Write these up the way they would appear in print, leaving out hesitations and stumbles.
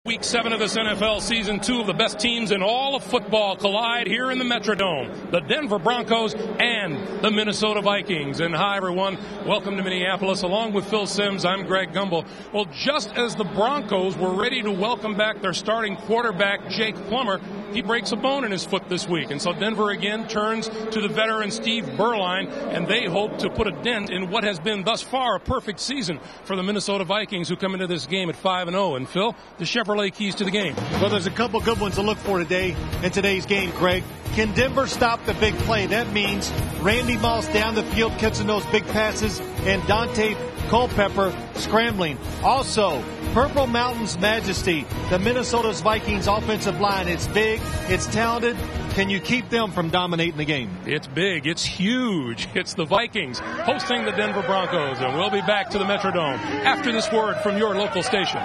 Week 7 of this NFL season, two of the best teams in all of football collide here in the Metrodome. The Denver Broncos and the Minnesota Vikings. And hi, everyone. Welcome to Minneapolis. Along with Phil Simms, I'm Greg Gumbel. Well, just as the Broncos were ready to welcome back their starting quarterback, Jake Plummer, he breaks a bone in his foot this week. And so Denver again turns to the veteran Steve Beuerlein, and they hope to put a dent in what has been thus far a perfect season for the Minnesota Vikings, who come into this game at 5-0. And Phil, the Chevrolet keys to the game. Well, there's a couple good ones to look for today in today's game, Craig. Can Denver stop the big play? That means Randy Moss down the field catching those big passes and Dante Culpepper scrambling. Also, Purple Mountain's majesty, the Minnesota's Vikings offensive line. It's big, it's talented. Can you keep them from dominating the game? It's big, it's huge. It's the Vikings hosting the Denver Broncos, and we'll be back to the Metrodome after this word from your local station.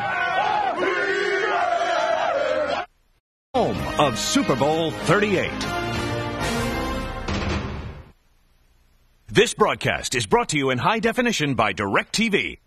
Home of Super Bowl 38. This broadcast is brought to you in high definition by DirecTV.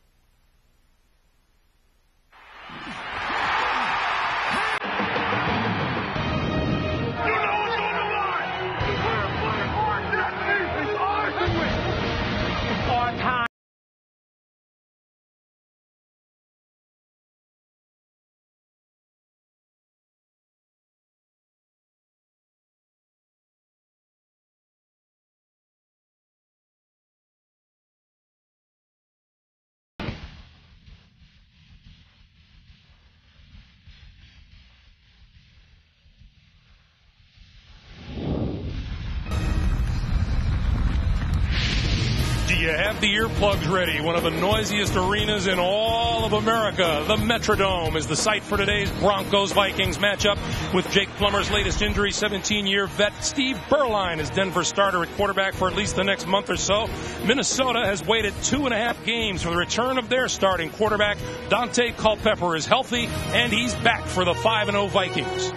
You have the earplugs ready. One of the noisiest arenas in all of America. The Metrodome is the site for today's Broncos-Vikings matchup. With Jake Plummer's latest injury, 17-year vet Steve Beuerlein is Denver's starter at quarterback for at least the next month or so. Minnesota has waited 2.5 games for the return of their starting quarterback. Dante Culpepper is healthy, and he's back for the 5-0 Vikings.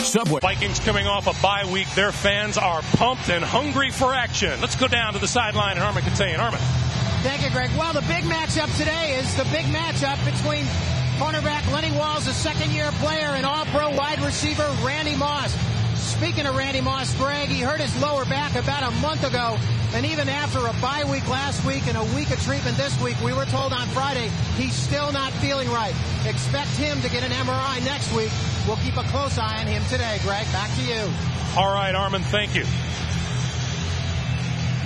Subway. Vikings coming off a bye week. Their fans are pumped and hungry for action. Let's go down to the sideline, and Armin Katayan. Armin. Thank you, Greg. Well, the big matchup today is the big matchup between cornerback Lenny Walls, a second-year player, and all-pro wide receiver Randy Moss. Speaking of Randy Moss, Greg, he hurt his lower back about a month ago, and even after a bye week last week and a week of treatment this week, we were told on Friday he's still not feeling right. Expect him to get an MRI next week. We'll keep a close eye on him today. Greg, back to you. All right, Armin, thank you.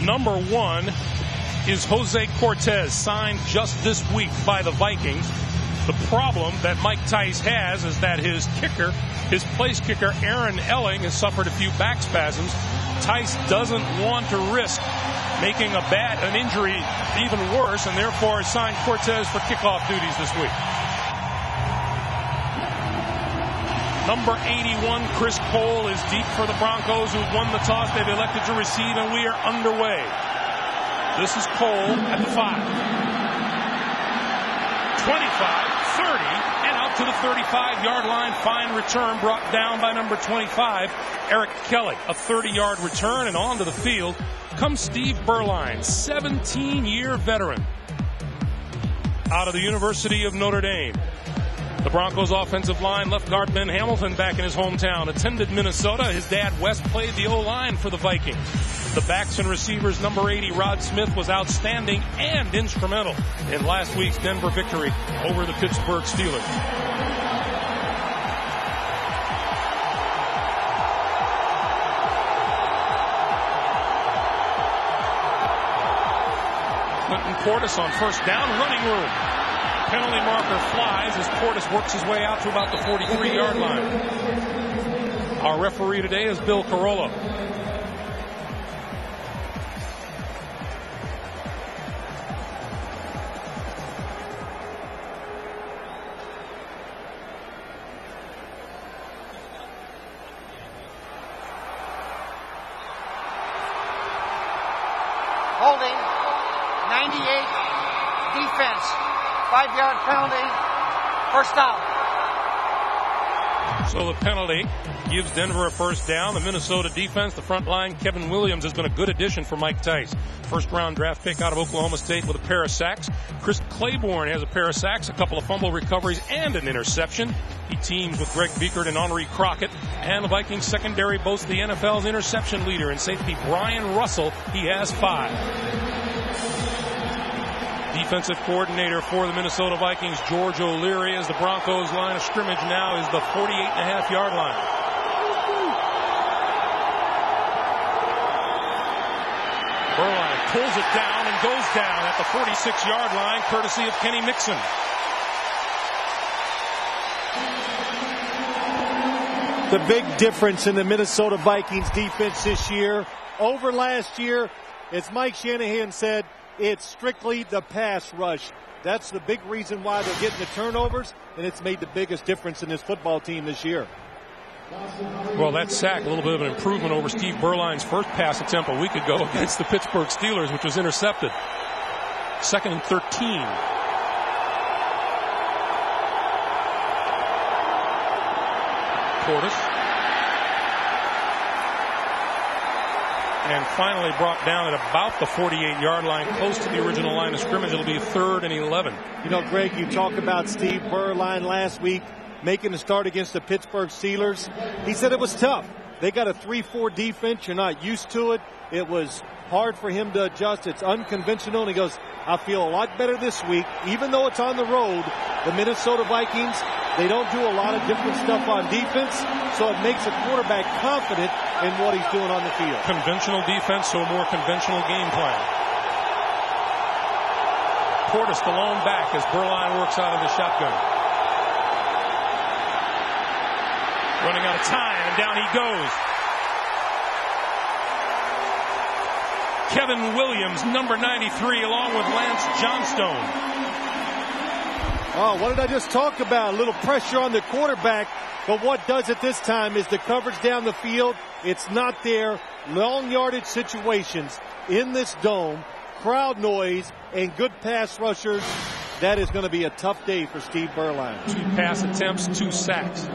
Number one is Jose Cortez, signed just this week by the Vikings. The problem that Mike Tice has is that his kicker, his place kicker, Aaron Elling, has suffered a few back spasms. Tice doesn't want to risk making an injury even worse, and therefore signed Cortez for kickoff duties this week. Number 81, Chris Cole, is deep for the Broncos, who won the toss. They've elected to receive, and we are underway. This is Cole at the 5. 25, 30, and out to the 35-yard line. Fine return brought down by number 25, Eric Kelly. A 30-yard return, and onto the field comes Steve Beuerlein, 17-year veteran out of the University of Notre Dame. The Broncos offensive line, left guard Ben Hamilton, back in his hometown, attended Minnesota. His dad, Wes, played the O-line for the Vikings. The backs and receivers, number 80, Rod Smith, was outstanding and instrumental in last week's Denver victory over the Pittsburgh Steelers. Clinton Portis on first down, running room. Penalty marker flies as Portis works his way out to about the 43-yard line. Our referee today is Bill Carollo. Holding, 98, defense, 5-yard penalty, first down. So the penalty gives Denver a first down. The Minnesota defense, the front line, Kevin Williams has been a good addition for Mike Tice. First round draft pick out of Oklahoma State with a pair of sacks. Chris Claiborne has a pair of sacks, a couple of fumble recoveries, and an interception. He teams with Greg Biekert and Henri Crockett. And the Vikings secondary boasts the NFL's interception leader in safety Brian Russell. He has 5. Defensive coordinator for the Minnesota Vikings, George O'Leary, as the Broncos line of scrimmage now is the 48.5-yard line. Beuerlein pulls it down and goes down at the 46-yard line, courtesy of Kenny Mixon. The big difference in the Minnesota Vikings defense this year over last year, as Mike Shanahan said, it's strictly the pass rush. That's the big reason why they're getting the turnovers, and it's made the biggest difference in this football team this year. Well, that sack, a little bit of an improvement over Steve Beuerlein's first pass attempt a week ago against the Pittsburgh Steelers, which was intercepted. 2nd and 13. Portis. And finally brought down at about the 48-yard line, close to the original line of scrimmage. It'll be 3rd and 11. You know, Greg, you talked about Steve Beuerlein last week making a start against the Pittsburgh Steelers. He said it was tough. They got a 3-4 defense. You're not used to it. It was hard for him to adjust. It's unconventional. And he goes, I feel a lot better this week. Even though it's on the road, the Minnesota Vikings, they don't do a lot of different stuff on defense, so it makes a quarterback confident in what he's doing on the field. Conventional defense, so a more conventional game plan. Portis, the lone back, as Beuerlein works out of the shotgun. Running out of time, and down he goes. Kevin Williams, number 93, along with Lance Johnstone. Oh, what did I just talk about? A little pressure on the quarterback. But what does it this time is the coverage down the field. It's not there. Long yardage situations in this dome. Crowd noise and good pass rushers. That is going to be a tough day for Steve Beuerlein. 2 pass attempts, 2 sacks.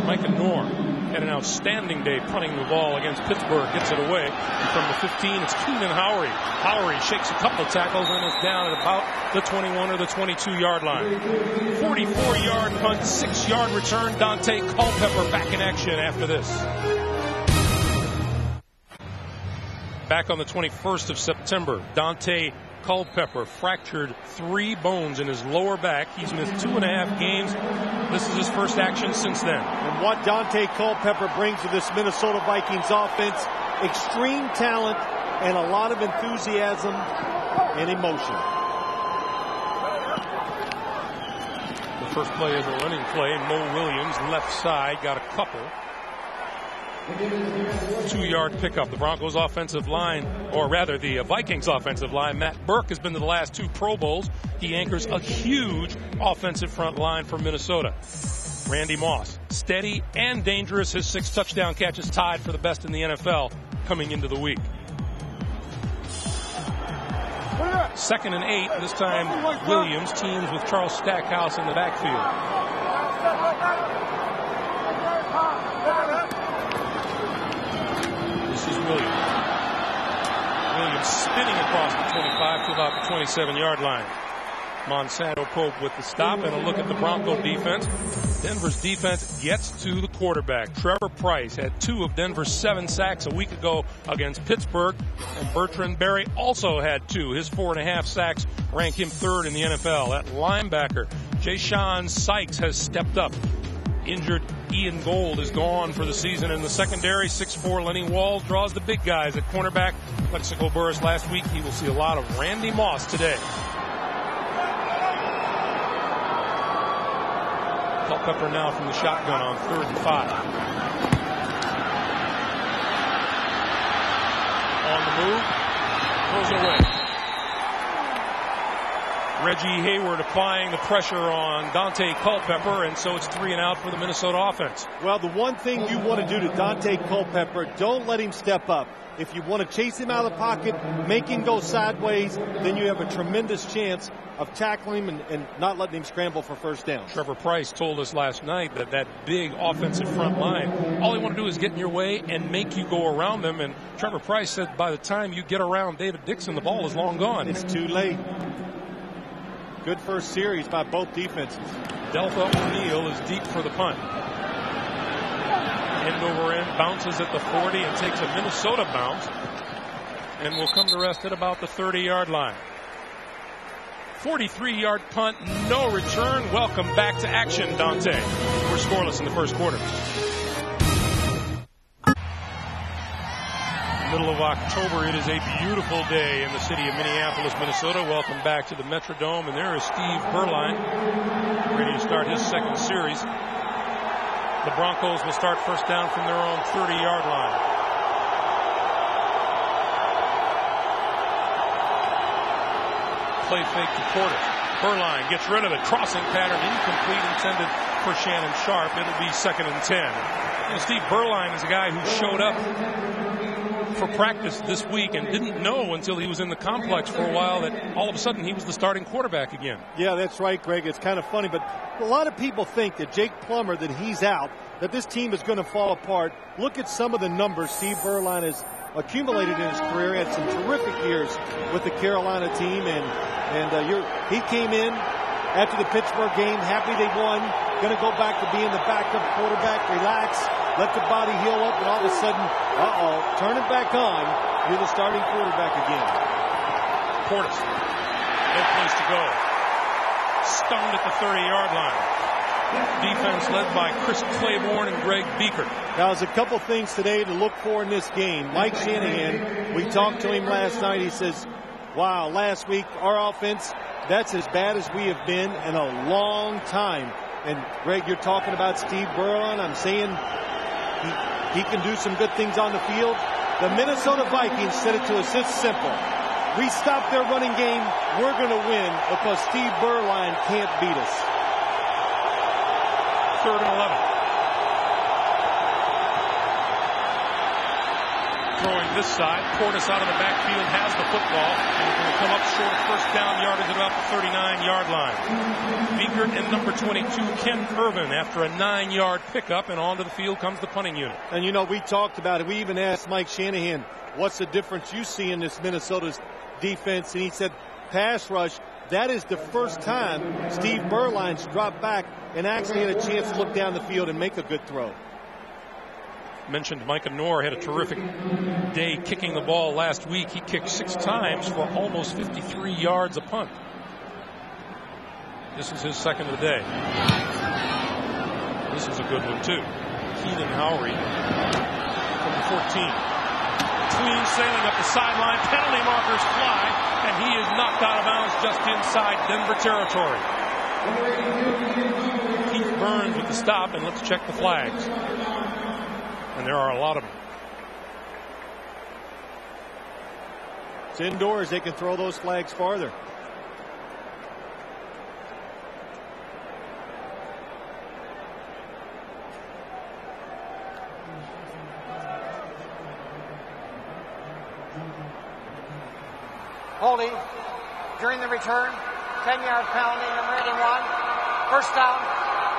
Micah Norm had an outstanding day punting the ball against Pittsburgh. Gets it away. And from the 15, it's Keenan Howery. Howery shakes a couple of tackles and is down at about the 21 or the 22-yard line. 44-yard punt, 6-yard return. Dante Culpepper back in action after this. Back on the 21st of September, Dante Culpepper fractured 3 bones in his lower back. He's missed 2.5 games. This is his first action since then. And what Dante Culpepper brings to this Minnesota Vikings offense, extreme talent and a lot of enthusiasm and emotion. The first play is a running play. Mo Williams, left side, got a couple. 2-yard pickup. The Broncos offensive line, or rather the Vikings offensive line, Matt Burke has been to the last 2 Pro Bowls. He anchors a huge offensive front line for Minnesota. Randy Moss, steady and dangerous. His 6 touchdown catches tied for the best in the NFL coming into the week. 2nd and 8. This time Williams teams with Charles Stackhouse in the backfield. Williams spinning across the 25 to about the 27-yard line. Monsanto Pope with the stop and a look at the Bronco defense. Denver's defense gets to the quarterback. Trevor Price had 2 of Denver's 7 sacks a week ago against Pittsburgh. And Bertrand Berry also had 2. His 4.5 sacks rank him 3rd in the NFL. At linebacker, Ja'Shawn Sykes has stepped up. Injured Ian Gold is gone for the season in the secondary. 6'4" Lenny Walls draws the big guys at cornerback. Plexico Burris last week. He will see a lot of Randy Moss today. Culpepper now from the shotgun on 3rd and 5. On the move. Throws it away. Reggie Hayward applying the pressure on Dante Culpepper, and so it's 3 and out for the Minnesota offense. Well, the one thing you want to do to Dante Culpepper, don't let him step up. If you want to chase him out of the pocket, make him go sideways, then you have a tremendous chance of tackling him and not letting him scramble for first down. Trevor Price told us last night that that big offensive front line, all they want to do is get in your way and make you go around them. And Trevor Price said by the time you get around David Dixon, the ball is long gone. It's too late. Good first series by both defenses. Deltha O'Neal is deep for the punt. End over end, bounces at the 40 and takes a Minnesota bounce. And will come to rest at about the 30-yard line. 43-yard punt, no return. Welcome back to action, Dante. We're scoreless in the first quarter. Middle of October, it is a beautiful day in the city of Minneapolis, Minnesota. Welcome back to the Metrodome, and there is Steve Beuerlein, ready to start his second series. The Broncos will start first down from their own 30-yard line. Play fake to Porter. Beuerlein gets rid of it. Crossing pattern incomplete, intended for Shannon Sharp. It'll be 2nd and 10. You know, Steve Beuerlein is a guy who showed up for practice this week and didn't know until he was in the complex for a while that all of a sudden he was the starting quarterback again. Yeah, that's right, Greg. It's kind of funny, but a lot of people think that Jake Plummer, that he's out, that this team is going to fall apart. Look at some of the numbers Steve Beuerlein has accumulated in his career. He had some terrific years with the Carolina team, and he came in after the Pittsburgh game, happy they won, going to go back to being the backup quarterback, relax, let the body heal up, and all of a sudden, turn it back on, you're the starting quarterback again. Portis, no place to go. Stunned at the 30-yard line. Defense led by Chris Claiborne and Greg Beaker. Now, there's a couple things today to look for in this game. Mike Shanahan, we talked to him last night. He says, wow, last week our offense, that's as bad as we have been in a long time. And, Greg, you're talking about Steve Beuerlein. I'm saying he can do some good things on the field. The Minnesota Vikings said it to us this simple. We stop their running game, we're going to win because Steve Beuerlein can't beat us. 3rd and 11. Throwing this side. Portis out of the backfield has the football and is going to come up short. First down yardage at about the 39-yard line. Beaker and number 22, Ken Irvin, after a 9-yard pickup, and onto the field comes the punting unit. And, you know, we talked about it. We even asked Mike Shanahan, what's the difference you see in this Minnesota's defense? And he said, pass rush. That is the first time Steve Beuerlein's dropped back and actually had a chance to look down the field and make a good throw. Mentioned Micah Noor had a terrific day kicking the ball last week. He kicked 6 times for almost 53 yards a punt. This is his second of the day. This is a good one too. Keenan Howry from the 14. Clean sailing up the sideline. Penalty markers fly, and he is knocked out of bounds just inside Denver territory. Keith Burns with the stop, and let's check the flags. And there are a lot of them. It's indoors. They can throw those flags farther. Holding during the return. 10-yard penalty, number 81. First down.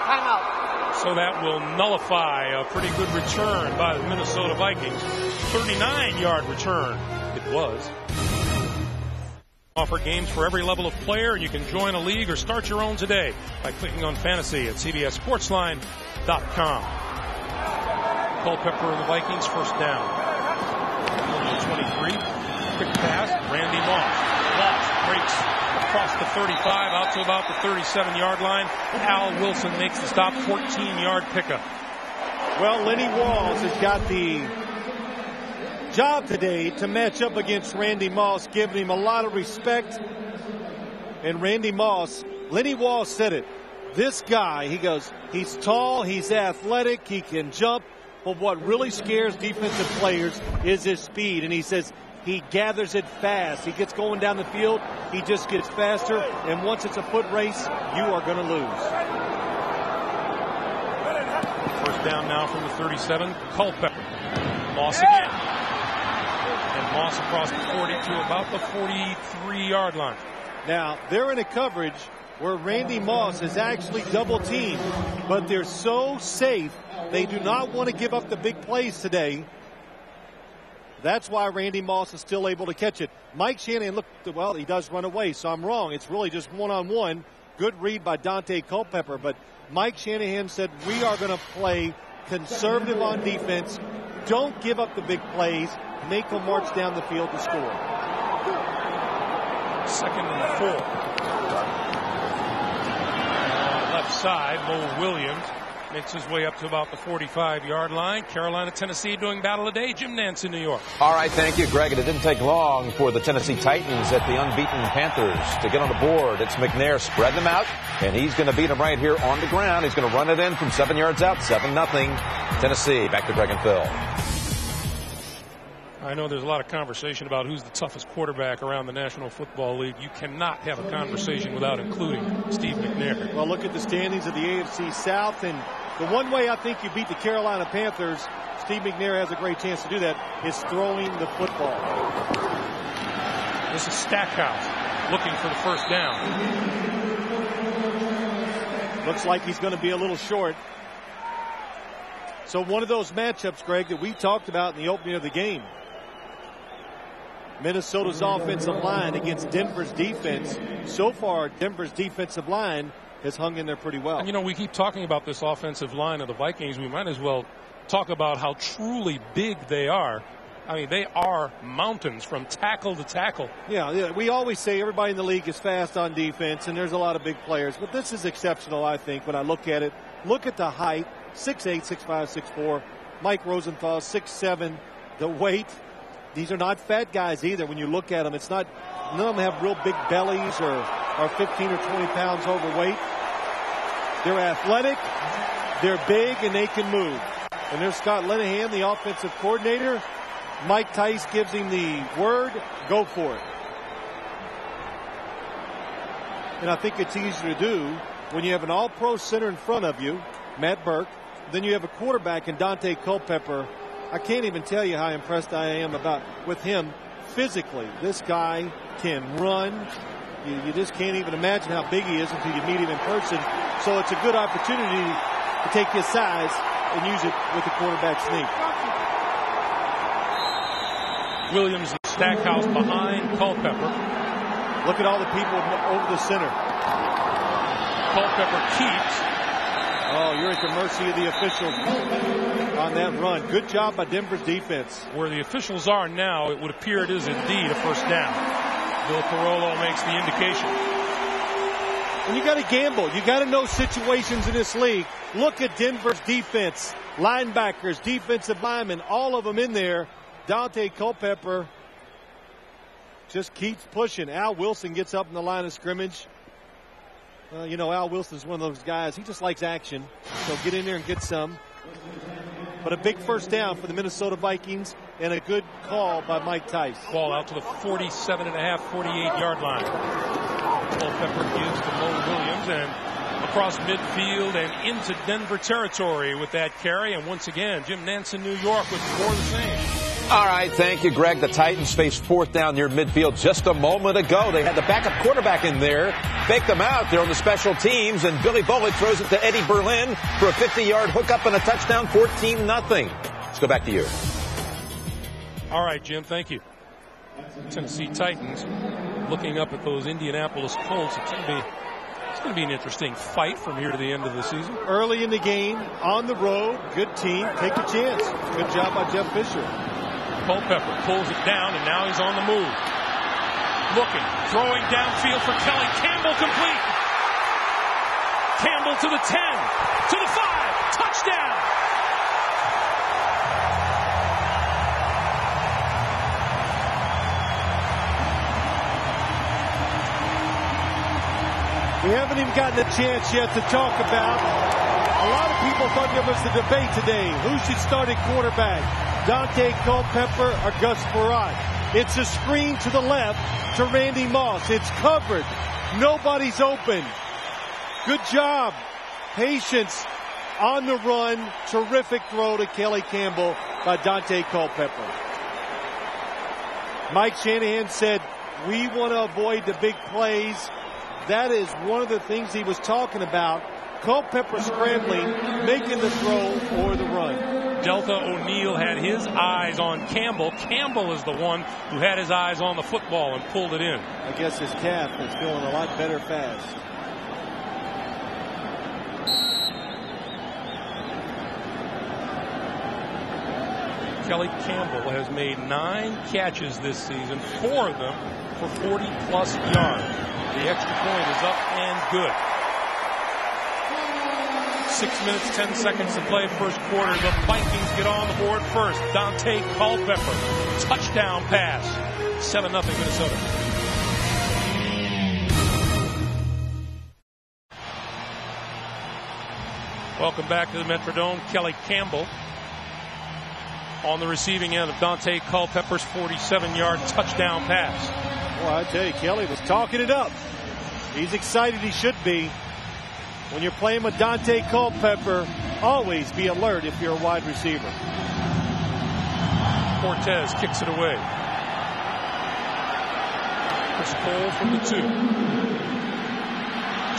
Timeout. So that will nullify a pretty good return by the Minnesota Vikings. 39-yard return it was. Offer games for every level of player, and you can join a league or start your own today by clicking on fantasy at cbssportsline.com. Culpepper and the Vikings first down. 23. Quick pass. Randy Moss. Breaks across the 35 out to about the 37-yard line. Al Wilson makes the stop. 14-yard pickup. Well, Lenny Walls has got the job today to match up against Randy Moss, giving him a lot of respect. And Randy Moss, Lenny Walls said it. This guy, he goes, he's tall, he's athletic, he can jump. But what really scares defensive players is his speed. And he says, he gathers it fast. He gets going down the field. He just gets faster. And once it's a foot race, you are going to lose. First down now from the 37. Culpepper. Moss again. And Moss across the 40 to about the 43-yard line. Now, they're in a coverage where Randy Moss is actually double teamed, but they're so safe. They do not want to give up the big plays today. That's why Randy Moss is still able to catch it. Mike Shanahan, look, well, he does run away, so I'm wrong. It's really just one-on-one. Good read by Dante Culpepper, but Mike Shanahan said we are going to play conservative on defense. Don't give up the big plays. Make them march down the field to score. 2nd and 4. Left side, Mo Williams makes his way up to about the 45-yard line. Carolina, Tennessee doing battle today. Jim Nantz in New York. All right, thank you, Greg. And it didn't take long for the Tennessee Titans at the unbeaten Panthers to get on the board. It's McNair spread them out, and he's going to beat them right here on the ground. He's going to run it in from 7 yards out, 7-0. Tennessee. Back to Greg and Phil. I know there's a lot of conversation about who's the toughest quarterback around the National Football League. You cannot have a conversation without including Steve McNair. Well, look at the standings of the AFC South, and the one way I think you beat the Carolina Panthers, Steve McNair has a great chance to do that, is throwing the football. This is Stackhouse looking for the first down. Looks like he's going to be a little short. So one of those matchups, Greg, that we talked about in the opening of the game. Minnesota's offensive line against Denver's defense. So far, Denver's defensive line has hung in there pretty well. And, you know, we keep talking about this offensive line of the Vikings. We might as well talk about how truly big they are. I mean, they are mountains from tackle to tackle. Yeah, we always say everybody in the league is fast on defense, and there's a lot of big players. But this is exceptional, I think, when I look at it. Look at the height, 6'8", 6'5", 6'4". Mike Rosenthal, 6'7". The weight. These are not fat guys either. When you look at them, it's not, none of them have real big bellies or are 15 or 20 pounds overweight. They're athletic, they're big, and they can move. And there's Scott Linehan, the offensive coordinator. Mike Tice gives him the word, go for it. And I think it's easier to do when you have an all-pro center in front of you, Matt Burke. Then you have a quarterback in Dante Culpepper. I can't even tell you how impressed I am with him physically. This guy can run. You just can't even imagine how big he is until you meet him in person. So it's a good opportunity to take his size and use it with the quarterback sneak. Williams and Stackhouse behind Culpepper. Look at all the people over the center. Culpepper keeps. Oh, you're at the mercy of the officials on that run. Good job by Denver's defense. Where the officials are now, it would appear it is indeed a first down. Bill Carollo makes the indication. And you got to gamble. You got to know situations in this league. Look at Denver's defense. Linebackers, defensive linemen, all of them in there. Dante Culpepper just keeps pushing. Al Wilson gets up in the line of scrimmage. You know, Al Wilson's one of those guys. He just likes action. So get in there and get some. But a big first down for the Minnesota Vikings and a good call by Mike Tice. Ball out to the 47.5, 48-yard line. Culpepper gives to Mo Williams and across midfield and into Denver territory with that carry. And once again, Jim Nantz in New York with more of the same. All right, thank you, Greg. The Titans faced fourth down near midfield just a moment ago. They had the backup quarterback in there, faked them out there on the special teams, and Billy Bullock throws it to Eddie Berlin for a 50-yard hookup and a touchdown, 14-0. Let's go back to you. All right, Jim, thank you. Tennessee Titans looking up at those Indianapolis Colts. It's going to be an interesting fight from here to the end of the season. Early in the game, on the road, good team, take a chance. Good job by Jeff Fisher. Culpepper pulls it down, and now he's on the move. Looking, throwing downfield for Kelly. Campbell complete. Campbell to the 10, to the 5, touchdown. We haven't even gotten a chance yet to talk about. A lot of people thought there was the debate today. Who should start at quarterback? Dante Culpepper or Gus Frerotte? It's a screen to the left to Randy Moss. It's covered. Nobody's open. Good job. Patience on the run. Terrific throw to Kelly Campbell by Daunte Culpepper. Mike Shanahan said, we want to avoid the big plays. That is one of the things he was talking about. Culpepper scrambling, making the throw or the run. Delta O'Neal had his eyes on Campbell. Campbell is the one who had his eyes on the football and pulled it in. I guess his calf is feeling a lot better fast. Kelly Campbell has made 9 catches this season, 4 of them for 40-plus yards. The extra point is up and good. 6 minutes, 10 seconds to play first quarter. The Vikings get on the board first. Daunte Culpepper, touchdown pass. 7-0 Minnesota. Welcome back to the Metrodome. Kelly Campbell on the receiving end of Daunte Culpepper's 47-yard touchdown pass. Well, I tell you, Kelly was talking it up. He's excited. He should be. When you're playing with Daunte Culpepper, always be alert if you're a wide receiver. Cortez kicks it away. Chris Cole from the 2.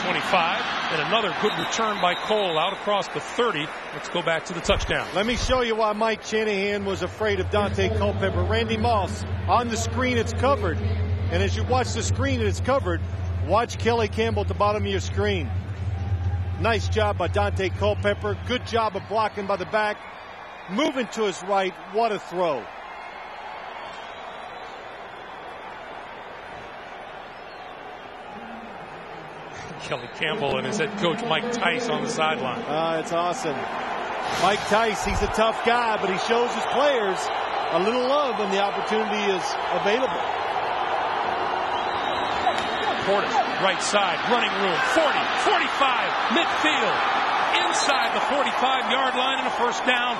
25, and another good return by Cole out across the 30. Let's go back to the touchdown. Let me show you why Mike Shanahan was afraid of Daunte Culpepper. Randy Moss on the screen, it's covered. And as you watch the screen and it's covered, watch Kelly Campbell at the bottom of your screen. Nice job by Daunte Culpepper. Good job of blocking by the back. Moving to his right. What a throw. Kelly Campbell and his head coach Mike Tice on the sideline. It's awesome. Mike Tice, he's a tough guy, but he shows his players a little love when the opportunity is available. Portis, right side, running room, 40, 45, midfield, inside the 45-yard line, and a first down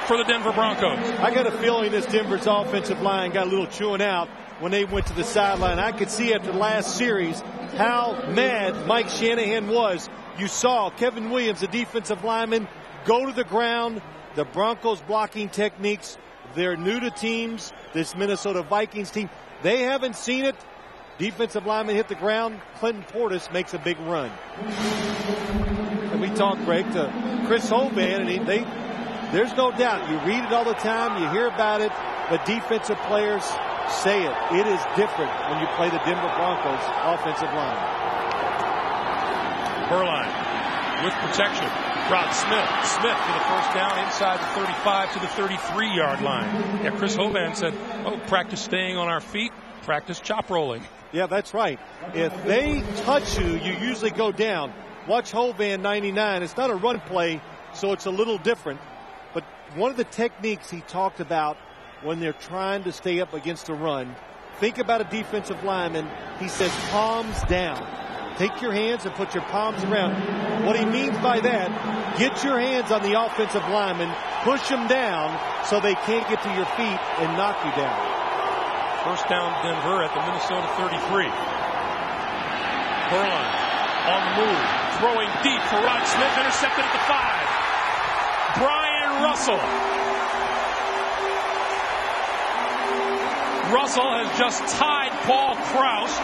for the Denver Broncos. I got a feeling this Denver's offensive line got a little chewing out when they went to the sideline. I could see after the last series how mad Mike Shanahan was. You saw Kevin Williams, the defensive lineman, go to the ground. The Broncos blocking techniques, they're new to teams. This Minnesota Vikings team, they haven't seen it. Defensive lineman hit the ground. Clinton Portis makes a big run. And we talked, Greg, to Chris Hovan, and there's no doubt. You read it all the time. You hear about it. But defensive players say it. It is different when you play the Denver Broncos offensive line. Berline with protection. Rod Smith. Smith for the first down inside the 35 to the 33-yard line. Yeah, Chris Hovan said, practice staying on our feet, practice chop rolling. Yeah, that's right. If they touch you, you usually go down. Watch Hovan 99. It's not a run play, so it's a little different. But one of the techniques he talked about when they're trying to stay up against a run, think about a defensive lineman. He says palms down. Take your hands and put your palms around. What he means by that, get your hands on the offensive lineman, push them down so they can't get to your feet and knock you down. First down Denver at the Minnesota 33. Berline on the move, throwing deep for Rod Smith, intercepted at the 5. Brian Russell. Russell has just tied Paul Krause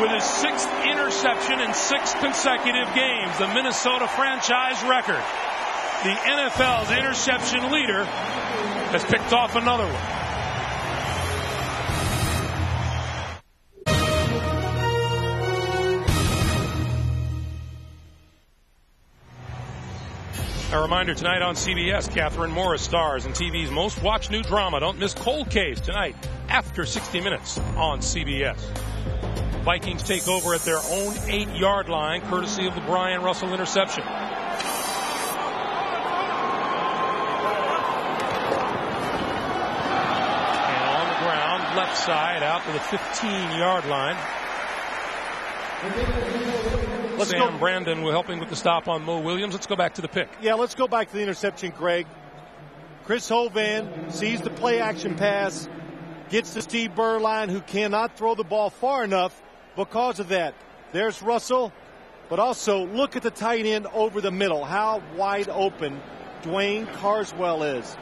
with his 6th interception in 6 consecutive games, the Minnesota franchise record. The NFL's interception leader has picked off another one. A reminder tonight on CBS, Catherine Morris stars in TV's most watched new drama. Don't miss Cold Case tonight after 60 Minutes on CBS. Vikings take over at their own 8-yard line, courtesy of the Brian Russell interception. And on the ground, left side, out to the 15-yard line. Sam Brandon will helping with the stop on Mo Williams. Let's go back to the pick. Yeah, let's go back to the interception, Greg. Chris Hovan sees the play action pass. gets to Steve Beuerlein, who cannot throw the ball far enough because of that. There's Russell, but also look at the tight end over the middle, how wide open Dwayne Carswell is.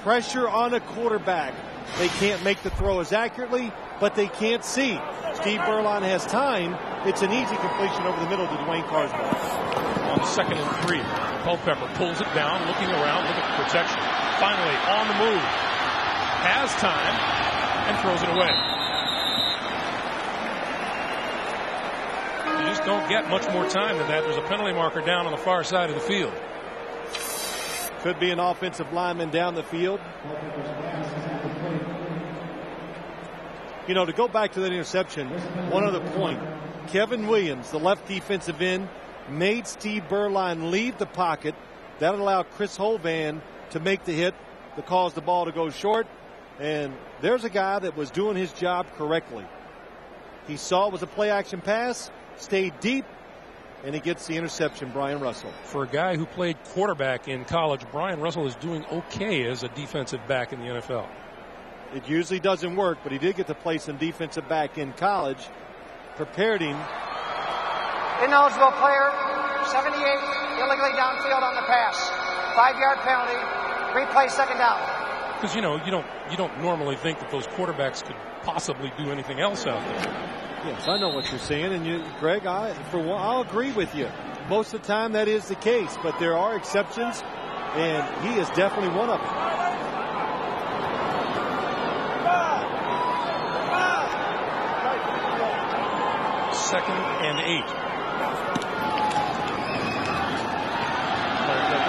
Pressure on a quarterback. They can't make the throw as accurately, but they can't see. Steve Beuerlein has time. It's an easy completion over the middle to Dwayne Carswell. On 2nd and 3, Culpepper pulls it down, looking around, look at the protection. Finally, on the move, has time, and throws it away. You just don't get much more time than that. There's a penalty marker down on the far side of the field. Could be an offensive lineman down the field. You know, to go back to that interception, one other point. Kevin Williams, the left defensive end, made Steve Beuerlein leave the pocket. That allowed Chris Hovan to make the hit that caused the ball to go short. And there's a guy that was doing his job correctly. He saw it was a play action pass, stayed deep, and he gets the interception, Brian Russell. For a guy who played quarterback in college, Brian Russell is doing okay as a defensive back in the NFL. It usually doesn't work, but he did get to play some defensive back in college. Prepared him. Ineligible player, 78, illegally downfield on the pass. 5-yard penalty, replay second down. Because, you know, you don't normally think that those quarterbacks could possibly do anything else out there. Yes, I know what you're saying, and Greg, I'll agree with you. Most of the time that is the case, but there are exceptions, and he is definitely one of them. Second and 8.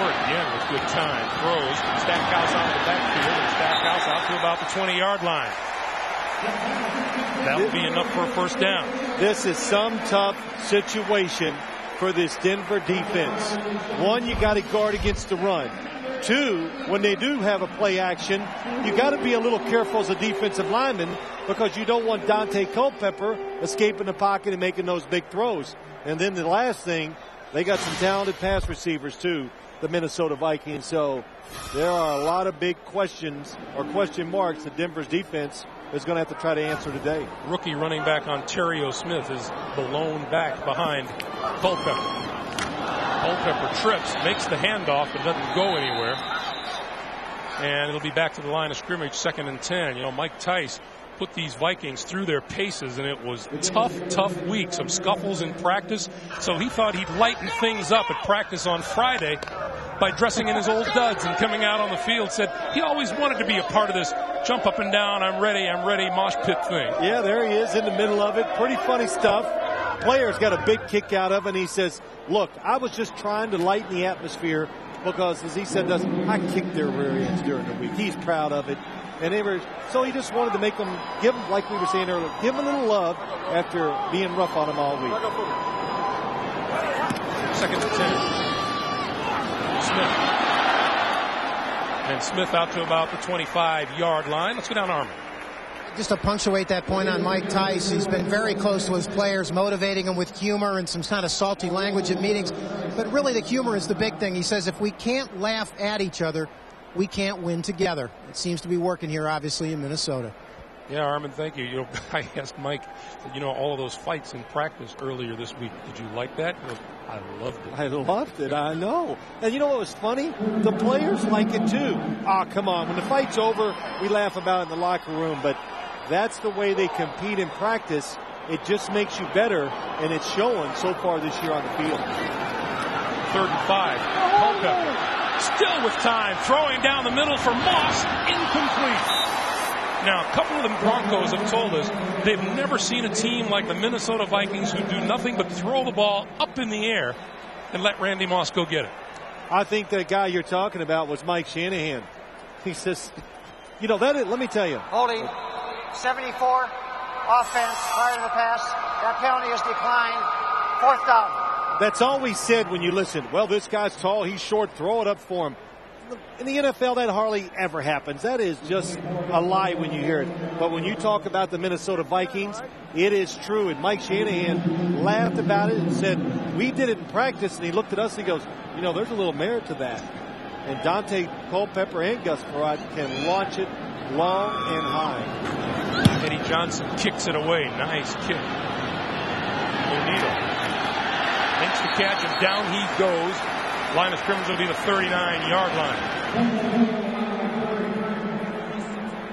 Again with good time. Throws. Stackhouse out of the backfield, and Stackhouse out to about the 20-yard line. That'll be enough for a first down. This is some tough situation for this Denver defense. One, you got to guard against the run. Two, when they do have a play action, you got to be a little careful as a defensive lineman because you don't want Dante Culpepper escaping the pocket and making those big throws. And then the last thing, they got some talented pass receivers too, the Minnesota Vikings. So there are a lot of big questions or question marks that Denver's defense is going to have to try to answer today. Rookie running back Ontario Smith is blown back behind Culpepper. Culpepper trips, makes the handoff, but doesn't go anywhere. And it'll be back to the line of scrimmage, 2nd and 10. You know, Mike Tice put these Vikings through their paces, and it was tough week. Some scuffles in practice. So he thought he'd lighten things up at practice on Friday by dressing in his old duds and coming out on the field. Said he always wanted to be a part of this jump up and down, I'm ready, mosh pit thing. Yeah, there he is in the middle of it. Pretty funny stuff. Players got a big kick out of it, and he says, look, I was just trying to lighten the atmosphere because, as he said, I kicked their rear ends during the week. He's proud of it. And so he just wanted to make them, give them, like we were saying earlier, give them a little love after being rough on them all week. 2nd and 10. Smith. And Smith out to about the 25-yard line. Let's go down Armin. Just to punctuate that point on Mike Tice, he's been very close to his players, motivating them with humor and some kind of salty language at meetings. But really the humor is the big thing. He says if we can't laugh at each other, we can't win together. It seems to be working here, obviously, in Minnesota. Yeah, Armin, thank you. You know, I asked Mike, all of those fights in practice earlier this week. Did you like that? He goes, I loved it. I loved it. I know. And you know what was funny? The players like it too. Come on. When the fight's over, we laugh about it in the locker room. But that's the way they compete in practice. It just makes you better, and it's showing so far this year on the field. 3rd and 5. Culpepper. Still with time, throwing down the middle for Moss, incomplete. Now, a couple of the Broncos have told us they've never seen a team like the Minnesota Vikings who do nothing but throw the ball up in the air and let Randy Moss go get it. I think that guy you're talking about was Mike Shanahan. He says, let me tell you. Holding 74, offense, prior to the pass. That penalty is declined. 4th down. That's always said when you listen. Well, this guy's tall, he's short, throw it up for him. In the NFL, that hardly ever happens. That is just a lie when you hear it. But when you talk about the Minnesota Vikings, it is true. And Mike Shanahan laughed about it and said, we did it in practice. And he looked at us and he goes, there's a little merit to that. And Dante Culpepper and Gus Frerotte can launch it long and high. Eddie Johnson kicks it away. Nice kick. O'Neal makes the catch, and down he goes. Line of scrimmage will be the 39-yard line.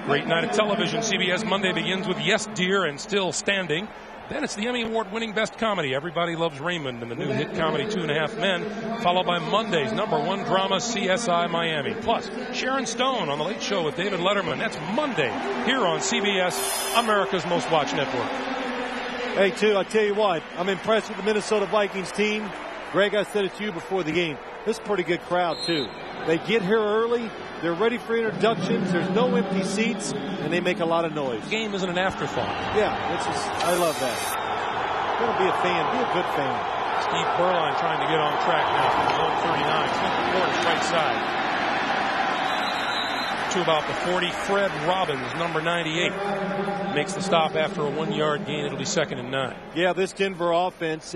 Great night of television. CBS Monday begins with Yes, Dear and Still Standing. Then it's the Emmy Award-winning Best Comedy, Everybody Loves Raymond, and the new hit comedy 2.5 Men, followed by Monday's #1 drama, CSI Miami. Plus, Sharon Stone on The Late Show with David Letterman. That's Monday here on CBS, America's Most Watched Network. Hey, I tell you what, I'm impressed with the Minnesota Vikings team. Greg, I said it to you before the game. This is a pretty good crowd, too. They get here early. They're ready for introductions. There's no empty seats, and they make a lot of noise. The game isn't an afterthought. Yeah, I love that. You're going to be a fan. Be a good fan. Steve Beuerlein trying to get on track now from his own 39. Smith McCourt, right side. To about the 40. Fred Robbins, number 98, makes the stop after a 1-yard gain. It'll be 2nd and 9. Yeah, this Denver offense,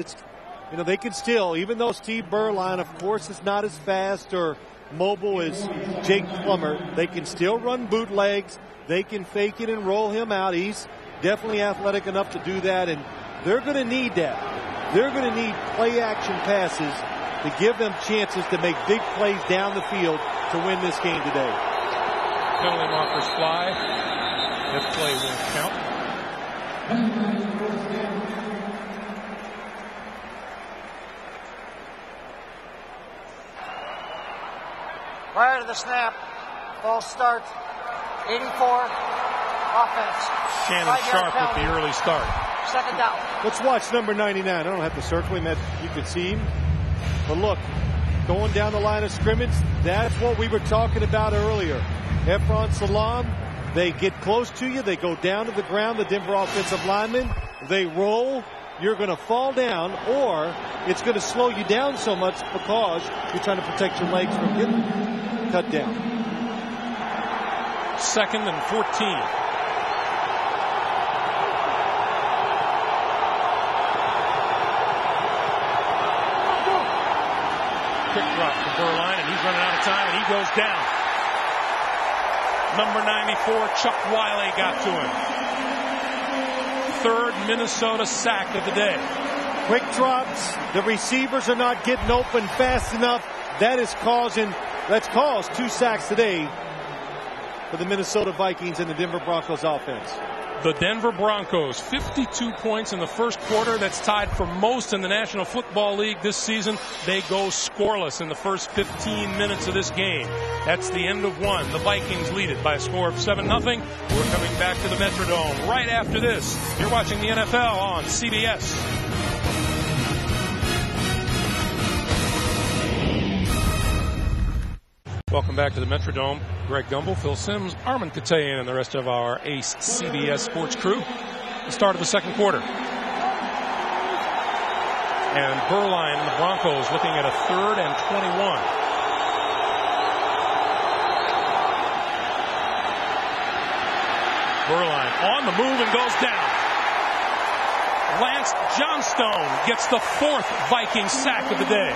they can still, even though Steve Beuerlein, of course, is not as fast or mobile as Jake Plummer, they can still run bootlegs. They can fake it and roll him out. He's definitely athletic enough to do that, and they're going to need that. They're going to need play-action passes to give them chances to make big plays down the field to win this game today. Penalty markers fly. That play won't count. Prior to the snap, false start, 84, offense. Shannon Sharp with the early start. 2nd down. Let's watch number 99. I don't have to circle him. You can see him. But look, going down the line of scrimmage, that's what we were talking about earlier. Efron Salam, they get close to you. They go down to the ground, the Denver offensive linemen. They roll. You're going to fall down, or it's going to slow you down so much because you're trying to protect your legs from getting cut down. 2nd and 14. Quick drop to Beuerlein, and he's running out of time, and he goes down. Number 94, Chuck Wiley got to him. 3rd Minnesota sack of the day. Quick drops. The receivers are not getting open fast enough. That's caused 2 sacks today for the Minnesota Vikings and the Denver Broncos offense. The Denver Broncos, 52 points in the first quarter. That's tied for most in the National Football League this season. They go scoreless in the first 15 minutes of this game. That's the end of one. The Vikings lead it by a score of 7-0. We're coming back to the Metrodome right after this. You're watching the NFL on CBS. Welcome back to the Metrodome. Greg Gumbel, Phil Simms, Armin Katayan, and the rest of our ace CBS sports crew. The start of the second quarter. And Beuerlein and the Broncos looking at a 3rd and 21. Beuerlein on the move and goes down. Lance Johnstone gets the 4th Viking sack of the day.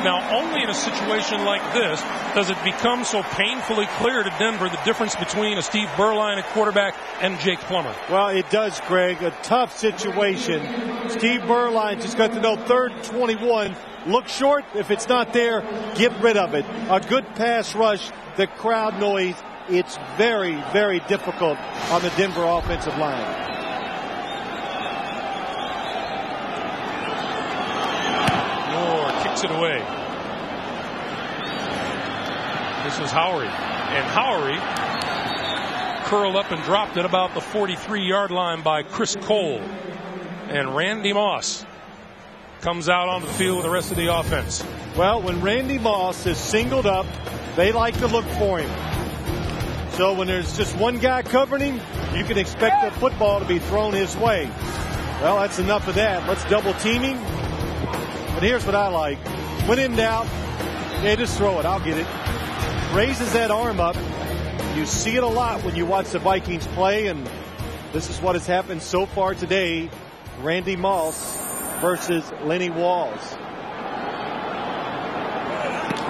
Now, only in a situation like this does it become so painfully clear to Denver the difference between a Steve Beuerlein at quarterback and Jake Plummer. Well, it does, Greg. A tough situation. Steve Beuerlein just got to know 3rd and 21. Look short. If it's not there, get rid of it. A good pass rush, the crowd noise. It's very, very difficult on the Denver offensive line. It away. This is Howery, and Howery curled up and dropped at about the 43-yard line by Chris Cole, and Randy Moss comes out onto the field with the rest of the offense. Well, when Randy Moss is singled up, they like to look for him. So when there's just one guy covering him, you can expect the football to be thrown his way. Well, that's enough of that. Let's double team him. But here's what I like. When in doubt, just throw it. I'll get it. Raises that arm up. You see it a lot when you watch the Vikings play, and this is what has happened so far today. Randy Moss versus Lenny Walls.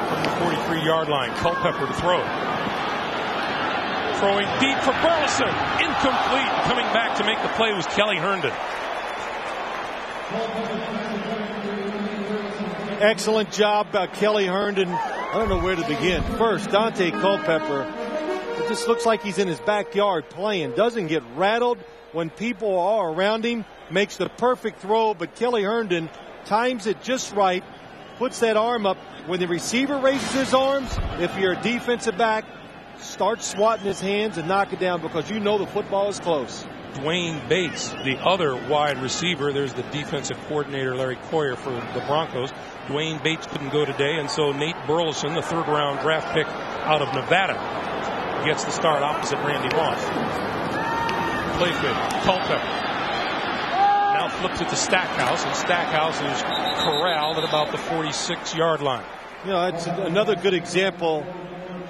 From the 43-yard line, Culpepper to throw. throwing deep for Burleson. Incomplete. Coming back to make the play was Kelly Herndon. Excellent job by Kelly Herndon. I don't know where to begin. First, Dante Culpepper. It just looks like he's in his backyard playing. Doesn't get rattled when people are around him. Makes the perfect throw, but Kelly Herndon times it just right. Puts that arm up. When the receiver raises his arms, if you're a defensive back, start swatting his hands and knock it down because you know the football is close. Dwayne Bates, the other wide receiver. There's the defensive coordinator, Larry Coyer, for the Broncos. Dwayne Bates couldn't go today, and so Nate Burleson, the third-round draft pick out of Nevada, gets the start opposite Randy Moss. Play fake. Culpepper now flips it to Stackhouse, and Stackhouse is corralled at about the 46-yard line. You know, it's another good example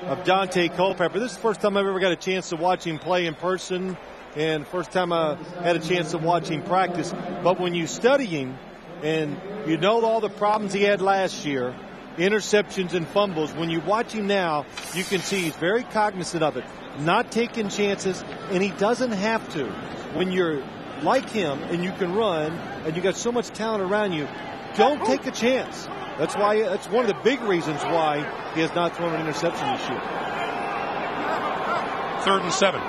of Dante Culpepper. This is the first time I've ever got a chance to watch him play in person, and first time I had a chance to watch him practice. But when you study him and you know all the problems he had last year, interceptions and fumbles, when you watch him now, you can see he's very cognizant of it, not taking chances, and he doesn't have to. When you're like him and you can run and you got so much talent around you, don't take a chance. That's why. That's one of the big reasons why he has not thrown an interception this year. 3rd and 7.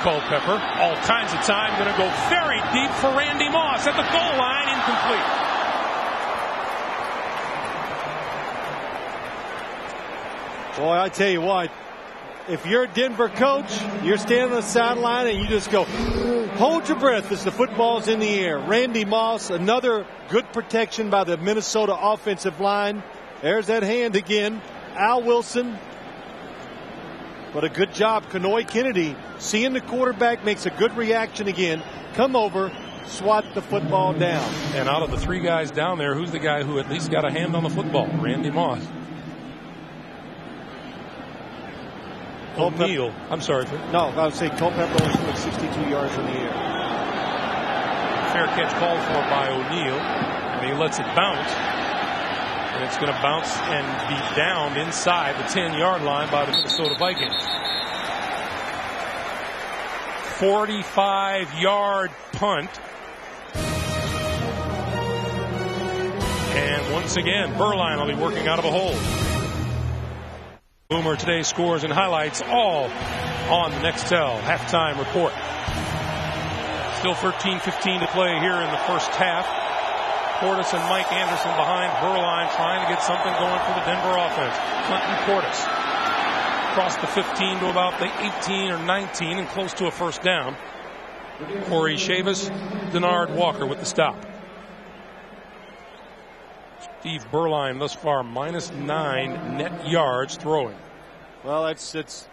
Culpepper, all kinds of time, going to go very deep for Randy Moss at the goal line, incomplete. Boy, I tell you what, if you're a Denver coach, you're standing on the sideline and you just go, hold your breath as the football's in the air. Randy Moss, another good protection by the Minnesota offensive line. There's that hand again. Al Wilson. But a good job. Kanoy Kennedy, seeing the quarterback, makes a good reaction again. Come over, swat the football down. And out of the 3 guys down there, who's the guy who at least got a hand on the football? Randy Moss. O'Neal. I'm sorry. No, I would say Culpepper only put 62 yards in the air. Fair catch called for by O'Neal. And he lets it bounce. And it's going to bounce and be downed inside the 10-yard line by the Minnesota Vikings. 45-yard punt. And once again, Beuerlein will be working out of a hole. Boomer Today scores and highlights all on the Nextel halftime report. Still 13-15 to play here in the first half. Portis and Mike Anderson behind Beuerlein trying to get something going for the Denver offense. Clinton Portis across the 15 to about the 18 or 19 and close to a first down. Corey Chavis, Denard Walker with the stop. Steve Beuerlein thus far -9 net yards throwing. Well, it's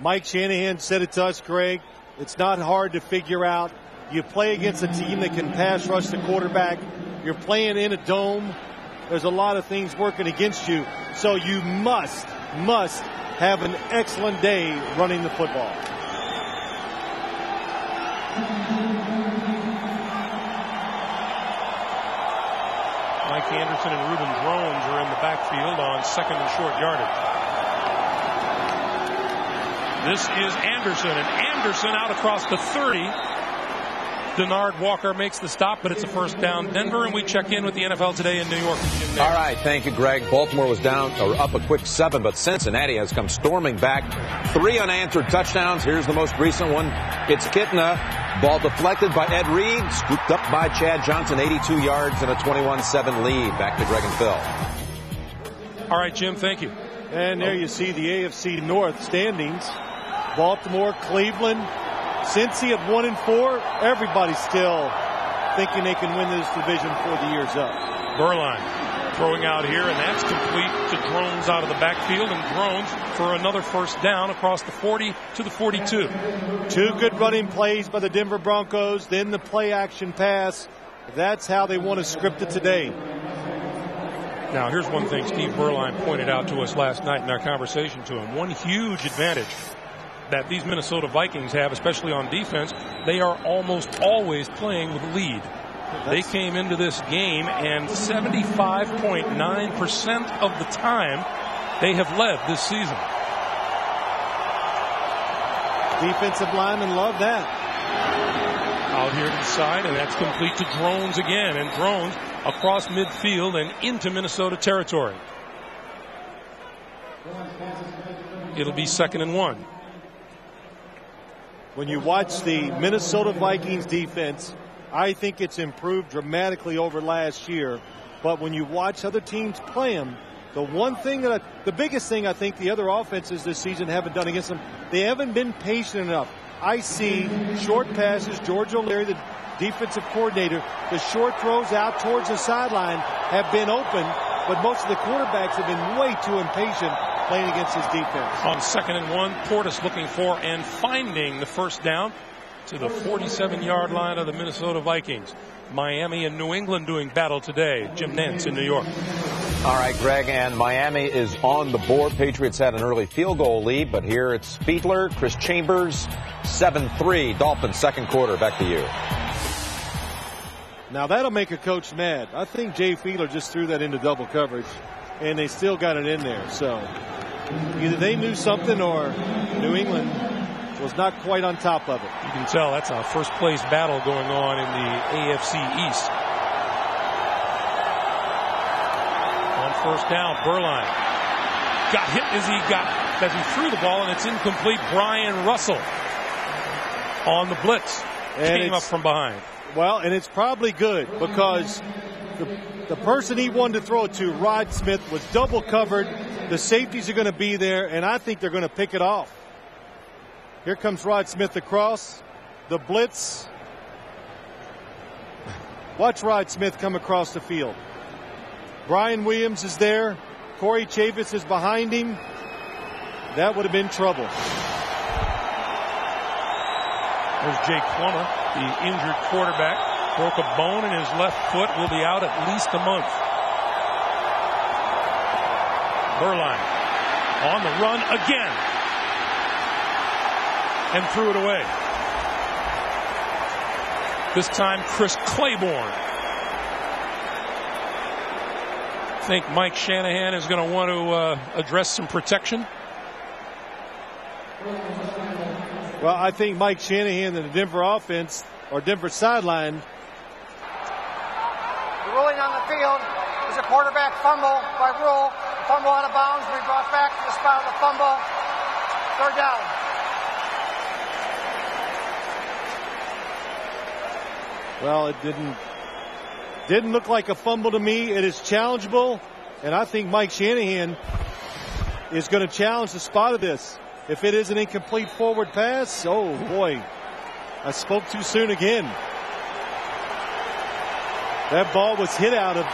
Mike Shanahan said it to us, Greg. It's not hard to figure out. You play against a team that can pass rush the quarterback. You're playing in a dome. There's a lot of things working against you. So you must have an excellent day running the football. Mike Anderson and Reuben Drones are in the backfield on 2nd and short yardage. This is Anderson, and Anderson out across the 30. Denard Walker makes the stop, but it's a first down Denver, and we check in with the NFL Today in New York. All right, thank you, Greg. Baltimore was down or up a quick 7, but Cincinnati has come storming back. 3 unanswered touchdowns. Here's the most recent one. It's Kitna. Ball deflected by Ed Reed, scooped up by Chad Johnson, 82 yards and a 21-7 lead. Back to Greg and Phil. All right, Jim, thank you. And there you see the AFC North standings. Baltimore, Cleveland, Cincy at 1-4. Everybody's still thinking they can win this division before the year's up. Beuerlein throwing out here, and that's complete to Drones out of the backfield, and Drones for another first down across the 40 to the 42. 2 good running plays by the Denver Broncos, then the play action pass. That's how they want to script it today. Now, here's one thing Steve Beuerlein pointed out to us last night in our conversation to him. One huge advantage that these Minnesota Vikings have, especially on defense, they are almost always playing with a lead. They came into this game, and 75.9% of the time they have led this season. Defensive linemen love that. Out here to the side, and that's complete to Drones again, and Drones across midfield and into Minnesota territory. It'll be 2nd and 1. When you watch the Minnesota Vikings defense, I think it's improved dramatically over last year. But when you watch other teams play them, the biggest thing I think the other offenses this season haven't done against them, they haven't been patient enough. I see short passes. George O'Leary, the defensive coordinator, the short throws out towards the sideline have been open, but most of the quarterbacks have been way too impatient playing against his defense. On 2nd and 1, Portis looking for and finding the first down to the 47-yard line of the Minnesota Vikings. Miami and New England doing battle today. Jim Nantz in New York. All right, Greg, and Miami is on the board. Patriots had an early field goal lead, but here it's Fiedler, Chris Chambers, 7-3. Dolphins, second quarter. Back to you. Now that'll make a coach mad. I think Jay Fiedler just threw that into double coverage, and they still got it in there. So either they knew something or New England was not quite on top of it. You can tell that's a first place battle going on in the AFC East. On first down, Beuerlein got hit as he threw the ball, and it's incomplete. Brian Russell on the blitz came up from behind. Well, and it's probably good because the person he wanted to throw it to, Rod Smith, was double covered. The safeties are going to be there, and I think they're going to pick it off. Here comes Rod Smith across the blitz. Watch Rod Smith come across the field. Brian Williams is there. Corey Chavis is behind him. That would have been trouble. There's Jake Plummer, the injured quarterback. Broke a bone in his left foot. Will be out at least a month. Beuerlein on the run again. And threw it away. This time, Chris Claiborne. Think Mike Shanahan is going to want to address some protection? Well, I think Mike Shanahan and the Denver offense, or Denver sideline. The ruling on the field is a quarterback fumble by rule. Fumble out of bounds. We brought back to the spot of the fumble. 3rd down. Well, it didn't look like a fumble to me. It is challengeable, and I think Mike Shanahan is going to challenge the spot of this. If it is an incomplete forward pass, oh boy, I spoke too soon again. That ball was hit out of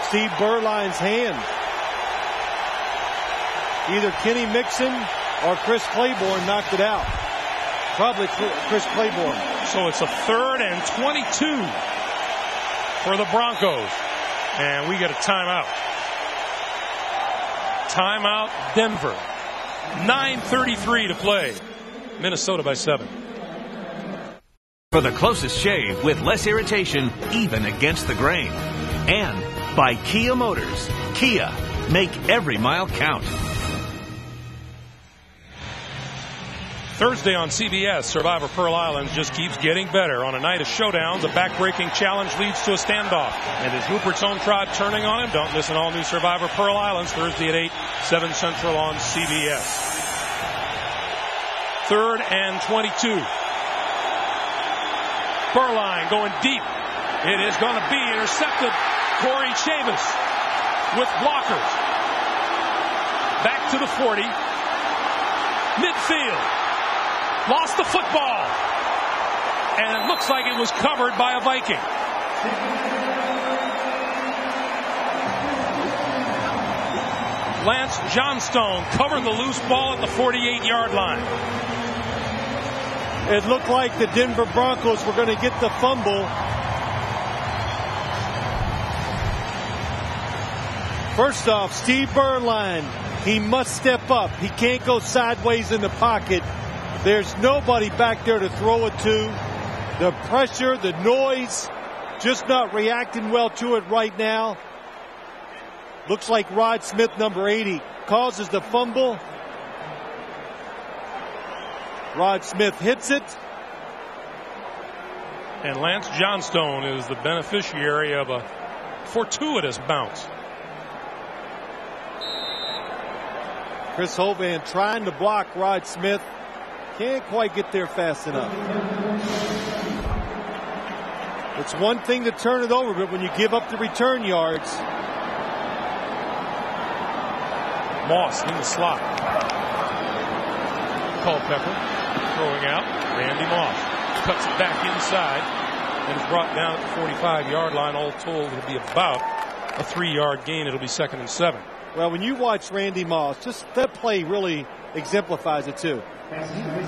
Steve Beuerlein's hand. Either Kenny Mixon or Chris Claiborne knocked it out. Probably Chris Claiborne. So it's a 3rd and 22 for the Broncos. And we get a timeout. Timeout, Denver. 9:33 to play. Minnesota by 7. For the closest shave with less irritation, even against the grain. And by Kia Motors. Kia. Make every mile count. Thursday on CBS, Survivor Pearl Island just keeps getting better. On a night of showdowns, a back-breaking challenge leads to a standoff. And is Rupert's own tribe turning on him? Don't miss an all-new Survivor Pearl Islands, Thursday at 8, 7 Central on CBS. 3rd and 22. Beuerlein going deep. It is going to be intercepted. Corey Chavis with blockers. Back to the 40. Midfield. Lost the football. And it looks like it was covered by a Viking. Lance Johnstone covered the loose ball at the 48-yard line. It looked like the Denver Broncos were going to get the fumble. First off, Steve Beuerlein, he must step up. He can't go sideways in the pocket. There's nobody back there to throw it to. The pressure, the noise, just not reacting well to it right now. Looks like Rod Smith, number 80, causes the fumble. Rod Smith hits it. And Lance Johnstone is the beneficiary of a fortuitous bounce. Chris Hovan trying to block Rod Smith. Can't quite get there fast enough. It's one thing to turn it over, but when you give up the return yards. Moss in the slot. Culpepper throwing out. Randy Moss cuts it back inside and is brought down at the 45-yard line. All told, it'll be about a 3-yard gain. It'll be 2nd and 7. Well, when you watch Randy Moss, just that play really exemplifies it too.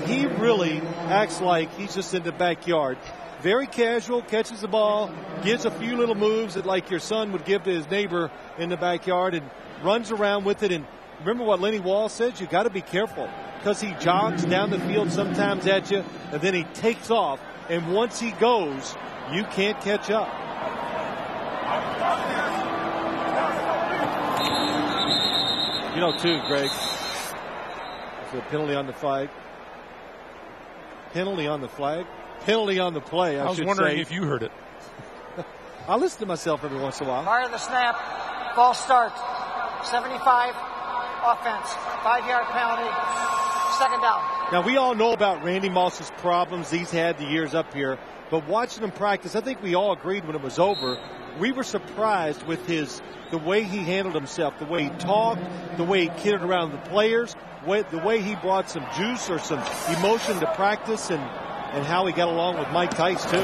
He really acts like he's just in the backyard. Very casual, catches the ball, gives a few little moves that like your son would give to his neighbor in the backyard, and runs around with it. And remember what Lenny Wall said, you got to be careful because he jogs down the field sometimes at you, and then he takes off. And once he goes, you can't catch up. You know, too, Greg, it's a penalty on the flag. Penalty on the flag. Penalty on the play, I was wondering if you heard it. I listen to myself every once in a while. Prior to the snap, false start. 75, offense. 5-yard penalty, 2nd down. Now, we all know about Randy Moss's problems he's had the years up here, but watching him practice, I think we all agreed when it was over, we were surprised with the way he handled himself, the way he talked, the way he kidded around the players, the way he brought some juice or some emotion to practice, and how he got along with Mike Tice, too.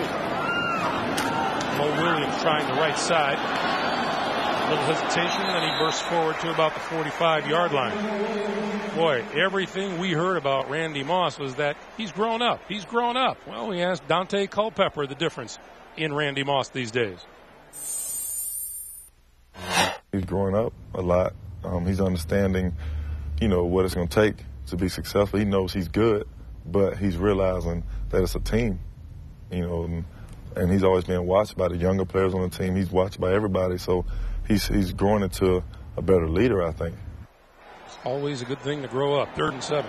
Mo Williams trying the right side. A little hesitation, and then he bursts forward to about the 45-yard line. Boy, everything we heard about Randy Moss was that he's grown up. He's grown up. Well, we asked Dante Culpepper the difference in Randy Moss these days. He's growing up a lot. He's understanding, what it's going to take to be successful. He knows he's good, but he's realizing that it's a team, and he's always being watched by the younger players on the team. He's watched by everybody, so he's growing into a better leader, I think. It's always a good thing to grow up. 3rd and 7.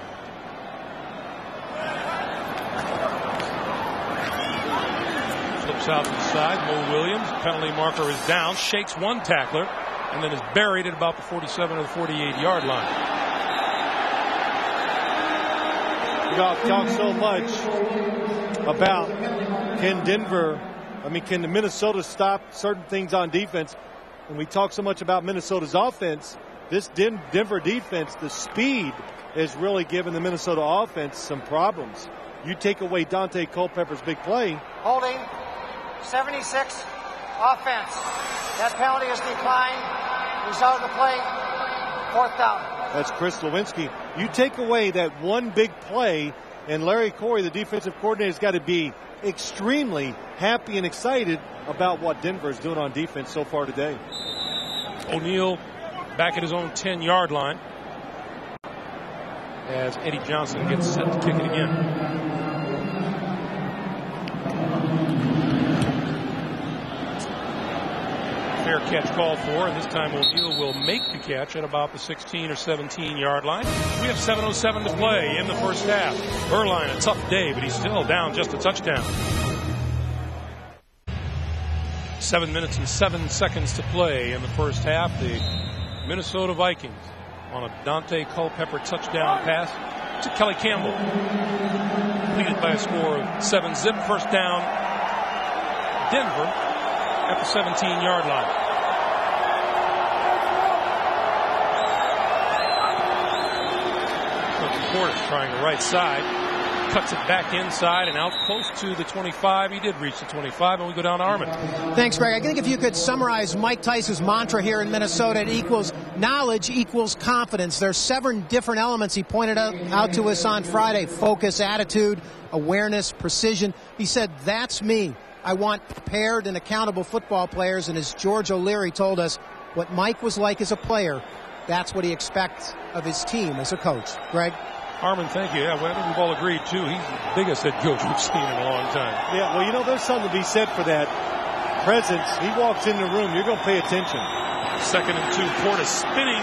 Flips out to the side. Mo Williams, penalty marker is down, shakes one tackler, and then is buried at about the 47 or the 48-yard line. Goff talks so much about can the Minnesota stop certain things on defense? And we talk so much about Minnesota's offense. This Denver defense, the speed is really giving the Minnesota offense some problems. You take away Dante Culpepper's big play. Holding, 76, offense. That penalty is declined. Result of the play, 4th down. That's Chris Lewinsky. You take away that one big play, and Larry Corey, the defensive coordinator, has got to be extremely happy and excited about what Denver is doing on defense so far today. O'Neal back at his own 10-yard line as Eddie Johnson gets set to kick it again. Fair catch called for, and this time O'Neal will make the catch at about the 16 or 17-yard line. We have 7:07 to play in the first half. Beuerlein, a tough day, but he's still down just a touchdown. 7 minutes and 7 seconds to play in the first half. The Minnesota Vikings on a Dante Culpepper touchdown pass to Kelly Campbell. Leaded by a score of 7-zip. First down, Denver at the 17-yard line. Coach Portis trying the right side. Cuts it back inside and out close to the 25. He did reach the 25, and we go down to Armin. Thanks, Greg. I think if you could summarize Mike Tice's mantra here in Minnesota, it equals knowledge equals confidence. There's 7 different elements he pointed out to us on Friday. Focus, attitude, awareness, precision. He said, that's me. I want prepared and accountable football players, and as George O'Leary told us, what Mike was like as a player, that's what he expects of his team as a coach. Greg? Armin, thank you. Yeah, well, I think we've all agreed, too. He's the biggest head coach we've seen in a long time. Yeah, well, there's something to be said for that. presence. He walks in the room. You're going to pay attention. 2nd and 2. Portis spinning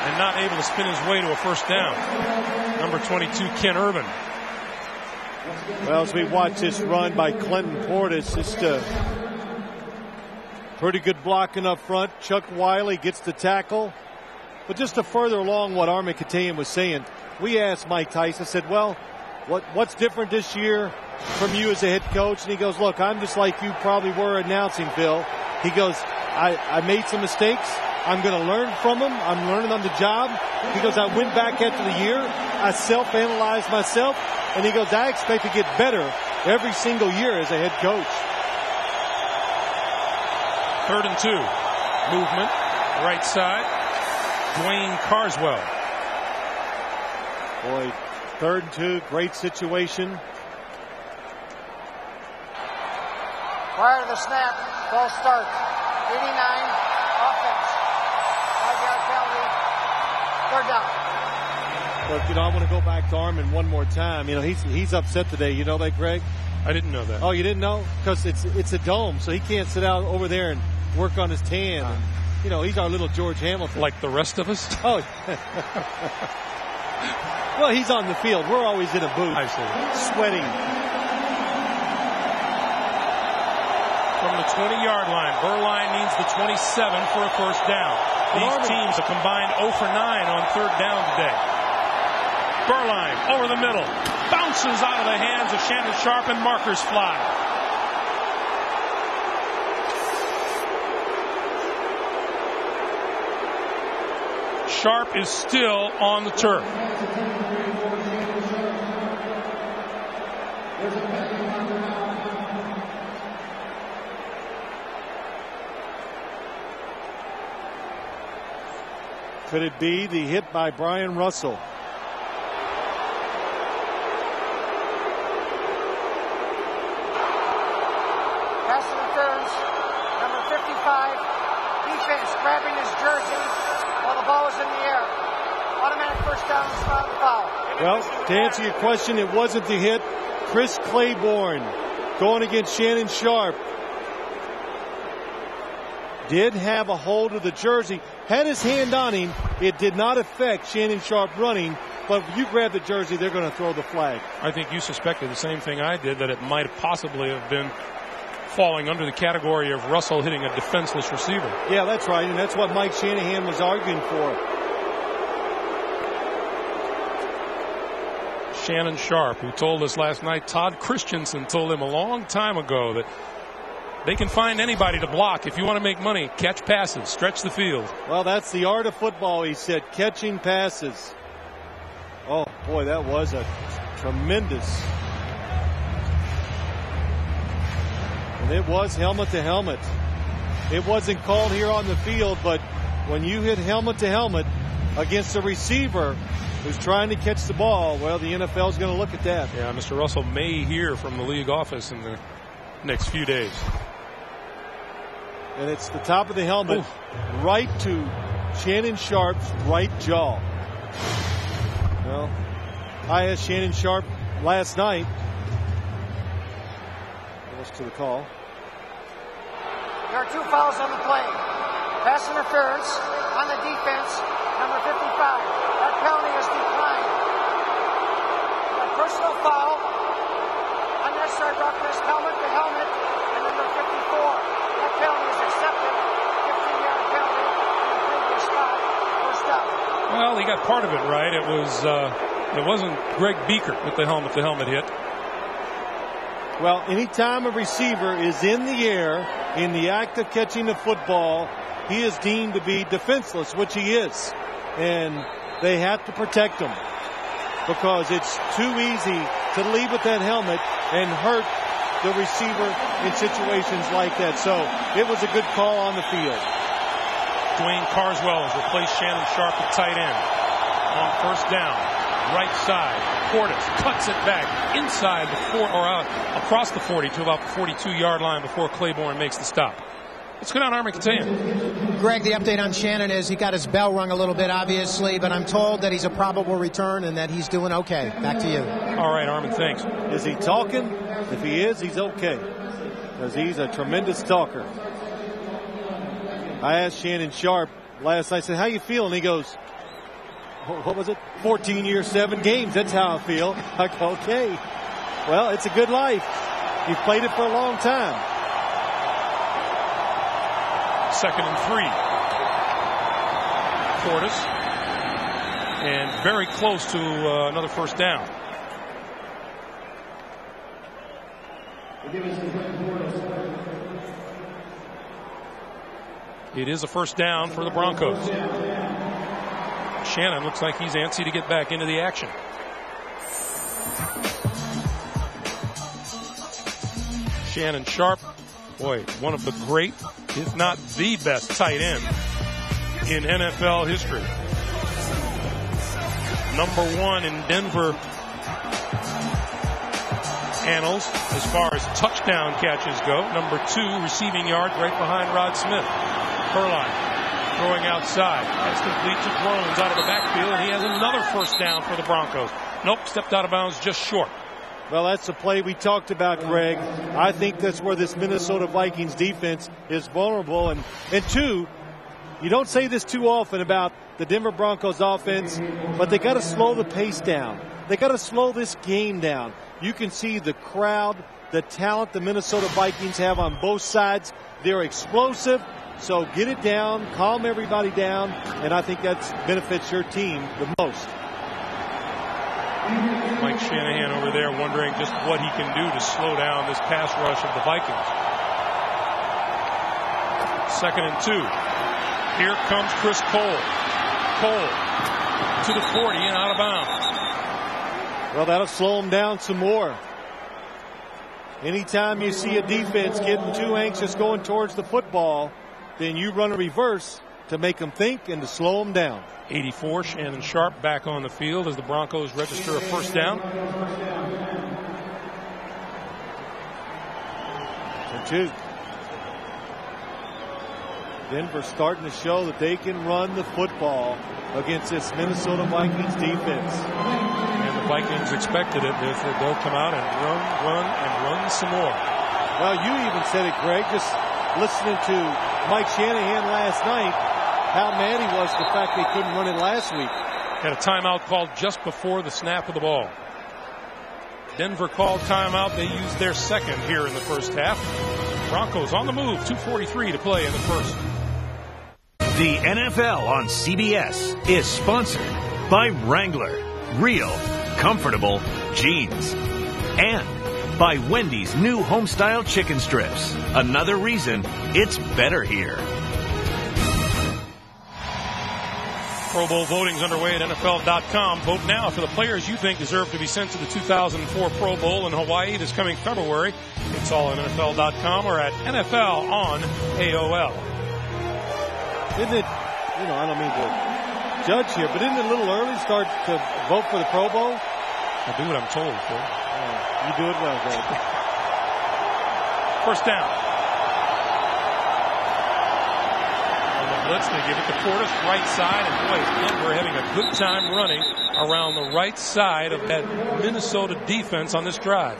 and not able to spin his way to a first down. Number 22, Ken Irvin. Well, as we watch this run by Clinton Portis, just pretty good blocking up front. Chuck Wiley gets the tackle. But just to further along what Armen-Keteyian was saying, we asked Mike Tyson, said, well, what's different this year from you as a head coach? And he goes, look, I'm just like you probably were announcing, Phil. He goes, I made some mistakes. I'm going to learn from them. I'm learning on the job. He goes, I went back after the year. I self-analyzed myself. And he goes, I expect to get better every single year as a head coach. 3rd and 2. Movement. Right side. Dwayne Carswell. Boy, 3rd and 2. Great situation. Prior to the snap, false start. 89, offense. 5-yard penalty. 3rd down. Look, I want to go back to Armen one more time. He's upset today. You know that, Greg? I didn't know that. Oh, you didn't know? Because it's a dome, so he can't sit out over there and work on his tan. And, he's our little George Hamilton. Like the rest of us? Oh. Well, he's on the field. We're always in a booth. I see. Sweating. From the 20-yard line, Beuerlein needs the 27 for a first down. These teams have combined 0 for 9 on 3rd down today. Beuerlein over the middle, bounces out of the hands of Shannon Sharpe, and markers fly. Sharpe is still on the turf. Could it be the hit by Brian Russell? Pass interference. Number 55. Defense grabbing his jersey while the ball is in the air. Automatic first down, spot the foul. Well, to answer your question, it wasn't the hit. Chris Claiborne going against Shannon Sharpe did have a hold of the jersey, had his hand on him. It did not affect Shannon Sharpe running, but if you grab the jersey, they're going to throw the flag. I think you suspected the same thing I did, that it might possibly have been falling under the category of Russell hitting a defenseless receiver. Yeah, that's right, and that's what Mike Shanahan was arguing for. Shannon Sharpe, who told us last night, Todd Christensen told him a long time ago that they can find anybody to block. If you want to make money, catch passes, stretch the field. Well, that's the art of football, he said, catching passes. Oh, boy, that was a tremendous. And it was helmet to helmet. It wasn't called here on the field, but when you hit helmet to helmet against a receiver who's trying to catch the ball, well, the NFL is going to look at that. Yeah, Mr. Russell may hear from the league office in the next few days. And it's the top of the helmet, right to Shannon Sharpe's right jaw. Well, I asked Shannon Sharpe last night. Goes to the call. There are 2 fouls on the play. Pass interference on the defense, number 55. That penalty is declined. A personal foul, unnecessary roughness, helmet to helmet, and number 54. That penalty is accepted. 15-yard penalty in the previous spot. First down. Well, he got part of it right. It wasn't Greg Beaker with the helmet hit. Well, anytime a receiver is in the air in the act of catching the football, he is deemed to be defenseless, which he is. And they have to protect him because it's too easy to leave with that helmet and hurt the receiver in situations like that. So it was a good call on the field. Dwayne Carswell has replaced Shannon Sharpe at tight end. On first down, right side, Portis cuts it back inside the across the 40 to about the 42-yard line before Claiborne makes the stop. Let's go down Armin Katayan. Greg, the update on Shannon is he got his bell rung a little bit, obviously, but I'm told that he's a probable return and that he's doing okay. Back to you. All right, Armin, thanks. Is he talking? If he is, he's okay, because he's a tremendous talker. I asked Shannon Sharpe last night, I said, how you feeling? He goes, what was it? 14 years, 7 games. That's how I feel. I go, okay. Well, it's a good life. You've played it for a long time. 2nd and 3. Portis. And very close to another first down. It is a first down for the Broncos. Shannon looks like he's antsy to get back into the action. Shannon Sharpe, boy, one of the great, if not the best tight end in NFL history. Number 1 in Denver annals as far as touchdown catches go. Number 2 receiving yards right behind Rod Smith. Beuerlein throwing outside. Has complete to Drones out of the backfield, and he has another first down for the Broncos. Nope, stepped out of bounds just short. Well, that's the play we talked about, Greg. I think that's where this Minnesota Vikings defense is vulnerable. And 2, you don't say this too often about the Denver Broncos offense, but they got to slow the pace down. They got to slow this game down. You can see the crowd, the talent the Minnesota Vikings have on both sides. They're explosive. So get it down, calm everybody down, and I think that benefits your team the most. Mike Shanahan over there wondering just what he can do to slow down this pass rush of the Vikings. 2nd and 2. Here comes Chris Cole. Cole to the 40 and out of bounds. Well, that'll slow them down some more. Anytime you see a defense getting too anxious going towards the football, then you run a reverse to make them think and to slow them down. 84, Shannon Sharpe back on the field as the Broncos register a first down. And 2. Denver starting to show that they can run the football against this Minnesota Vikings defense. And the Vikings expected it. They'll come out and run some more. Well, you even said it, Greg, just listening to Mike Shanahan last night, how mad he was the fact they couldn't run it last week. Had a timeout called just before the snap of the ball. Denver called timeout. They used their second here in the first half. Broncos on the move. 2:43 to play in the first. The NFL on CBS is sponsored by Wrangler, real, comfortable jeans. And by Wendy's new homestyle chicken strips. Another reason it's better here. Pro Bowl voting's underway at NFL.com. Vote now for the players you think deserve to be sent to the 2004 Pro Bowl in Hawaii this coming February. It's all at NFL.com or at NFL on AOL. Isn't it, I don't mean to judge here, but isn't it a little early to start to vote for the Pro Bowl? I do what I'm told, Phil. You do it well, Greg. First down. On the blitz, they give it to Portis, right side, and boy, Denver having a good time running around the right side of that Minnesota defense on this drive.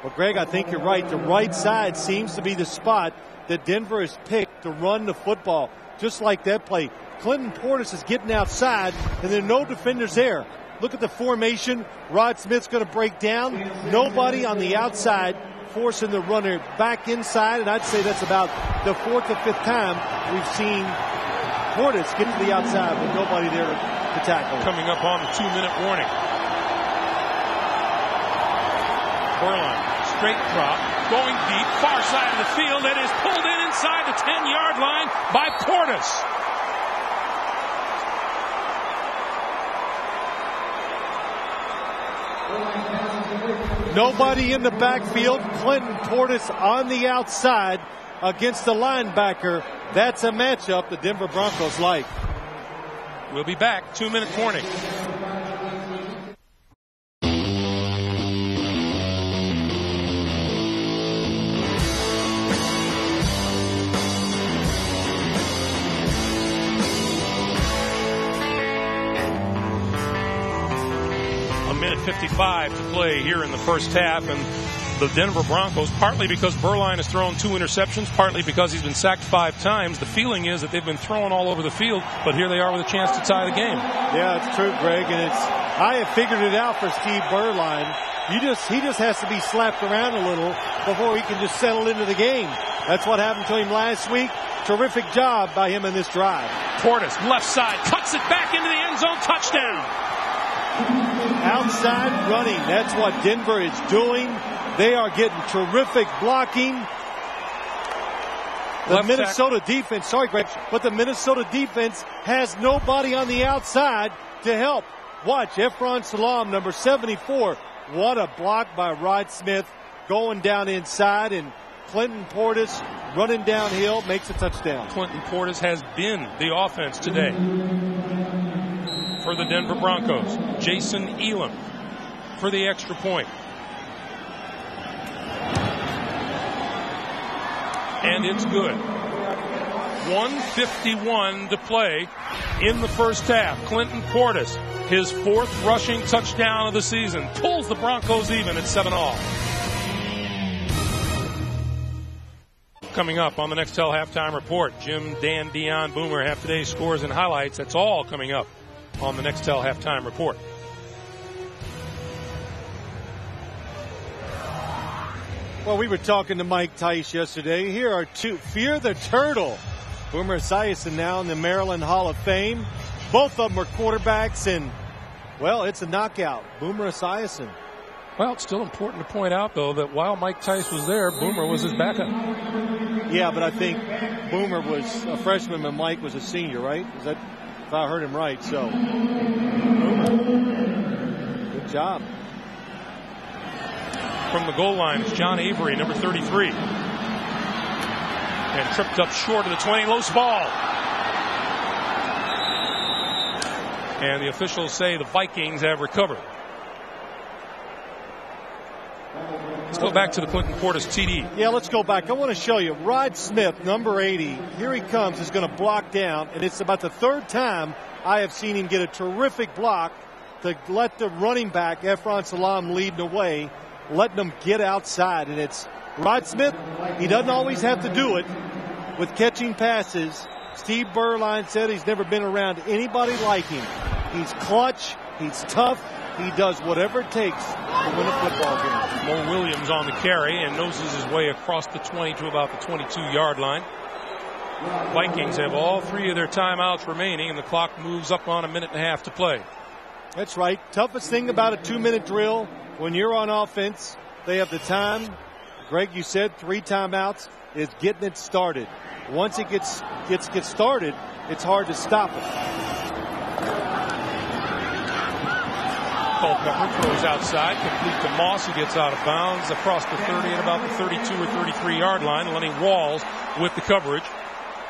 Well, Greg, I think you're right. The right side seems to be the spot that Denver has picked to run the football. Just like that play. Clinton Portis is getting outside, and there are no defenders there. Look at the formation. Rod Smith's going to break down. Nobody on the outside forcing the runner back inside, and I'd say that's about the 4th or 5th time we've seen Portis get to the outside with nobody there to tackle. Coming up on the 2-minute warning. Beuerlein, straight drop, going deep, far side of the field. That is pulled in inside the 10-yard line by Portis. Nobody in the backfield. Clinton Portis on the outside against the linebacker. That's a matchup the Denver Broncos like. We'll be back. 2-minute warning. 1:55 to play here in the first half, and the Denver Broncos, partly because Beuerlein has thrown 2 interceptions, partly because he's been sacked 5 times. The feeling is that they've been throwing all over the field, but here they are with a chance to tie the game. Yeah, it's true, Greg, and I have figured it out for Steve Beuerlein. He just has to be slapped around a little before he can just settle into the game. That's what happened to him last week. Terrific job by him in this drive. Portis, left side, cuts it back into the end zone, touchdown. Outside running, that's what Denver is doing. They are getting terrific blocking. The Minnesota defense, sorry Greg, but the Minnesota defense has nobody on the outside to help. Watch, Efron Salam, number 74. What a block by Rod Smith, going down inside, and Clinton Portis running downhill makes a touchdown. Clinton Portis has been the offense today for the Denver Broncos. Jason Elam for the extra point. And it's good. 1:51 to play in the first half. Clinton Portis, his 4th rushing touchdown of the season, pulls the Broncos even at 7-all. Coming up on the Nextel Halftime Report, Jim, Dan, Dion, Boomer have today's scores and highlights. That's all coming up on the Nextel Halftime Report. Well, we were talking to Mike Tice yesterday. Here are 2. Fear the Turtle. Boomer Esiason now in the Maryland Hall of Fame. Both of them are quarterbacks, and, well, it's a knockout. Boomer Esiason. Well, it's still important to point out, though, that while Mike Tice was there, Boomer was his backup. Yeah, but I think Boomer was a freshman and Mike was a senior, right? Is that, if I heard him right? So, good job. From the goal line, it's John Avery, number 33. And tripped up short of the 20, loose ball. And the officials say the Vikings have recovered. Let's go back to the Clinton Portis TD. Yeah, let's go back. I want to show you. Rod Smith, number 80, here he comes, is going to block down, and it's about the 3rd time I have seen him get a terrific block to let the running back, Efron Salam, lead the way, letting them get outside. And it's Rod Smith. He doesn't always have to do it with catching passes. Steve Beuerlein said he's never been around anybody like him. He's clutch. He's tough. He does whatever it takes to win a football game. Mo Williams on the carry and noses his way across the 20 to about the 22-yard line. Vikings have all 3 of their timeouts remaining, and the clock moves up on 1.5 minutes to play. That's right. Toughest thing about a 2-minute drill, when you're on offense, they have the time. Greg, you said 3 timeouts, is getting it started. Once it gets started, it's hard to stop it. Culpepper throws outside, complete to Moss, who gets out of bounds across the 30 at about the 32 or 33-yard line. Lenny Walls with the coverage.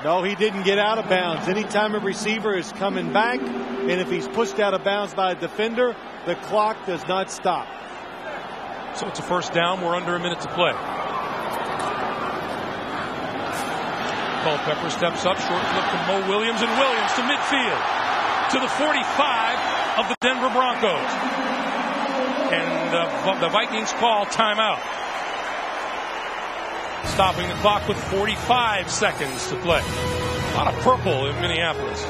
No, he didn't get out of bounds. Anytime a receiver is coming back, and if he's pushed out of bounds by a defender, the clock does not stop. So it's a first down. We're under 1 minute to play. Culpepper steps up, short flip to Mo Williams, and Williams to midfield to the 45 of the Denver Broncos. And the Vikings call timeout. Stopping the clock with 45 seconds to play. A lot of purple in Minneapolis.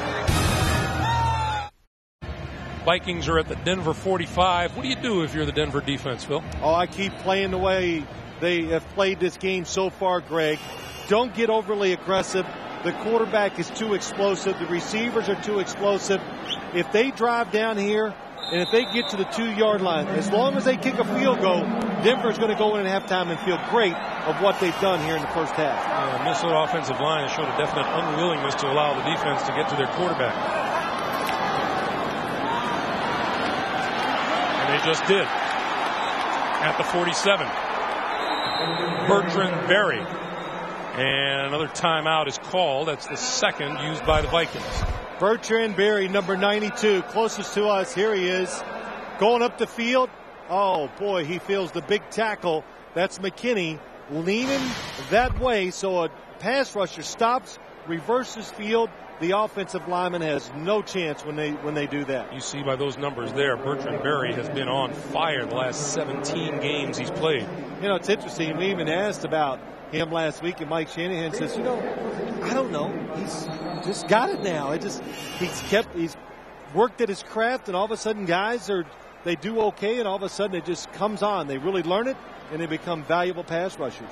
Vikings are at the Denver 45. What do you do if you're the Denver defense, Phil? Oh, I keep playing the way they have played this game so far, Greg. Don't get overly aggressive. The quarterback is too explosive. The receivers are too explosive. If they drive down here and if they get to the 2-yard line, as long as they kick a field goal, Denver's going to go in at halftime and feel great of what they've done here in the first half. The Minnesota offensive line has showed a definite unwillingness to allow the defense to get to their quarterback. And they just did at the 47. Bertrand Berry. And another timeout is called. That's the second used by the Vikings. Bertrand Berry, number 92, closest to us. Here he is, going up the field. Oh, boy, he feels the big tackle. That's McKinney leaning that way, so a pass rusher stops, reverses field, the offensive lineman has no chance when they do that. You see by those numbers there, Bertrand Berry has been on fire the last 17 games he's played. You know, it's interesting. We even asked about him last week, and Mike Shanahan says, you know, I don't know. He's just got it now. He's worked at his craft, and all of a sudden guys they do okay, and all of a sudden it just comes on. They really learn it, and they become valuable pass rushers.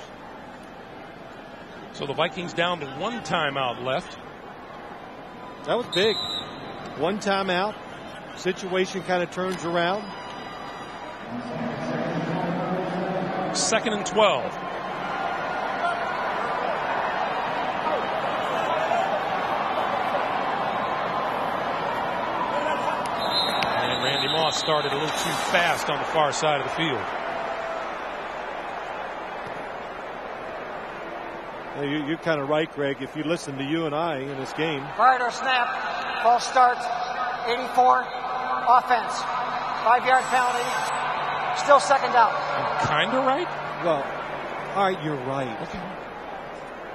So the Vikings down to 1 timeout left. That was big. 1 timeout. Situation kind of turns around. 2nd and 12. And Randy Moss started a little too fast on the far side of the field. You're kind of right, Greg. If you listen to you and I in this game. Prior to snap, ball starts, 84, offense, 5-yard penalty, still 2nd down. I'm kind of right? Well, all right, you're right. Okay.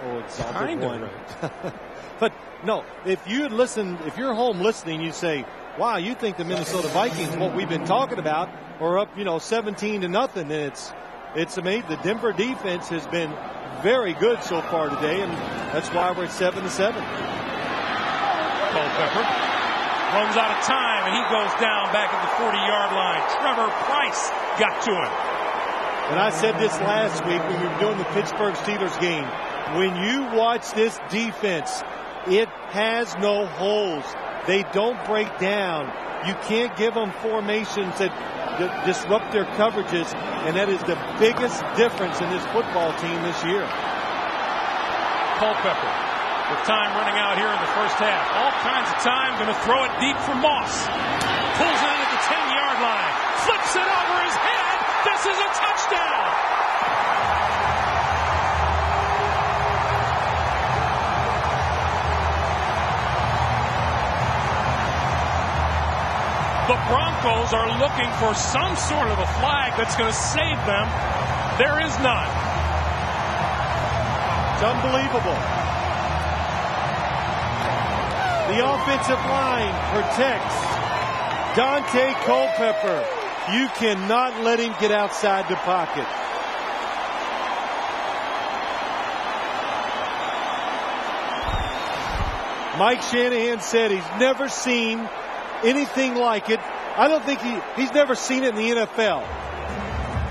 Oh, it's all Kind of one. right. But no, if you're home listening, you say, wow, you think the Minnesota Vikings, what we've been talking about, are up, 17-0, and it's amazing. The Denver defense has been very good so far today, and that's why we're at 7-7. Culpepper runs out of time, and he goes down back at the 40-yard line. Trevor Price got to him. And I said this last week when we were doing the Pittsburgh Steelers game. When you watch this defense, it has no holes. They don't break down. You can't give them formations that disrupt their coverages, and that is the biggest difference in this football team this year. Culpepper with time running out here in the first half. All kinds of time. Going to throw it deep for Moss. Pulls it in at the 10-yard line. Flips it over his head. This is a touchdown. The Broncos are looking for some sort of a flag that's going to save them. There is none. It's unbelievable. The offensive line protects Dante Culpepper. You cannot let him get outside the pocket. Mike Shanahan said he's never seen anything like it. I don't think he's never seen it in the NFL.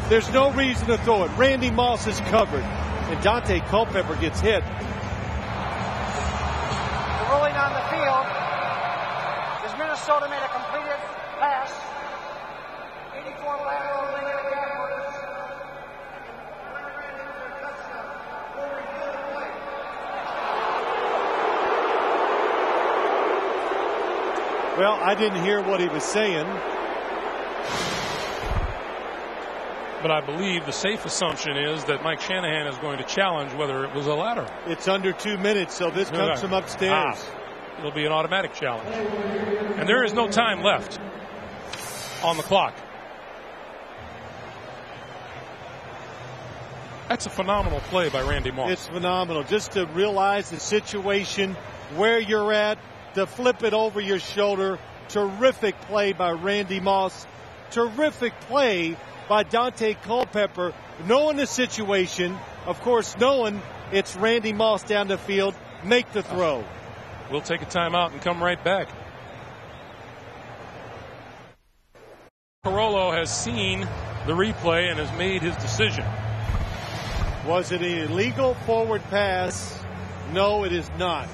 There's no reason to throw it. Randy Moss is covered, and Dante Culpepper gets hit. The ruling on the field is Minnesota made a completed pass. 84 lateral later backwards. Well, I didn't hear what he was saying. But I believe the safe assumption is that Mike Shanahan is going to challenge whether it was a lateral. It's under 2 minutes, so this comes from upstairs. It'll be an automatic challenge. And there is no time left on the clock. That's a phenomenal play by Randy Moss. It's phenomenal. Just to realize the situation, where you're at, to flip it over your shoulder. Terrific play by Randy Moss. Terrific play by Dante Culpepper. Knowing the situation, of course, knowing it's Randy Moss down the field, make the throw. We'll take a timeout and come right back. Carollo has seen the replay and has made his decision. Was it an illegal forward pass? No, it is not.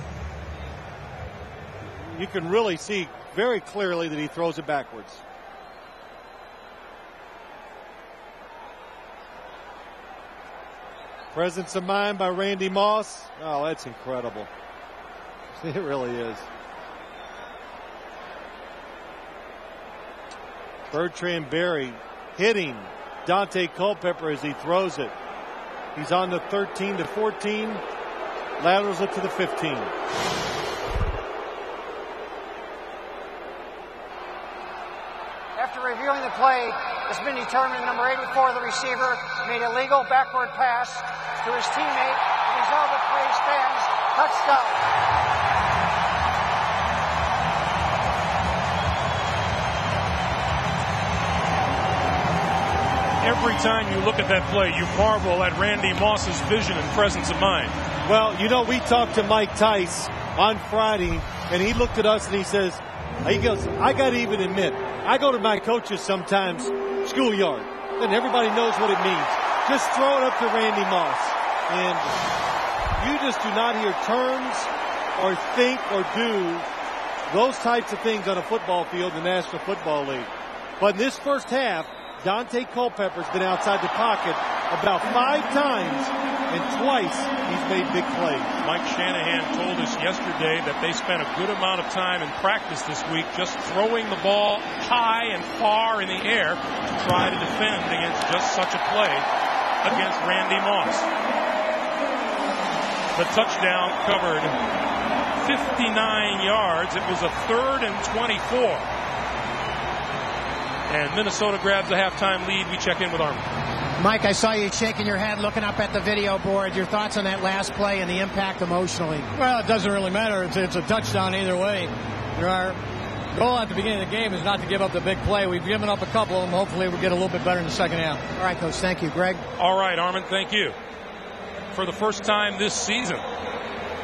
You can really see very clearly that he throws it backwards. Presence of mind by Randy Moss. Oh, that's incredible. It really is. Bertrand Berry hitting Dante Culpepper as he throws it. He's on the 13 to 14. Laterals it to the 15. After reviewing the play, it's been determined number 84, the receiver, made a legal backward pass to his teammate. The result of the play stands. Touchdown. every time you look at that play, you marvel at Randy Moss's vision and presence of mind. Well, you know, we talked to Mike Tice on Friday, and he looked at us and he goes, I got to even admit, I go to my coaches sometimes, schoolyard, and everybody knows what it means. Just throw it up to Randy Moss. And you just do not hear terms or think or do those types of things on a football field in the National Football League. But in this first half, Daunte Culpepper's been outside the pocket about 5 times, and twice he's made big plays. Mike Shanahan told us yesterday that they spent a good amount of time in practice this week just throwing the ball high and far in the air to try to defend against just such a play against Randy Moss. The touchdown covered 59 yards. It was a 3rd and 24. And Minnesota grabs a halftime lead. We check in with Armin. Mike, I saw you shaking your head, looking up at the video board. Your thoughts on that last play and the impact emotionally? Well, it doesn't really matter. It's a touchdown either way. Our goal at the beginning of the game is not to give up the big play. We've given up a couple of them. Hopefully we'll get a little bit better in the second half. All right, Coach. Thank you. Greg? All right, Armin. Thank you. For the first time this season,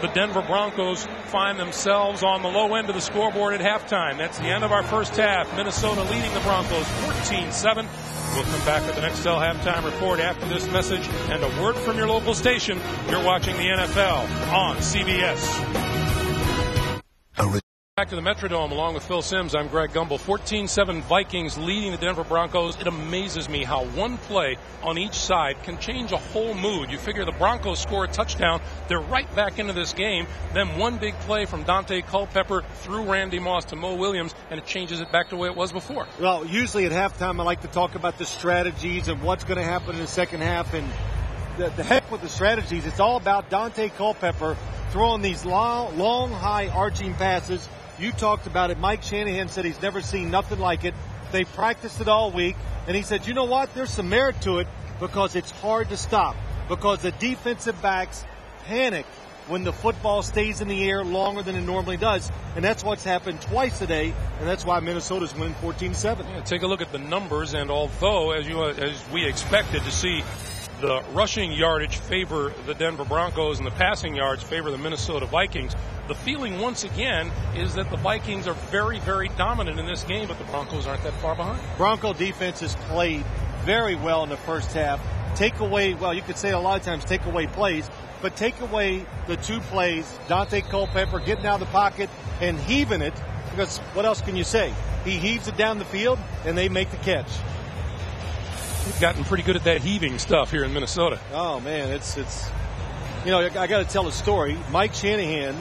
the Denver Broncos find themselves on the low end of the scoreboard at halftime. That's the end of our first half. Minnesota leading the Broncos 14-7. We'll come back with the Nextel halftime report after this message and a word from your local station. You're watching the NFL on CBS. Back to the Metrodome along with Phil Simms. I'm Greg Gumbel. 14-7 Vikings leading the Denver Broncos. It amazes me how one play on each side can change a whole mood. You figure the Broncos score a touchdown, they're right back into this game. Then one big play from Daunte Culpepper through Randy Moss to Mo Williams, and it changes it back to the way it was before. Well, usually at halftime I like to talk about the strategies and what's going to happen in the second half. And the heck with the strategies. It's all about Daunte Culpepper throwing these long, high arching passes. You talked about it. Mike Shanahan said he's never seen nothing like it. They practiced it all week, and he said, you know what? There's some merit to it because it's hard to stop, because the defensive backs panic when the football stays in the air longer than it normally does, and that's what's happened twice today, and that's why Minnesota's winning 14-7. Yeah, take a look at the numbers, and although, as we expected to see, the rushing yardage favor the Denver Broncos and the passing yards favor the Minnesota Vikings, the feeling once again is that the Vikings are very, very dominant in this game, but the Broncos aren't that far behind. Bronco defense has played very well in the first half. Take away, well, you could say a lot of times take away plays, but take away the 2 plays, Daunte Culpepper getting out of the pocket and heaving it, because what else can you say? He heaves it down the field, and they make the catch. We've gotten pretty good at that heaving stuff here in Minnesota. Oh, man, it's you know, I got to tell a story. Mike Shanahan,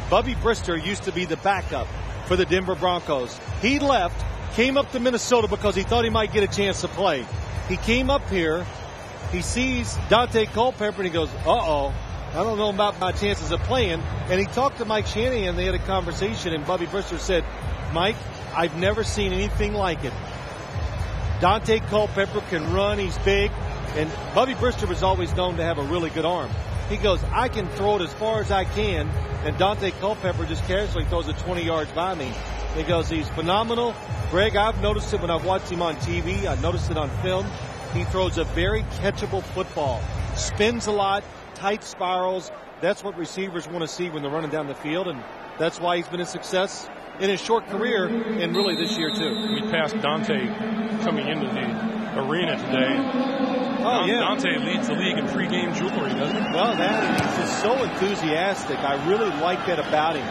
Bubby Brister used to be the backup for the Denver Broncos. He left, came up to Minnesota because he thought he might get a chance to play. He came up here, he sees Daunte Culpepper, and he goes, uh-oh, I don't know about my chances of playing. And he talked to Mike Shanahan. They had a conversation, and Bubby Brister said, Mike, I've never seen anything like it. Daunte Culpepper can run. He's big. And Bubby Brister was always known to have a really good arm. He goes, I can throw it as far as I can. And Daunte Culpepper just casually throws it 20 yards by me. He goes, he's phenomenal. Greg, I've noticed it when I've watched him on TV. I noticed it on film. He throws a very catchable football. Spins a lot, tight spirals. That's what receivers want to see when they're running down the field. And that's why he's been a success in his short career, and really this year too. We passed Daunte coming into the arena today. Oh, yeah. Daunte leads the league in pregame jewelry, doesn't he? Well, that, he's just so enthusiastic. I really like that about him.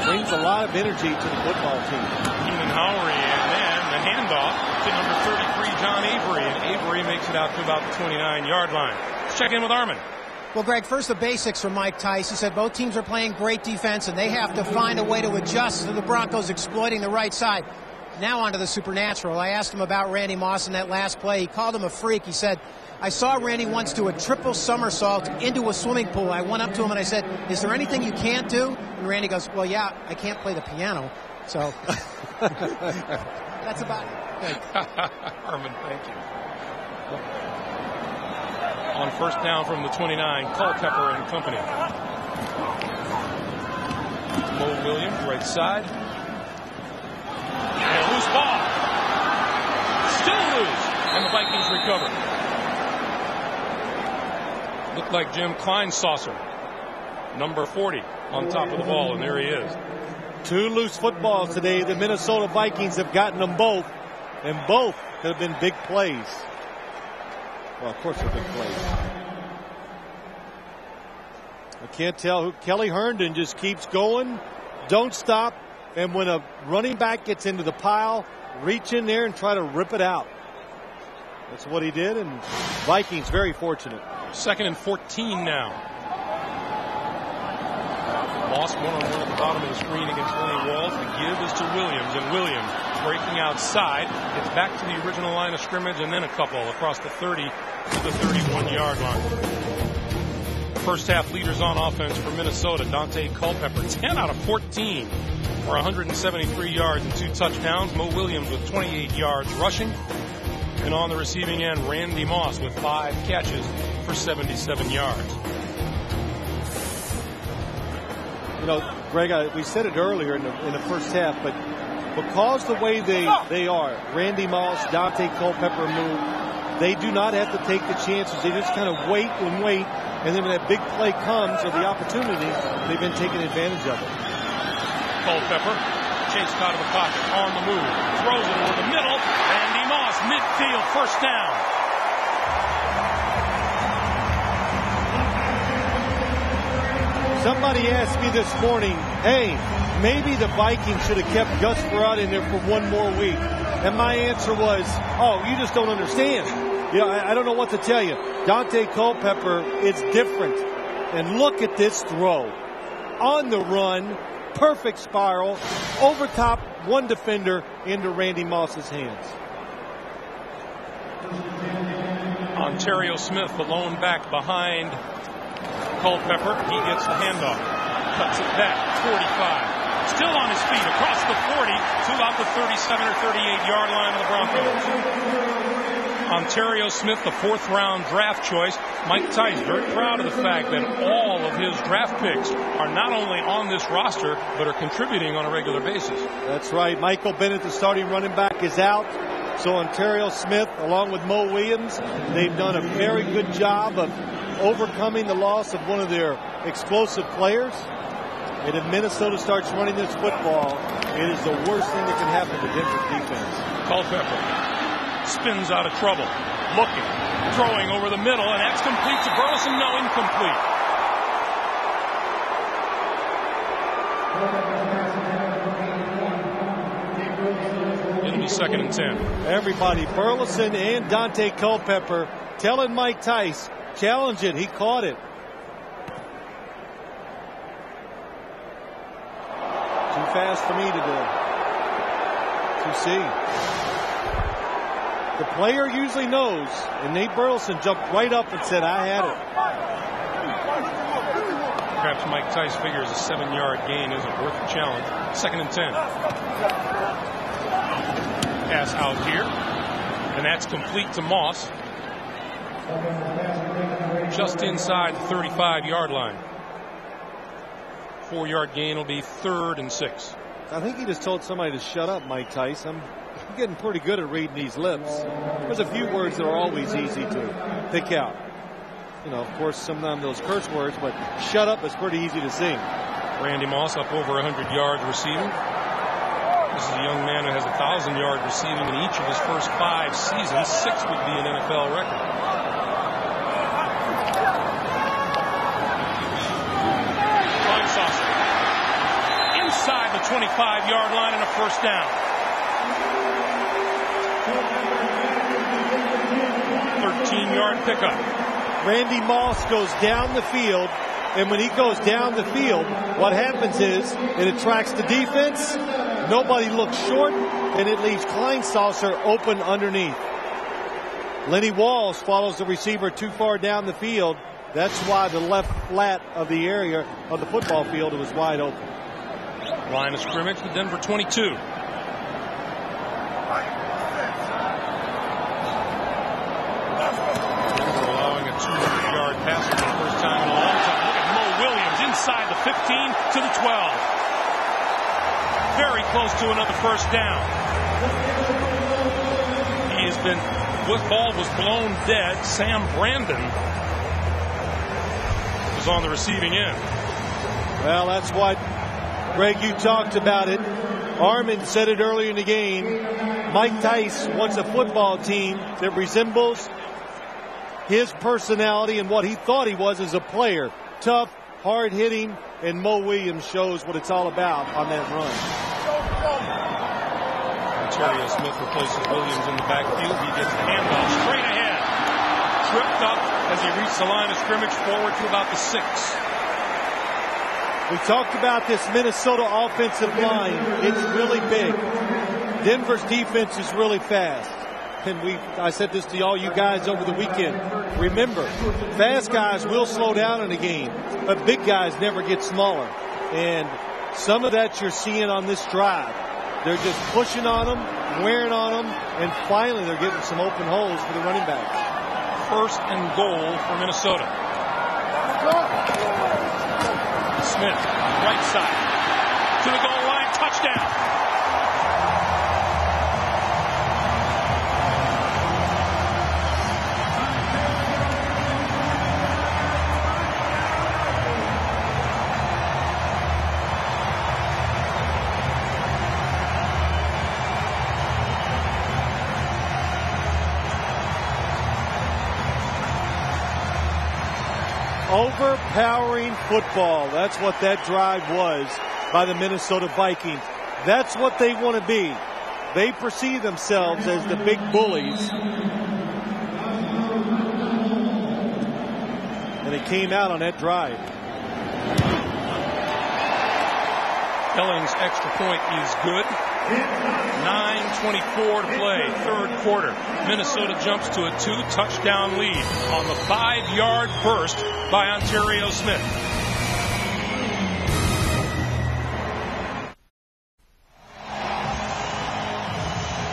Brings a lot of energy to the football team. Keenan Howry, and then the handoff to number 33, John Avery, and Avery makes it out to about the 29-yard line. Let's check in with Armin. Well, Greg, first the basics from Mike Tice. He said both teams are playing great defense, and they have to find a way to adjust to the Broncos exploiting the right side. Now on to the supernatural. I asked him about Randy Moss in that last play. He called him a freak. He said, I saw Randy once do a triple somersault into a swimming pool. I went up to him and I said, is there anything you can't do? And Randy goes, well, yeah, I can't play the piano. So that's about it. Armin, thank you. On first down from the 29, Culpepper and company. Mo Williams, right side. And a loose ball. Still loose. And the Vikings recover. Looked like Jim Kleinsasser, number 40, on top of the ball, and there he is. 2 loose footballs today. The Minnesota Vikings have gotten them both, and both have been big plays. Well, of course they're big plays. I can't tell who. Kelly Herndon just keeps going, don't stop, and when a running back gets into the pile, reach in there and try to rip it out. That's what he did, and Vikings very fortunate. 2nd and 14 now. Moss one-on-one at the bottom of the screen against Lenny Walls. The give is to Williams, and Williams breaking outside. Gets back to the original line of scrimmage, and then a couple across the 30 to the 31-yard line. First half leaders on offense for Minnesota. Dante Culpepper, 10 out of 14 for 173 yards and 2 touchdowns. Mo Williams with 28 yards rushing. And on the receiving end, Randy Moss with 5 catches for 77 yards. You know, Greg, we said it earlier in the first half, but because the way they are, Randy Moss, Dante Culpepper move, they do not have to take the chances. They just kind of wait, and then when that big play comes or the opportunity, they've been taking advantage of it. Culpepper chased out of the pocket, on the move, throws it over the middle. Randy Moss, midfield, first down. Somebody asked me this morning, hey, maybe the Vikings should have kept Gus Frerotte in there for 1 more week. And my answer was, oh, you just don't understand. I don't know what to tell you. Dante Culpepper is different. And look at this throw. On the run, perfect spiral, over top one defender into Randy Moss's hands. Ontario Smith, the lone back behind Culpepper. He gets the handoff. Cuts it back. 45. Still on his feet across the 40 to about the 37 or 38-yard line of the Broncos. Ontario Smith, the 4th-round draft choice. Mike Tice very proud of the fact that all of his draft picks are not only on this roster, but are contributing on a regular basis. That's right. Michael Bennett, the starting running back, is out. So Ontario Smith, along with Mo Williams, they've done a very good job of overcoming the loss of one of their explosive players. And if Minnesota starts running this football, it is the worst thing that can happen to Denver's defense. Culpepper spins out of trouble, looking, throwing over the middle, and that's complete to Burleson. No, incomplete. It'll be 2nd and 10. Everybody, Burleson and Dante Culpepper, telling Mike Tice, challenge it. He caught it. Too fast for me to see. The player usually knows, and Nate Burleson jumped right up and said, I had it. Perhaps Mike Tice figures a 7-yard gain isn't worth the challenge. 2nd and 10. Pass out here, and that's complete to Moss. Just inside the 35-yard line. 4-yard gain will be 3rd and 6. I think he just told somebody to shut up, Mike Tice. I'm getting pretty good at reading these lips. There's a few words that are always easy to pick out. You know, of course, sometimes those curse words, but shut up is pretty easy to sing. Randy Moss up over 100 yards receiving. This is a young man who has 1,000-yard receiving in each of his first 5 seasons. 6 would be an NFL record. Kleinsasser inside the 25-yard line and a first down. 13-yard pickup. Randy Moss goes down the field, and when he goes down the field, what happens is it attracts the defense. Nobody looks short, and it leaves Kleinsasser open underneath. Lenny Walls follows the receiver too far down the field. That's why the left flat of the area of the football field was wide open. Line of scrimmage, the Denver 22. Allowing a 200-yard pass for the first time in a long time. Look at Mo Williams inside the 15 to the 12. Very close to another first down. He has been Ball was blown dead. Sam Brandon was on the receiving end. Well, that's what, Greg, you talked about it. Armin said it earlier in the game. Mike Tice wants a football team that resembles his personality and what he thought he was as a player. Tough, hard-hitting, and Mo Williams shows what it's all about on that run. Ontario Smith replaces Williams in the backfield. He gets the handoff straight ahead. Tripped up as he reached the line of scrimmage, forward to about the 6. We talked about this Minnesota offensive line. It's really big. Denver's defense is really fast. And I said this to all you guys over the weekend. Remember, fast guys will slow down in a game, but big guys never get smaller. And some of that you're seeing on this drive. They're just pushing on them, wearing on them, and finally they're getting some open holes for the running back. 1st and goal for Minnesota. Smith, right side, to the goal line, touchdown. Overpowering football. That's what that drive was by the Minnesota Vikings. That's what they want to be. They perceive themselves as the big bullies. And it came out on that drive. Elling's extra point is good. 9:24 to play, 3rd quarter. Minnesota jumps to a 2-touchdown lead on the 5-yard burst by Ontario Smith.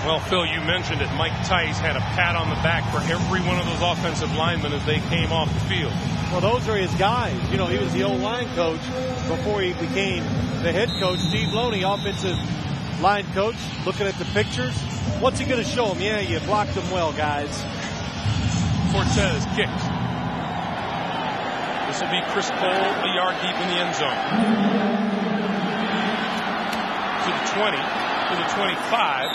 Well, Phil, you mentioned it. Mike Tice had a pat on the back for every one of those offensive linemen as they came off the field. Well, those are his guys. You know, he was the O-line coach before he became the head coach. Steve Loney, offensive line coach, looking at the pictures. What's he going to show them? Yeah, you blocked them well, guys. Cortez kicks. This will be Chris Cole, a yard deep in the end zone. To the 20, to the 25.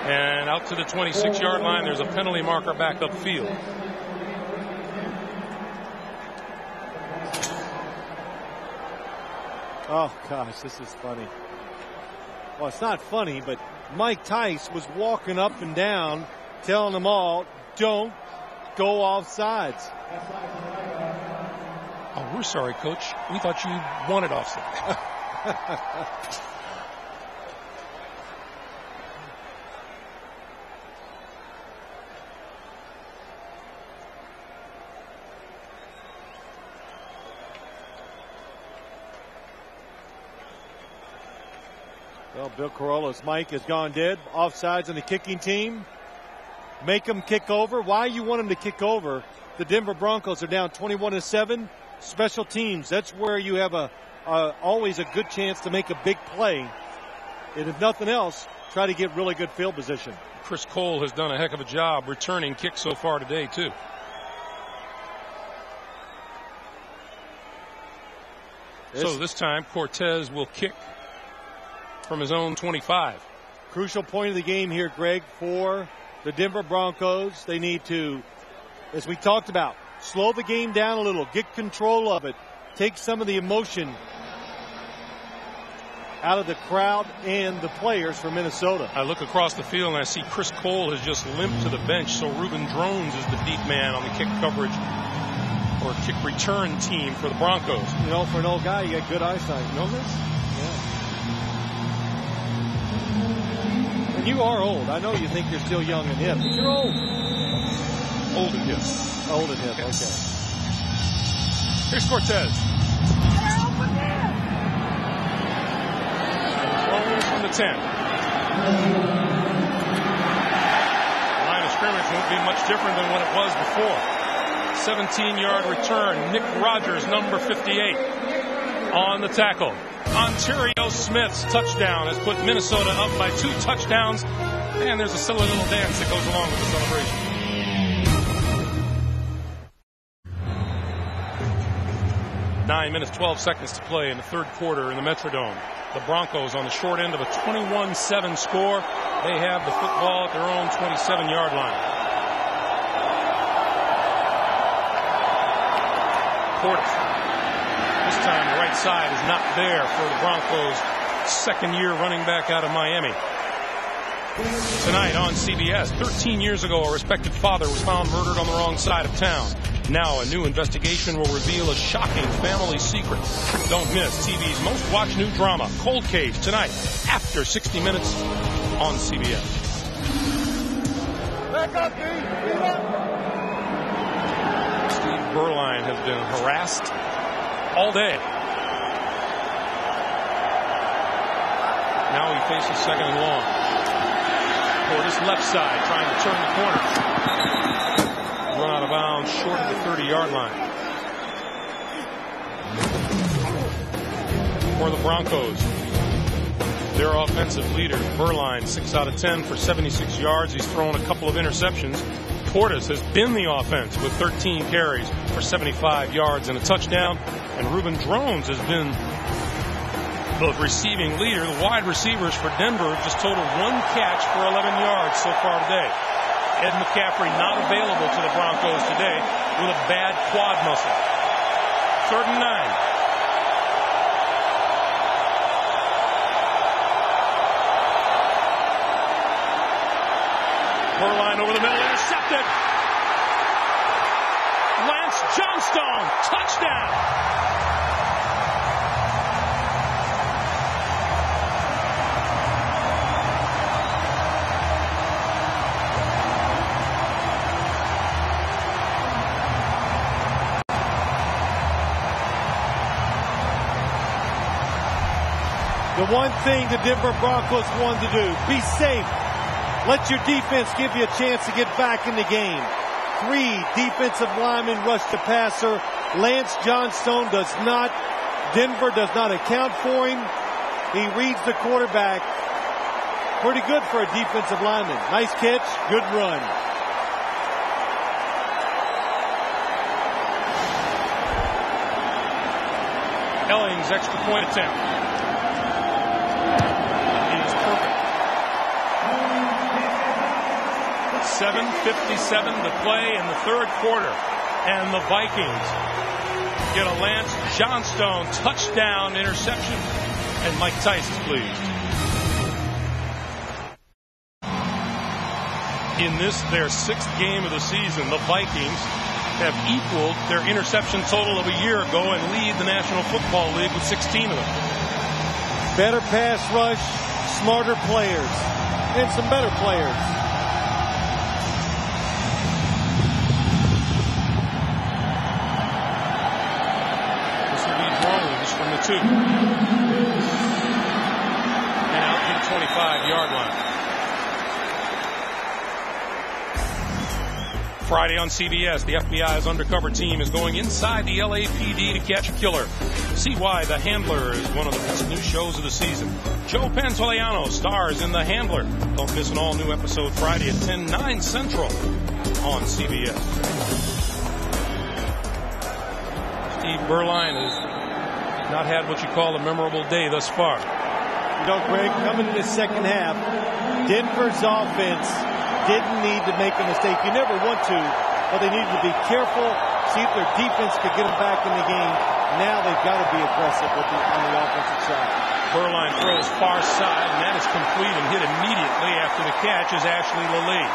And out to the 26-yard line. There's a penalty marker back upfield. Oh, gosh, this is funny. Well, it's not funny, but Mike Tice was walking up and down telling them all, don't go off sides. Oh, we're sorry, Coach. We thought you wanted offside. Well, Bill Carollo's Mike has gone dead. Offsides on the kicking team. Make them kick over. Why you want them to kick over? The Denver Broncos are down 21-7. Special teams, that's where you have always a good chance to make a big play. And if nothing else, try to get really good field position. Chris Cole has done a heck of a job returning kicks so far today, too. So this time, Cortez will kick from his own 25. Crucial point of the game here, Greg, for the Denver Broncos. They need to, as we talked about, slow the game down a little, get control of it, take some of the emotion out of the crowd and the players for Minnesota. I look across the field and I see Chris Cole has just limped to the bench, so Reuben Drones is the deep man on the kick coverage or kick return team for the Broncos. You know, for an old guy, you got good eyesight. You know this? Yeah. And you are old. I know you think you're still young and hip, but you're old. Old and hip. Old and hip, okay. Here's Cortez. Thrown from the 10. The line of scrimmage won't be much different than what it was before. 17-yard return. Nick Rogers, number 58, on the tackle. Ontario Smith's touchdown has put Minnesota up by 2 touchdowns And there's a silly little dance that goes along with the celebration. Nine minutes, 12 seconds to play in the third quarter in the Metrodome. The Broncos on the short end of a 21-7 score. They have the football at their own 27-yard line. Portis. This time the right side is not there for the Broncos' second-year running back out of Miami. Tonight on CBS, 13 years ago, a respected father was found murdered on the wrong side of town. Now a new investigation will reveal a shocking family secret. Don't miss TV's most watched new drama, Cold Case, tonight after 60 Minutes on CBS. Back up, dude. Steve Berline has been harassed all day. Now he faces second and long. Portis left side trying to turn the corner. Run out of bounds short of the 30-yard line. For the Broncos, their offensive leader, Berline, 6 out of 10 for 76 yards. He's thrown a couple of interceptions. Portis has been the offense with 13 carries for 75 yards and a touchdown. And Ruben Drones has been the receiving leader. The wide receivers for Denver just totaled 1 catch for 11 yards so far today. Ed McCaffrey not available to the Broncos today with a bad quad muscle. 3rd and 9. Berline over the middle, intercepted. Lance Johnstone, touchdown. The one thing the Denver Broncos wanted to do, be safe. Let your defense give you a chance to get back in the game. 3 defensive linemen rush the passer. Lance Johnstone Denver does not account for him. He reads the quarterback. Pretty good for a defensive lineman. Nice catch, good run. Elling's extra point attempt. 7:57 to play in the third quarter. And the Vikings get a Lance Johnstone touchdown interception. And Mike Tice is pleased. In this, their 6th game of the season, the Vikings have equaled their interception total of a year ago and lead the National Football League with 16 of them. Better pass rush, smarter players, and some better players. From the 2. And out to the 25-yard line. Friday on CBS, the FBI's undercover team is going inside the LAPD to catch a killer. See why The Handler is one of the best new shows of the season. Joe Pantoliano stars in The Handler. Don't miss an all-new episode Friday at 10/9 Central on CBS. Steve Berline has not had what you call a memorable day thus far. You know, Greg, coming in the second half, Denver's offense didn't need to make a mistake. You never want to, but they needed to be careful, see if their defense could get them back in the game. Now they've got to be aggressive on the offensive side. Berline throws far side, and that is complete and hit immediately after the catch is Ashley Lilly.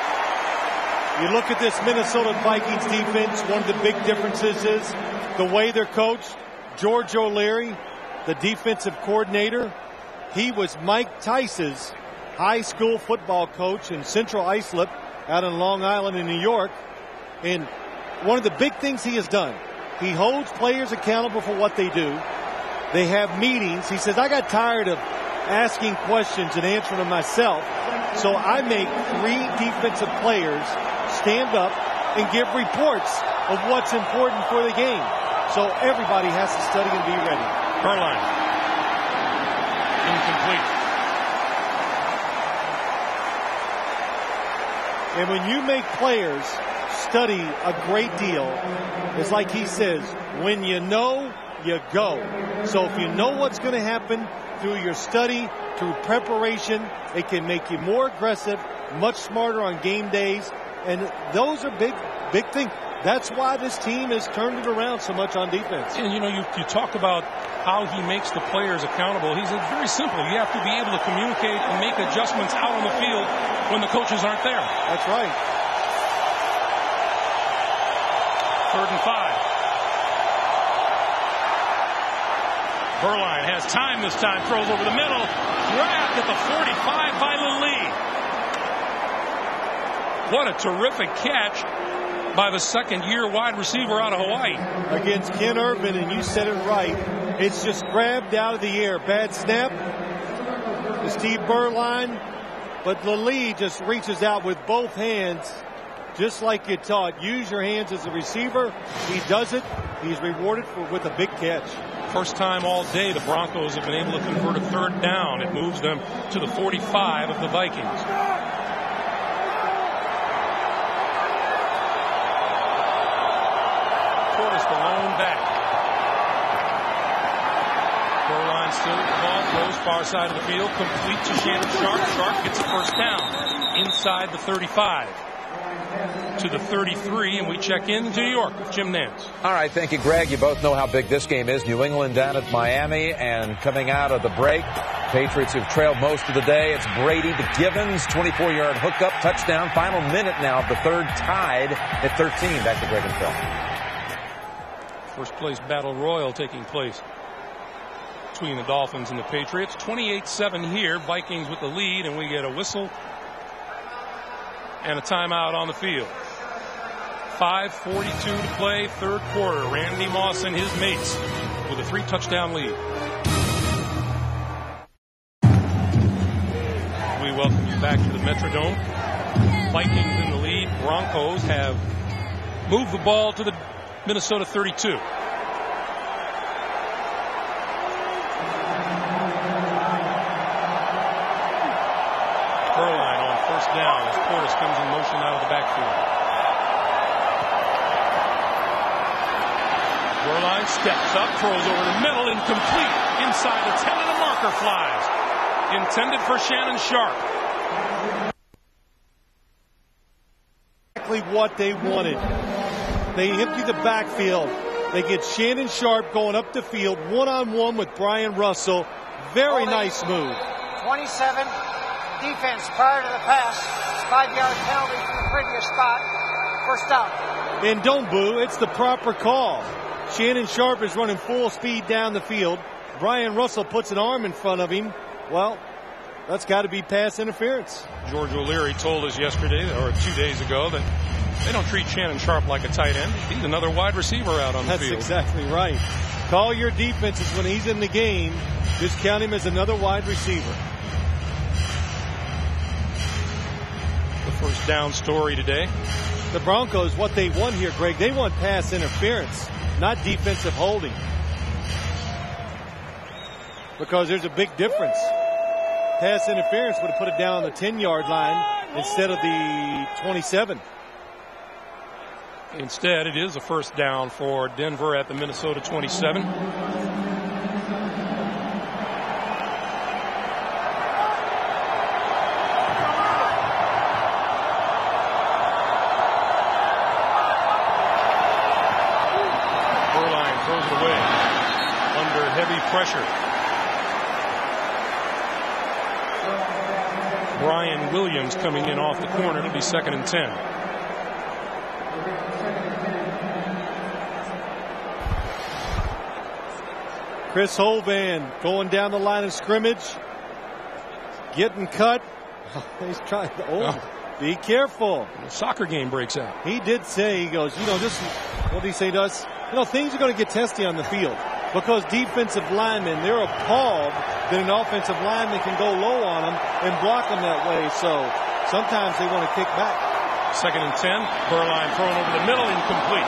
You look at this Minnesota Vikings defense, one of the big differences is the way they're coached. George O'Leary, the defensive coordinator, he was Mike Tice's high school football coach in Central Islip out in Long Island in New York. And one of the big things he has done, he holds players accountable for what they do. They have meetings. He says, I got tired of asking questions and answering them myself. So I make 3 defensive players stand up and give reports of what's important for the game. So everybody has to study and be ready. Berline. Incomplete. And when you make players study a great deal, it's like he says, when you know, you go. So if you know what's going to happen through your study, through preparation, it can make you more aggressive, much smarter on game days. And those are big things. That's why this team has turned it around so much on defense. And, you know, you talk about how he makes the players accountable. He's very simple. You have to be able to communicate and make adjustments out on the field when the coaches aren't there. That's right. 3rd and 5. Beuerlein has time this time, throws over the middle, grabbed at the 45 by Lilly. What a terrific catch by the second-year wide receiver out of Hawaii. Against Ken Urban, and you said it right. It's just grabbed out of the air. Bad snap to Steve Beuerlein, but Lilly just reaches out with both hands, just like you taught. Use your hands as a receiver. He does it. He's rewarded with a big catch. First time all day the Broncos have been able to convert a 3rd down. It moves them to the 45 of the Vikings. Portis, the lone back. Beuerlein still with the ball, throws far side of the field, complete to Shannon Sharpe. Sharpe gets a 1st down inside the 35. To the 33, and we check in New York with Jim Nantz. All right, thank you, Greg. You both know how big this game is. New England down at Miami, and coming out of the break, Patriots have trailed most of the day. It's Brady to Givens, 24-yard hookup, touchdown. Final minute now of the 3rd, tied at 13. Back to Greg and Phil. First place battle royal taking place between the Dolphins and the Patriots. 28-7 here. Vikings with the lead, and we get a whistle and a timeout on the field. 5:42 to play, 3rd quarter. Randy Moss and his mates with a 3-touchdown lead. We welcome you back to the Metrodome. Vikings in the lead. Broncos have moved the ball to the Minnesota 32. Beuerlein on 1st down as Portis comes in motion out of the backfield. Beuerlein steps up, throws over the middle, incomplete. Inside the 10 and a marker flies. Intended for Shannon Sharpe. Exactly what they wanted. They empty the backfield. They get Shannon Sharpe going up the field one-on-one with Brian Russell. Very nice move. 27. Defense prior to the pass. 5-yard penalty from the previous spot. 1st down. And don't boo. It's the proper call. Shannon Sharpe is running full speed down the field. Brian Russell puts an arm in front of him. Well, that's got to be pass interference. George O'Leary told us yesterday, or 2 days ago, that they don't treat Shannon Sharpe like a tight end. He's another wide receiver out on the field. That's exactly right. Call your defenses when he's in the game. Just count him as another wide receiver. The 1st down story today. The Broncos, what they want here, Greg, they want pass interference, not defensive holding. Because there's a big difference. Pass interference would have put it down on the 10-yard line instead of the 27. Instead, it is a 1st down for Denver at the Minnesota 27. Beuerlein throws it away under heavy pressure. Brian Williams coming in off the corner. It'll be 2nd and 10. Chris Hovan going down the line of scrimmage, getting cut. He's trying to, be careful. The soccer game breaks out. He did say, he goes, this is, what did he say to us? Things are going to get testy on the field because defensive linemen, they're appalled that an offensive lineman can go low on them and block them that way. So sometimes they want to kick back. 2nd and 10. Beuerlein thrown over the middle, incomplete.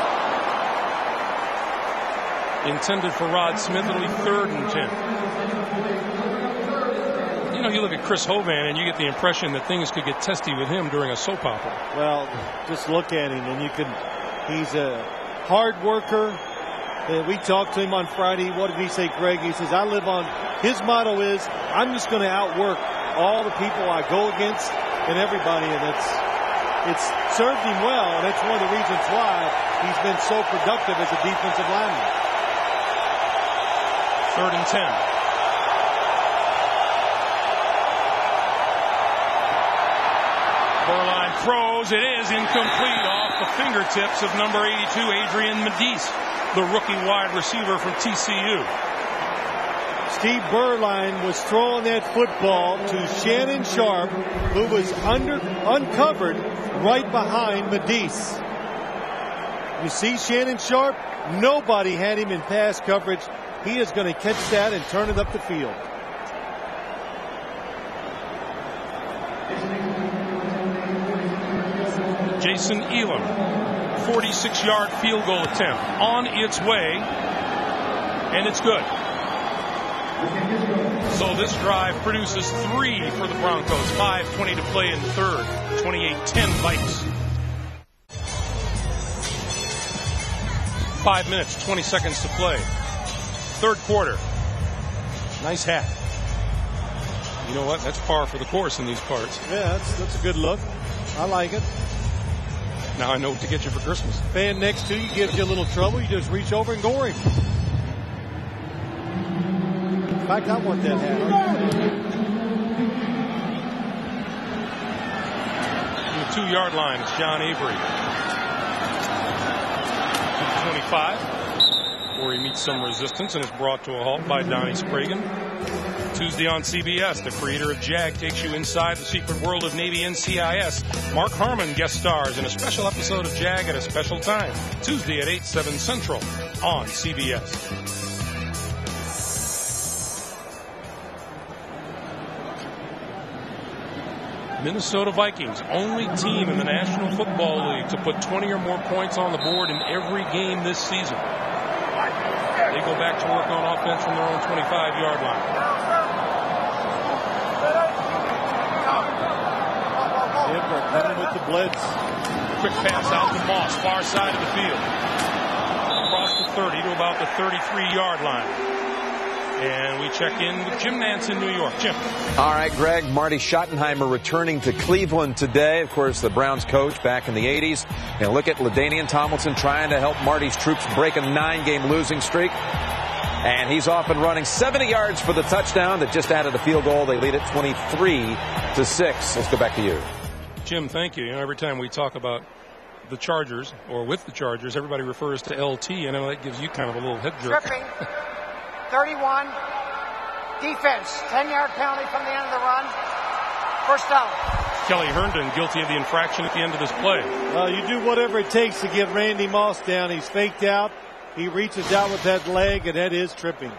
Intended for Rod Smith. It'll be 3rd and 10. know, you look at Chris Hovan and you get the impression that things could get testy with him during a soap opera. Well, just look at him, and he's a hard worker. We talked to him on Friday. What did he say, Greg? He says, his motto is, I'm just going to outwork all the people I go against and everybody, and it's served him well, and that's one of the reasons why he's been so productive as a defensive lineman. 3rd and 10. Beuerlein throws. It is incomplete off the fingertips of number 82, Adrian Medice, the rookie wide receiver from TCU. Steve Beuerlein was throwing that football to Shannon Sharpe, who was uncovered right behind Medice. You see Shannon Sharpe? Nobody had him in pass coverage. He is going to catch that and turn it up the field. Jason Elam, 46-yard field goal attempt on its way, and it's good. So this drive produces 3 for the Broncos. 5:20 to play in the third. 28-10 Vikes. 5 minutes, 20 seconds to play. Third quarter. Nice hat. You know what? That's par for the course in these parts. Yeah, that's a good look. I like it. Now I know what to get you for Christmas. Fan next to you gives you a little trouble. You just reach over and go him. In fact, I want that hat. The 2-yard line is John Avery. 25, where he meets some resistance and is brought to a halt by Donnie Spragan. Tuesday on CBS, the creator of JAG takes you inside the secret world of Navy NCIS. Mark Harmon guest stars in a special episode of JAG at a special time. Tuesday at 8/7 Central on CBS. Minnesota Vikings, only team in the National Football League to put 20 or more points on the board in every game this season. They go back to work on offense from their own 25-yard line. Coming with the blitz. Quick pass out to Moss, far side of the field. Across the 30 to about the 33-yard line. And we check in with Jim Nantz in New York. Jim. All right, Greg. Marty Schottenheimer returning to Cleveland today. Of course, the Browns coach back in the 80s. And look at LaDainian Tomlinson trying to help Marty's troops break a 9-game losing streak. And he's off and running 70 yards for the touchdown that just added a field goal. They lead it 23-6. Let's go back to you. Jim, thank you. You know, every time we talk about the Chargers or with the Chargers, everybody refers to LT. And that gives you kind of a little head jerk. Tripping. 31. Defense. 10-yard penalty from the end of the run. First down. Kelly Herndon guilty of the infraction at the end of this play. You do whatever it takes to get Randy Moss down. He's faked out. He reaches out with that leg, and that is tripping.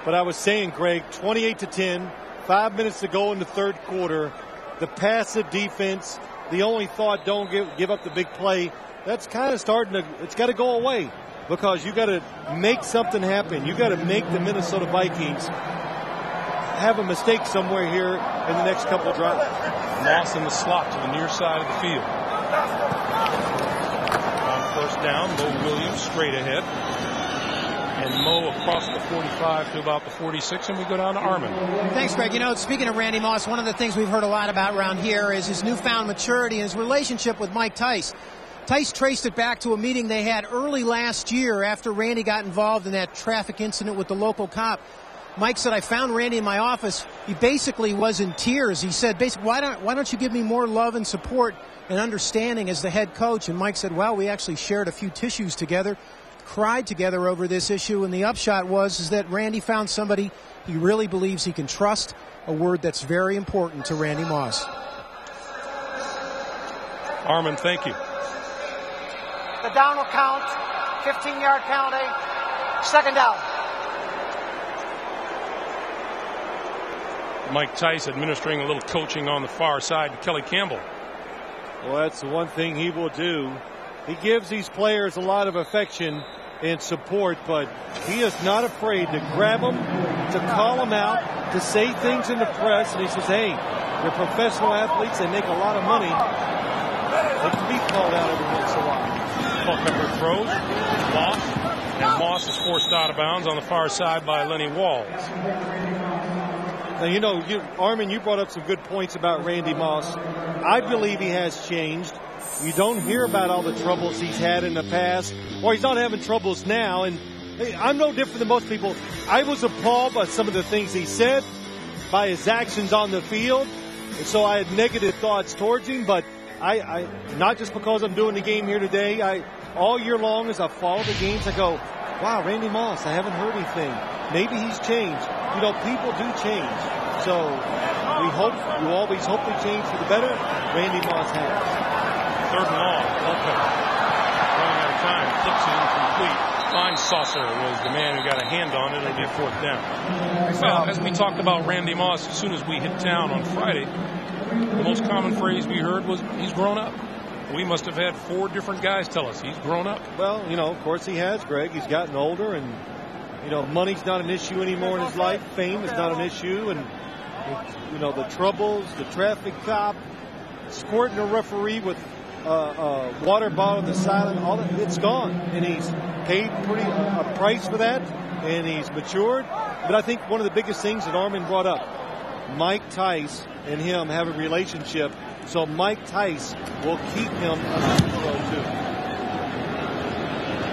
But I was saying, Greg, 28-10, 5 minutes to go in the third quarter. The passive defense, the only thought, don't give up the big play. That's kind of starting to, it's got to go away because you got to make something happen. You got to make the Minnesota Vikings have a mistake somewhere here in the next couple of drives. Moss in the slot to the near side of the field. On first down, Mo Williams straight ahead. And Mo across the 45 to about the 46, and we go down to Armin. Thanks, Greg. You know, speaking of Randy Moss, one of the things we've heard a lot about around here is his newfound maturity and his relationship with Mike Tice. Tice traced it back to a meeting they had early last year after Randy got involved in that traffic incident with the local cop. Mike said, I found Randy in my office. He basically was in tears. He said, basically, why don't you give me more love and support and understanding as the head coach? And Mike said, well, we actually shared a few tissues together, cried together over this issue, and the upshot is that Randy found somebody he really believes he can trust, a word that's very important to Randy Moss. Armin, thank you. The down will count. 15-yard penalty. Second down. Mike Tice administering a little coaching on the far side to Kelly Campbell. Well, that's the one thing he will do. He gives these players a lot of affection and support, but he is not afraid to grab them, to call them out, to say things in the press, and he says, hey, they're professional athletes, they make a lot of money. They can be called out every once in a while. Culpepper throws, lost, and Moss is forced out of bounds on the far side by Lenny Walls. Now, you know, Armin, you brought up some good points about Randy Moss. I believe he has changed. You don't hear about all the troubles he's had in the past, or he's not having troubles now. And hey, I'm no different than most people. I was appalled by some of the things he said, by his actions on the field. And so I had negative thoughts towards him, but I not just because I'm doing the game here today, all year long as I follow the games, I go, wow, Randy Moss, I haven't heard anything. Maybe he's changed. You know, people do change. So you always hope they change for the better. Randy Moss has. 3rd and long. Culpepper running out of time. Flips it incomplete. Fine Saucer was the man who got a hand on it. It'll be a 4th down. Well, as we talked about Randy Moss, as soon as we hit town on Friday, the most common phrase we heard was, he's grown up. We must have had 4 different guys tell us he's grown up. Well, you know, of course he has, Greg. He's gotten older, and, you know, money's not an issue anymore in his life. Fame is not an issue. And, you know, the troubles, the traffic cop, squirting a referee with water bottle on the side, all that, it's gone. And he's paid a price for that, and he's matured. But I think one of the biggest things that Armin brought up, Mike Tice and him have a relationship, so Mike Tice will keep him under control too.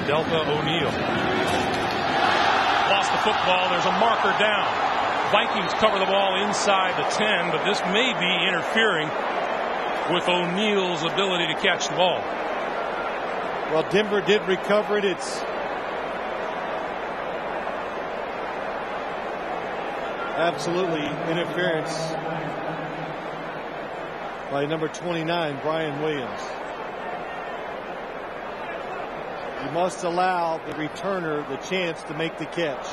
Delta O'Neal lost the football. There's a marker down. Vikings cover the ball inside the 10, but this may be interfering with O'Neal's ability to catch the ball. Well, Denver did recover it. It's absolutely interference by number 29, Brian Williams. You must allow the returner the chance to make the catch.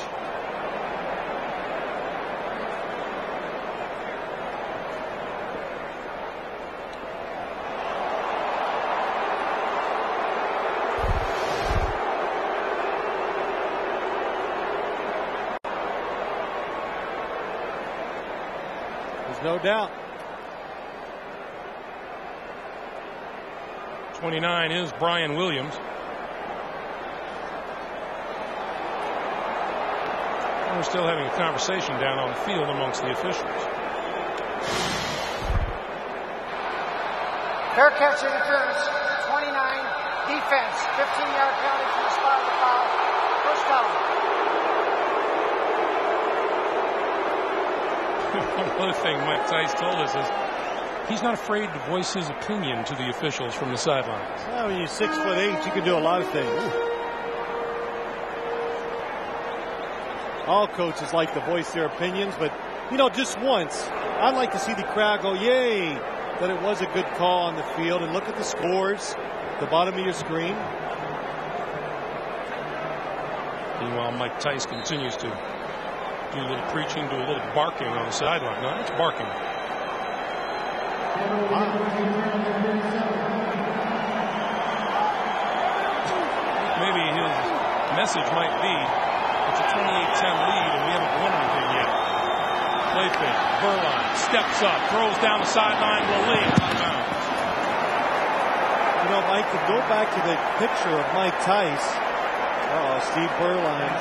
There's no doubt. 29 is Brian Williams. And we're still having a conversation down on the field amongst the officials. Fair catch interference, 29, defense, 15-yard penalty from the spot of the foul, 1st down. One other thing Mike Tice told us is he's not afraid to voice his opinion to the officials from the sidelines. Well, when you're 6'8", you can do a lot of things. All coaches like to voice their opinions, but, you know, just once, I'd like to see the crowd go, yay, that it was a good call on the field, and look at the scores at the bottom of your screen. Meanwhile, Mike Tice continues to do a little preaching, do a little barking on the sideline. No, it's barking. Maybe his message might be, it's a 28-10 lead and we haven't won anything yet. Play fake. Beuerlein steps up, throws down the sideline, release. You know, Mike, to go back to the picture of Mike Tice. Steve Beuerlein.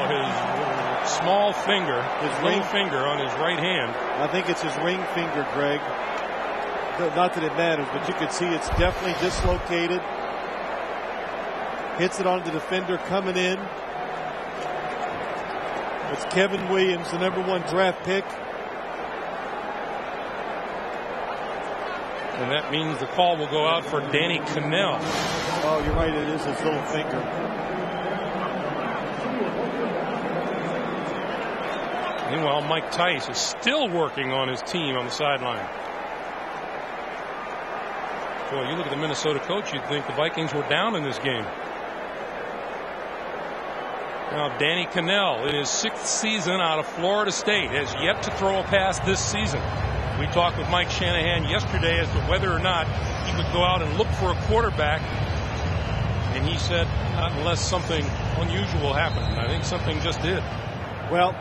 His small finger, his ring finger on his right hand. I think it's his ring finger, Greg. Not that it matters, but you can see it's definitely dislocated. Hits it on the defender coming in. It's Kevin Williams, the #1 draft pick. And that means the call will go out for Danny Cannell. Oh, you're right, it is his little finger. Meanwhile, Mike Tice is still working on his team on the sideline. Boy, you look at the Minnesota coach, you'd think the Vikings were down in this game. Now, Danny Cannell, in his 6th season out of Florida State, has yet to throw a pass this season. We talked with Mike Shanahan yesterday as to whether or not he would go out and look for a quarterback. And he said, not unless something unusual happened. And I think something just did. Well,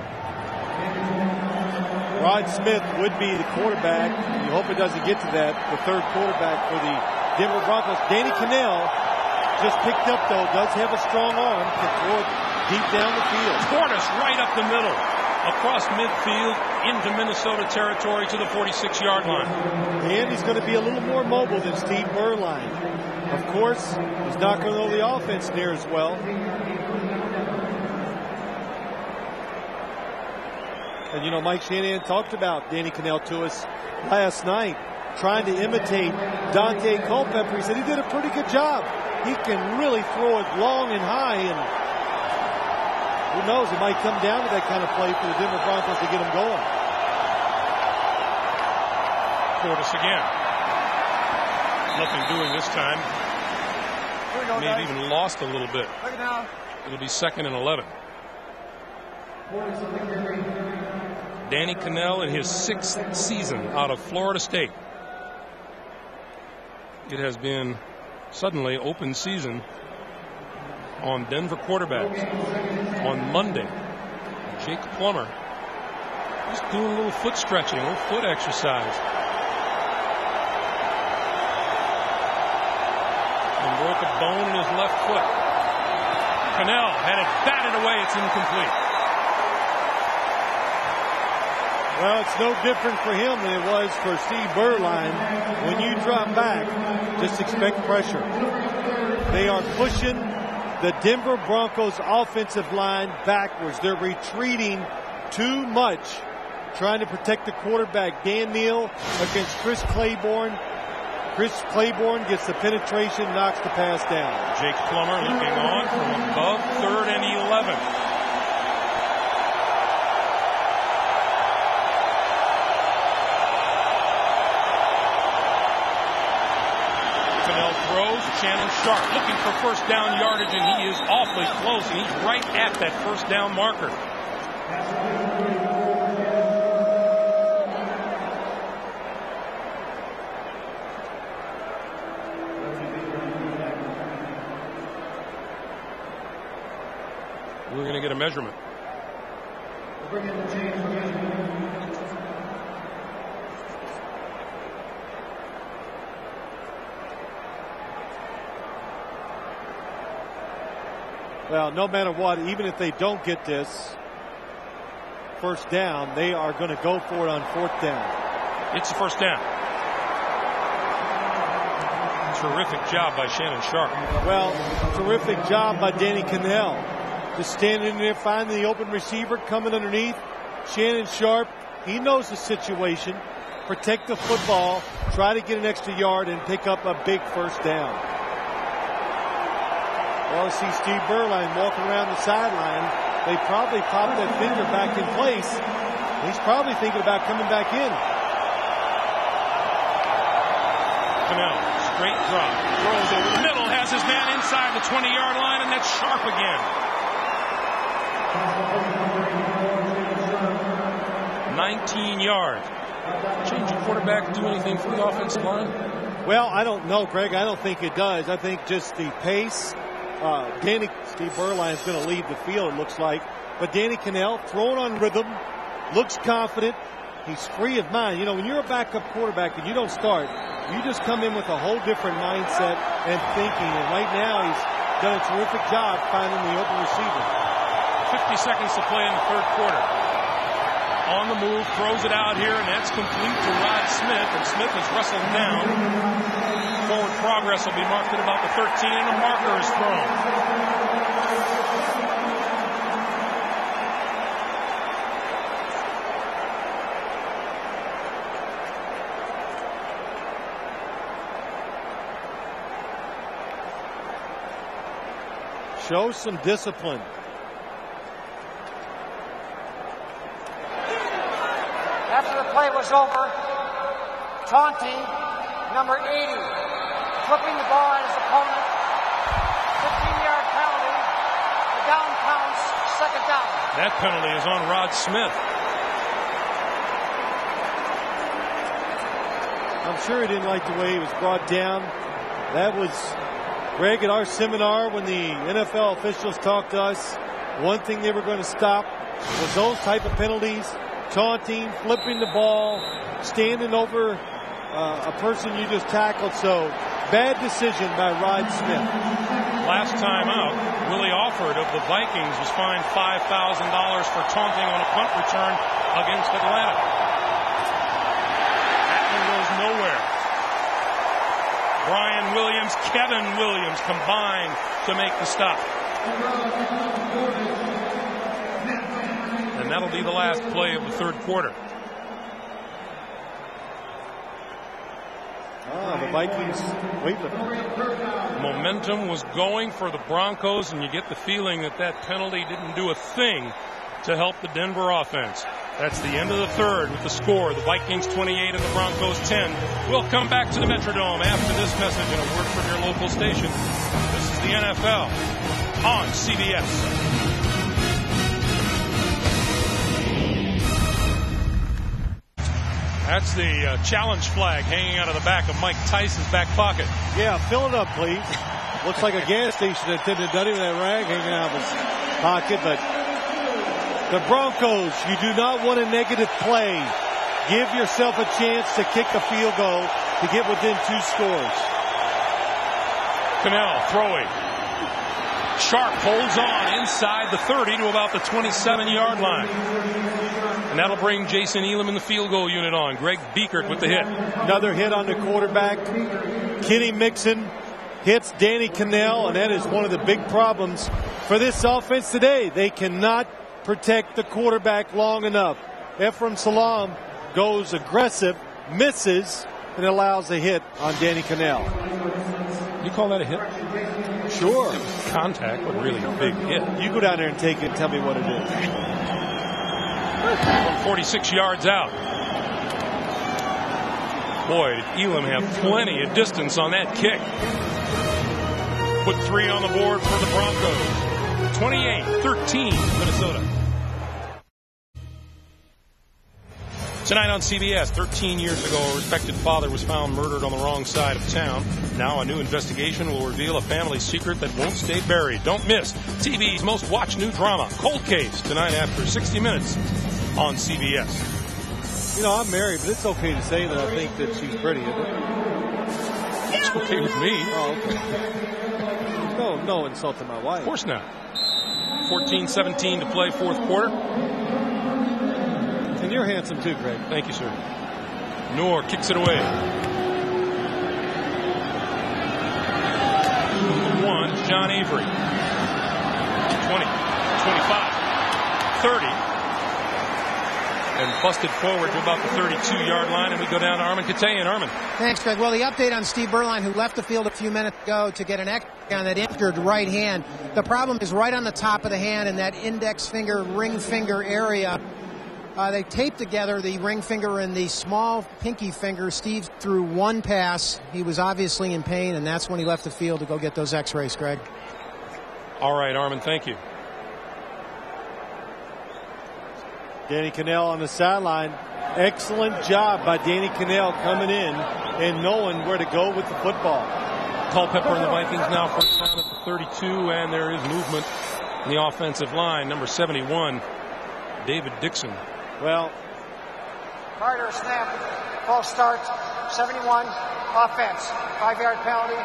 Rod Smith would be the quarterback. You hope it doesn't get to that. The third quarterback for the Denver Broncos. Danny Kanell just picked up, though, does have a strong arm to throw it deep down the field. Portis right up the middle, across midfield, into Minnesota territory to the 46-yard line. And he's going to be a little more mobile than Steve Beuerlein. Of course, he's not going to know the offense near as well. And, you know, Mike Shanahan talked about Danny Kanell to us last night, trying to imitate Dante Culpepper. He said he did a pretty good job. He can really throw it long and high, and who knows, it might come down to that kind of play for the Denver Broncos to get them going. Portis again. Nothing doing this time. May have even lost a little bit. It'll be 2nd and 11. Danny Kanell in his 6th season out of Florida State. It has been suddenly open season on Denver quarterbacks. On Monday, Jake Plummer just doing a little foot stretching, a little foot exercise. And broke a bone in his left foot. Kanell had it batted away. It's incomplete. Well, it's no different for him than it was for Steve Beuerlein. When you drop back, just expect pressure. They are pushing the Denver Broncos offensive line backwards. They're retreating too much, trying to protect the quarterback. Dan Neal against Chris Claiborne. Chris Claiborne gets the penetration, knocks the pass down. Jake Plummer looking on from above 3rd and 11. Shannon Sharp looking for first down yardage, and he is awfully close, and he's right at that first down marker. We're going to get a measurement. Well, no matter what, even if they don't get this first down, they are going to go for it on 4th down. It's a first down. Terrific job by Shannon Sharp. Well, terrific job by Danny Kanell. Just standing there, finding the open receiver, coming underneath. Shannon Sharp, he knows the situation. Protect the football, try to get an extra yard, and pick up a big first down. Well, see Steve Beuerlein walking around the sideline. They probably popped that finger back in place. He's probably thinking about coming back in. Kanell, straight drop, throws over the middle, has his man inside the 20-yard line, and that's Sharp again. 19 yards. Change of quarterback do anything for the offensive line? Well, I don't know, Greg. I don't think it does. I think just the pace. Steve Beuerlein is going to lead the field, it looks like. But Danny Kanell throwing on rhythm, looks confident. He's free of mind. You know, when you're a backup quarterback and you don't start, you just come in with a whole different mindset and thinking. And right now he's done a terrific job finding the open receiver. 50 seconds to play in the 3rd quarter. On the move, throws it out here, and that's complete to Rod Smith. And Smith is wrestled down. Forward progress will be marked at about the 13, and a marker is thrown. Show some discipline. After the play was over, taunting number 80, flipping the ball at his opponent, 15-yard penalty, the down counts, 2nd down. That penalty is on Rod Smith. I'm sure he didn't like the way he was brought down. That was Greg, at our seminar, when the NFL officials talked to us, one thing they were going to stop was those type of penalties, taunting, flipping the ball, standing over a person you just tackled. So, bad decision by Rod Smith. Last time out, Willie Alford of the Vikings was fined $5,000 for taunting on a punt return against Atlanta. That one goes nowhere. Brian Williams, Kevin Williams combined to make the stop. And that'll be the last play of the third quarter. The Vikings waiting. Momentum was going for the Broncos, and you get the feeling that that penalty didn't do a thing to help the Denver offense. That's the end of the third with the score. The Vikings 28 and the Broncos 10. We'll come back to the Metrodome after this message and a word from your local station. This is the NFL on CBS. That's the challenge flag hanging out of the back of Mike Tyson's back pocket. Yeah, fill it up, please. Looks like a gas station attendant, doesn't even that rag hanging out of his pocket. But the Broncos, you do not want a negative play. Give yourself a chance to kick a field goal to get within 2 scores. Cannell throwing. Sharp holds on inside the 30 to about the 27-yard line. And that'll bring Jason Elam in the field goal unit on. Greg Biekert with the hit. Another hit on the quarterback. Kenny Mixon hits Danny Cannell, and that is one of the big problems for this offense today. They cannot protect the quarterback long enough. Ephraim Salaam goes aggressive, misses, and allows a hit on Danny Cannell. You call that a hit? Sure. Contact, but really a big hit. You go down there and take it and tell me what it is. From 46 yards out. Boy, did Elam have plenty of distance on that kick. Put 3 on the board for the Broncos. 28-13, Minnesota. Tonight on CBS, 13 years ago, a respected father was found murdered on the wrong side of town. Now a new investigation will reveal a family secret that won't stay buried. Don't miss TV's most watched new drama, Cold Case, tonight after 60 Minutes on CBS. You know, I'm married, but it's okay to say that I think that she's pretty, isn't it? It's okay with me. Oh, okay. No insult to my wife. Of course not. 14-17 to play fourth quarter. And you're handsome too, Greg. Thank you, sir. Noor kicks it away. 1, John Avery. 20, 25, 30. And busted forward to about the 32-yard line, and we go down to Armin Katayan. Armin. Thanks, Greg. Well, the update on Steve Beuerlein, who left the field a few minutes ago to get an X on that injured right hand. The problem is right on the top of the hand in that index finger, ring finger area. They taped together the ring finger and the small pinky finger. Steve threw one pass. He was obviously in pain, and that's when he left the field to go get those X-rays, Greg. All right, Armin, thank you. Danny Cannell on the sideline. Excellent job by Danny Cannell coming in and knowing where to go with the football. Culpepper and the Vikings now first down at the 32, and there is movement in the offensive line. Number 71, David Dixon. Well, Carter snap, false start, 71, offense, 5-yard penalty,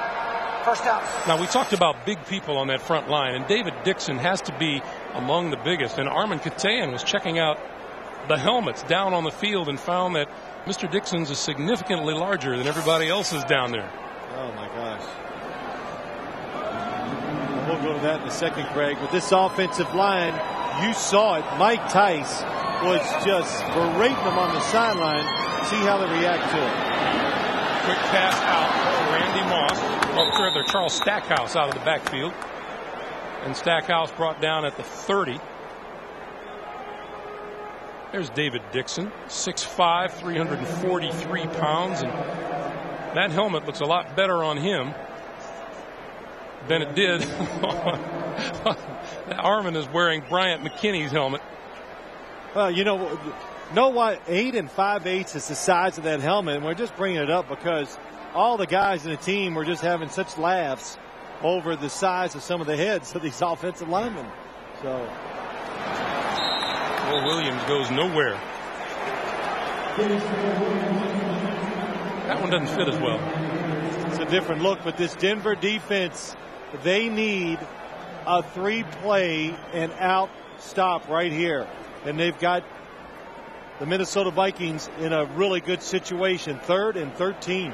first down. Now, we talked about big people on that front line, and David Dixon has to be among the biggest. And Armin Katayan was checking out the helmets down on the field and found that Mr. Dixon's is significantly larger than everybody else's down there. Oh, my gosh. We'll go to that in a second, Greg. With this offensive line, you saw it. Mike Tice was just berating them on the sideline. See how they react to it. Quick pass out to Randy Moss. Rather, Charles Stackhouse out of the backfield. And Stackhouse brought down at the 30. There's David Dixon, 6'5", 343 pounds. And that helmet looks a lot better on him than it did. Armin is wearing Bryant McKinney's helmet. Well, you know what? 8 5/8 is the size of that helmet, and we're just bringing it up because all the guys in the team were just having such laughs over the size of some of the heads of these offensive linemen. So Mo Williams goes nowhere. That one doesn't fit as well. It's a different look, but this Denver defense, they need a 3-play and out stop right here. And they've got the Minnesota Vikings in a really good situation, 3rd and 13.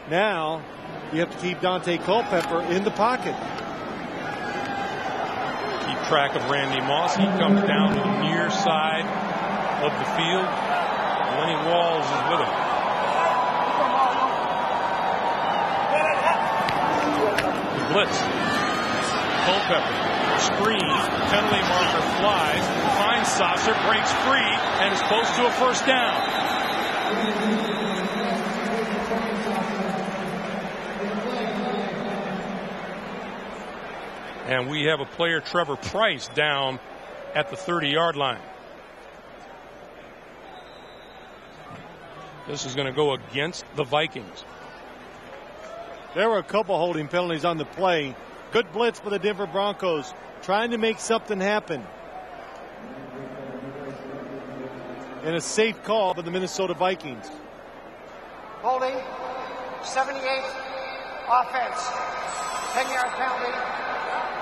Now you have to keep Dante Culpepper in the pocket. Keep track of Randy Moss. He comes down to the near side of the field. Lenny Walls is with him. The blitz. Culpepper. Screen. Penalty marker flies. Finds Saucer. Breaks free. And is close to a first down. And we have a player, Trevor Price, down at the 30-yard line. This is going to go against the Vikings. There were a couple holding penalties on the play. Good blitz for the Denver Broncos, trying to make something happen. And a safe call for the Minnesota Vikings. Holding, 78 offense, 10-yard penalty,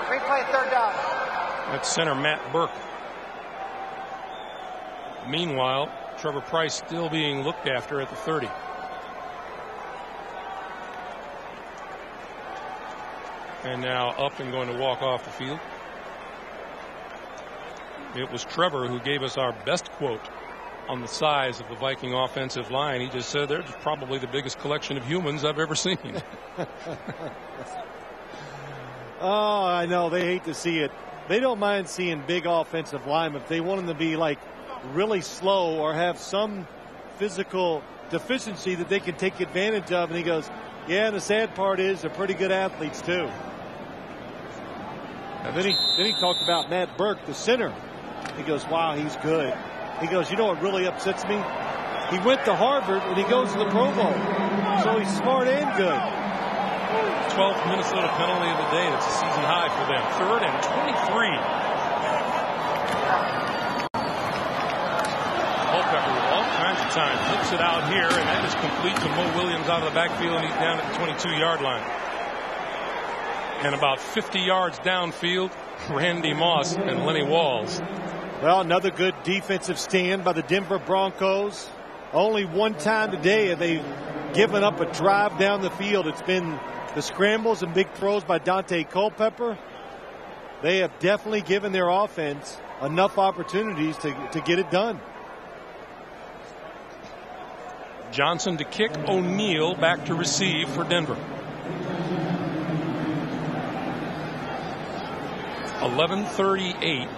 3-play 3rd down. That's center Matt Burke. Meanwhile, Trevor Price still being looked after at the 30. And now up and going to walk off the field. It was Trevor who gave us our best quote on the size of the Viking offensive line. He just said, "There's probably the biggest collection of humans I've ever seen." Oh, I know. They hate to see it. They don't mind seeing big offensive linemen if they want them to be like really slow or have some physical deficiency that they can take advantage of. And he goes, yeah, and the sad part is they're pretty good athletes too. And then he talked about Matt Burke, the center. He goes, wow, he's good. He goes, you know what really upsets me? He went to Harvard and he goes to the Pro Bowl. So he's smart and good. 12th Minnesota penalty of the day. That's a season high for them. 3rd and 23. Culpepper with all kinds of time. Flips it out here, and that is complete to Mo Williams out of the backfield, and he's down at the 22-yard line. And about 50 yards downfield, Randy Moss and Lenny Walls. Well, another good defensive stand by the Denver Broncos. Only one time today have they given up a drive down the field. It's been the scrambles and big throws by Dante Culpepper. They have definitely given their offense enough opportunities to get it done. Johnson to kick, O'Neal back to receive for Denver. 11:38,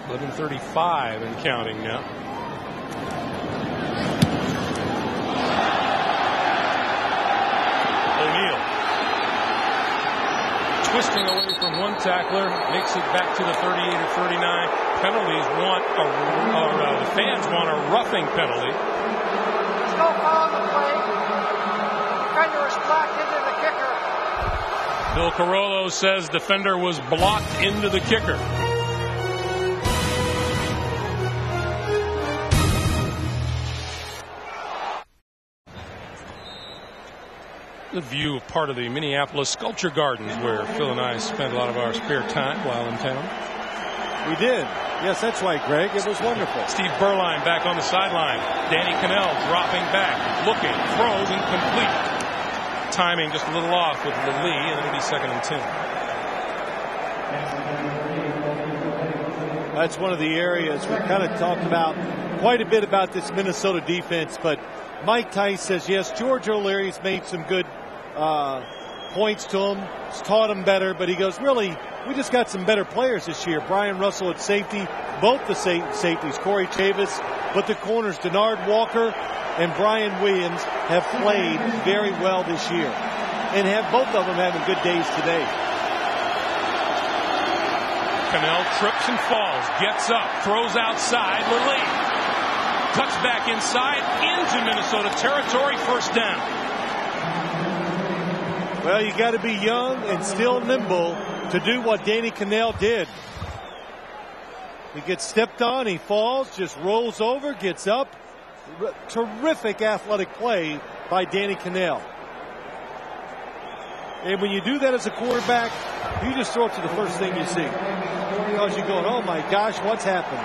11:35 and counting now. O'Neal twisting away from one tackler, makes it back to the 38 or 39. Penalties want the fans want a roughing penalty. No foul on the play. Defender was blocked into the kicker. Bill Carollo says defender was blocked into the kicker. Good view of part of the Minneapolis Sculpture Gardens where Phil and I spent a lot of our spare time while in town. We did. Yes, that's right, Greg. It was wonderful. Steve Berline back on the sideline. Danny Cannell dropping back, looking, throws, incomplete. Timing just a little off with Lee, and it'll be 2nd and 10. That's one of the areas we kind of talked about quite a bit about this Minnesota defense, but Mike Tice says, yes, George O'Leary's made some good points to him, has taught him better, but he goes, really, we just got some better players this year. Brian Russell at safety, both the safeties, Corey Chavis, but the corners, Denard Walker and Brian Williams have played very well this year and have both of them having good days today. Cannell trips and falls, gets up, throws outside, Lilly cuts back inside into Minnesota territory, first down. Well, you got to be young and still nimble to do what Danny Kanell did. He gets stepped on, he falls, just rolls over, gets up. Terrific athletic play by Danny Kanell. And when you do that as a quarterback, you just throw it to the first thing you see. Because you're going, oh my gosh, what's happened?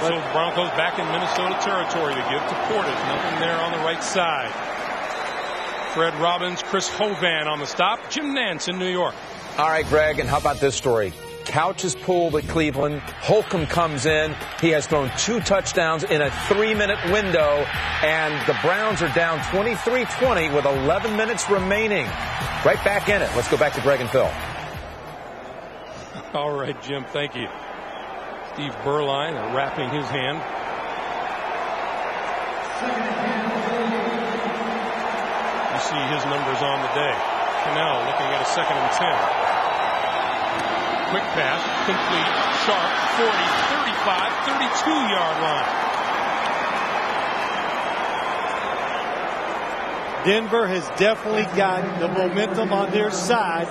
So Broncos back in Minnesota territory to give to Portis. Nothing there on the right side. Fred Robbins, Chris Hovan on the stop. Jim Nantz in New York. All right, Greg, and how about this story? Couch is pulled at Cleveland. Holcomb comes in. He has thrown 2 touchdowns in a 3-minute window, and the Browns are down 23-20 with 11 minutes remaining. Right back in it. Let's go back to Greg and Phil. All right, Jim, thank you. Steve Berline wrapping his hand. You see his numbers on the day. Kanell looking at a 2nd and 10. Quick pass, complete, sharp, 40, 35, 32-yard line. Denver has definitely got the momentum on their side.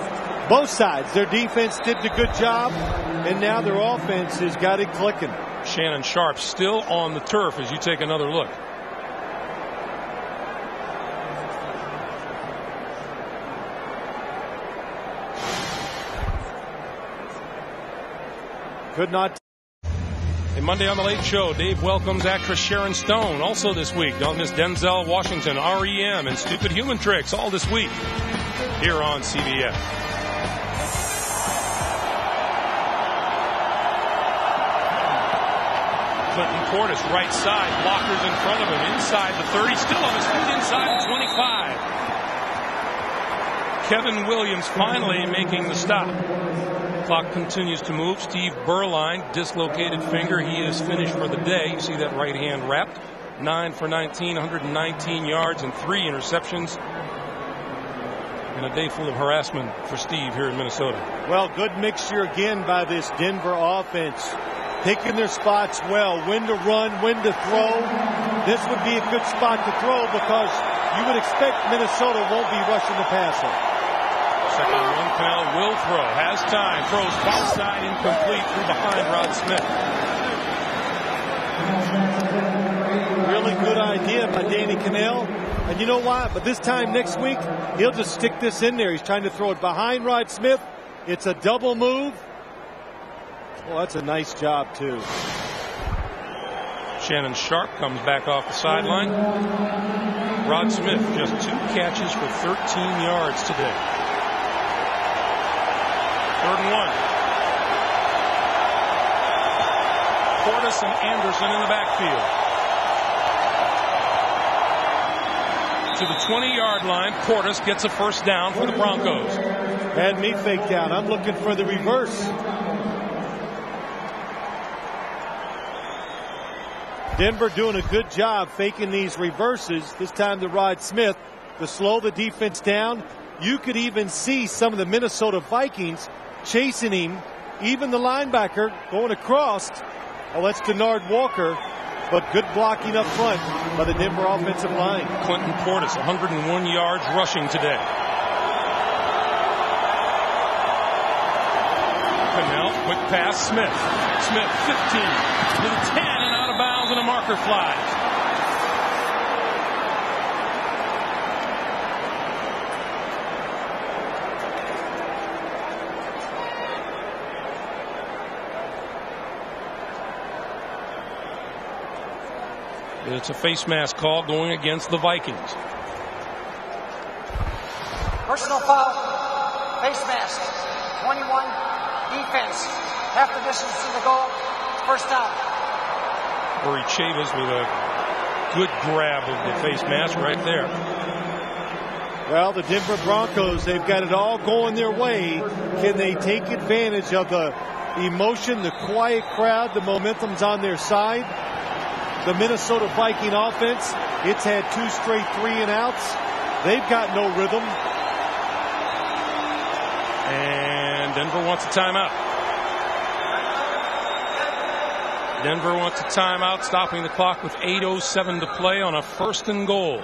Both sides. Their defense did a good job, and now their offense has got it clicking. Shannon Sharp still on the turf as you take another look. Could not. And Monday on the Late Show, Dave welcomes actress Sharon Stone. Also this week, don't miss Denzel Washington, REM, and Stupid Human Tricks all this week here on CBS. Clinton Portis, right side, blockers in front of him, inside the 30, still on his feet, inside the 25. Kevin Williams finally making the stop. Clock continues to move. Steve Berline, dislocated finger. He is finished for the day. You see that right hand wrapped. 9 for 19, 119 yards and 3 interceptions. And a day full of harassment for Steve here in Minnesota. Well, good mixture again by this Denver offense. Picking their spots well. When to run, when to throw. This would be a good spot to throw because you would expect Minnesota won't be rushing the passer. Second and 1, Kanell will throw. Has time. Throws far side, incomplete through behind Rod Smith. Really good idea by Danny Kanell. And you know why? But this time next week, he'll just stick this in there. He's trying to throw it behind Rod Smith. It's a double move. Well, that's a nice job, too. Shannon Sharp comes back off the sideline. Rod Smith just 2 catches for 13 yards today. 3rd and 1. Portis and Anderson in the backfield. To the 20-yard line, Portis gets a first down for the Broncos. Had me faked out. I'm looking for the reverse. Denver doing a good job faking these reverses. This time to Rod Smith to slow the defense down. You could even see some of the Minnesota Vikings chasing him. Even the linebacker going across. Oh, that's Denard Walker. But good blocking up front by the Denver offensive line. Clinton Portis, 101 yards rushing today. Kanell, quick pass, Smith. Smith, 15 to the 10 and out of bounds, and a marker flies. It's a face mask call going against the Vikings. Personal foul, face mask, 21, defense, half the distance to the goal, first down. Corey Chavis with a good grab of the face mask right there. Well, the Denver Broncos, they've got it all going their way. Can they take advantage of the emotion, the quiet crowd, the momentum's on their side? The Minnesota Viking offense, it's had 2 straight 3-and-outs. They've got no rhythm. And Denver wants a timeout. Denver wants a timeout, stopping the clock with 8:07 to play on a 1st and goal.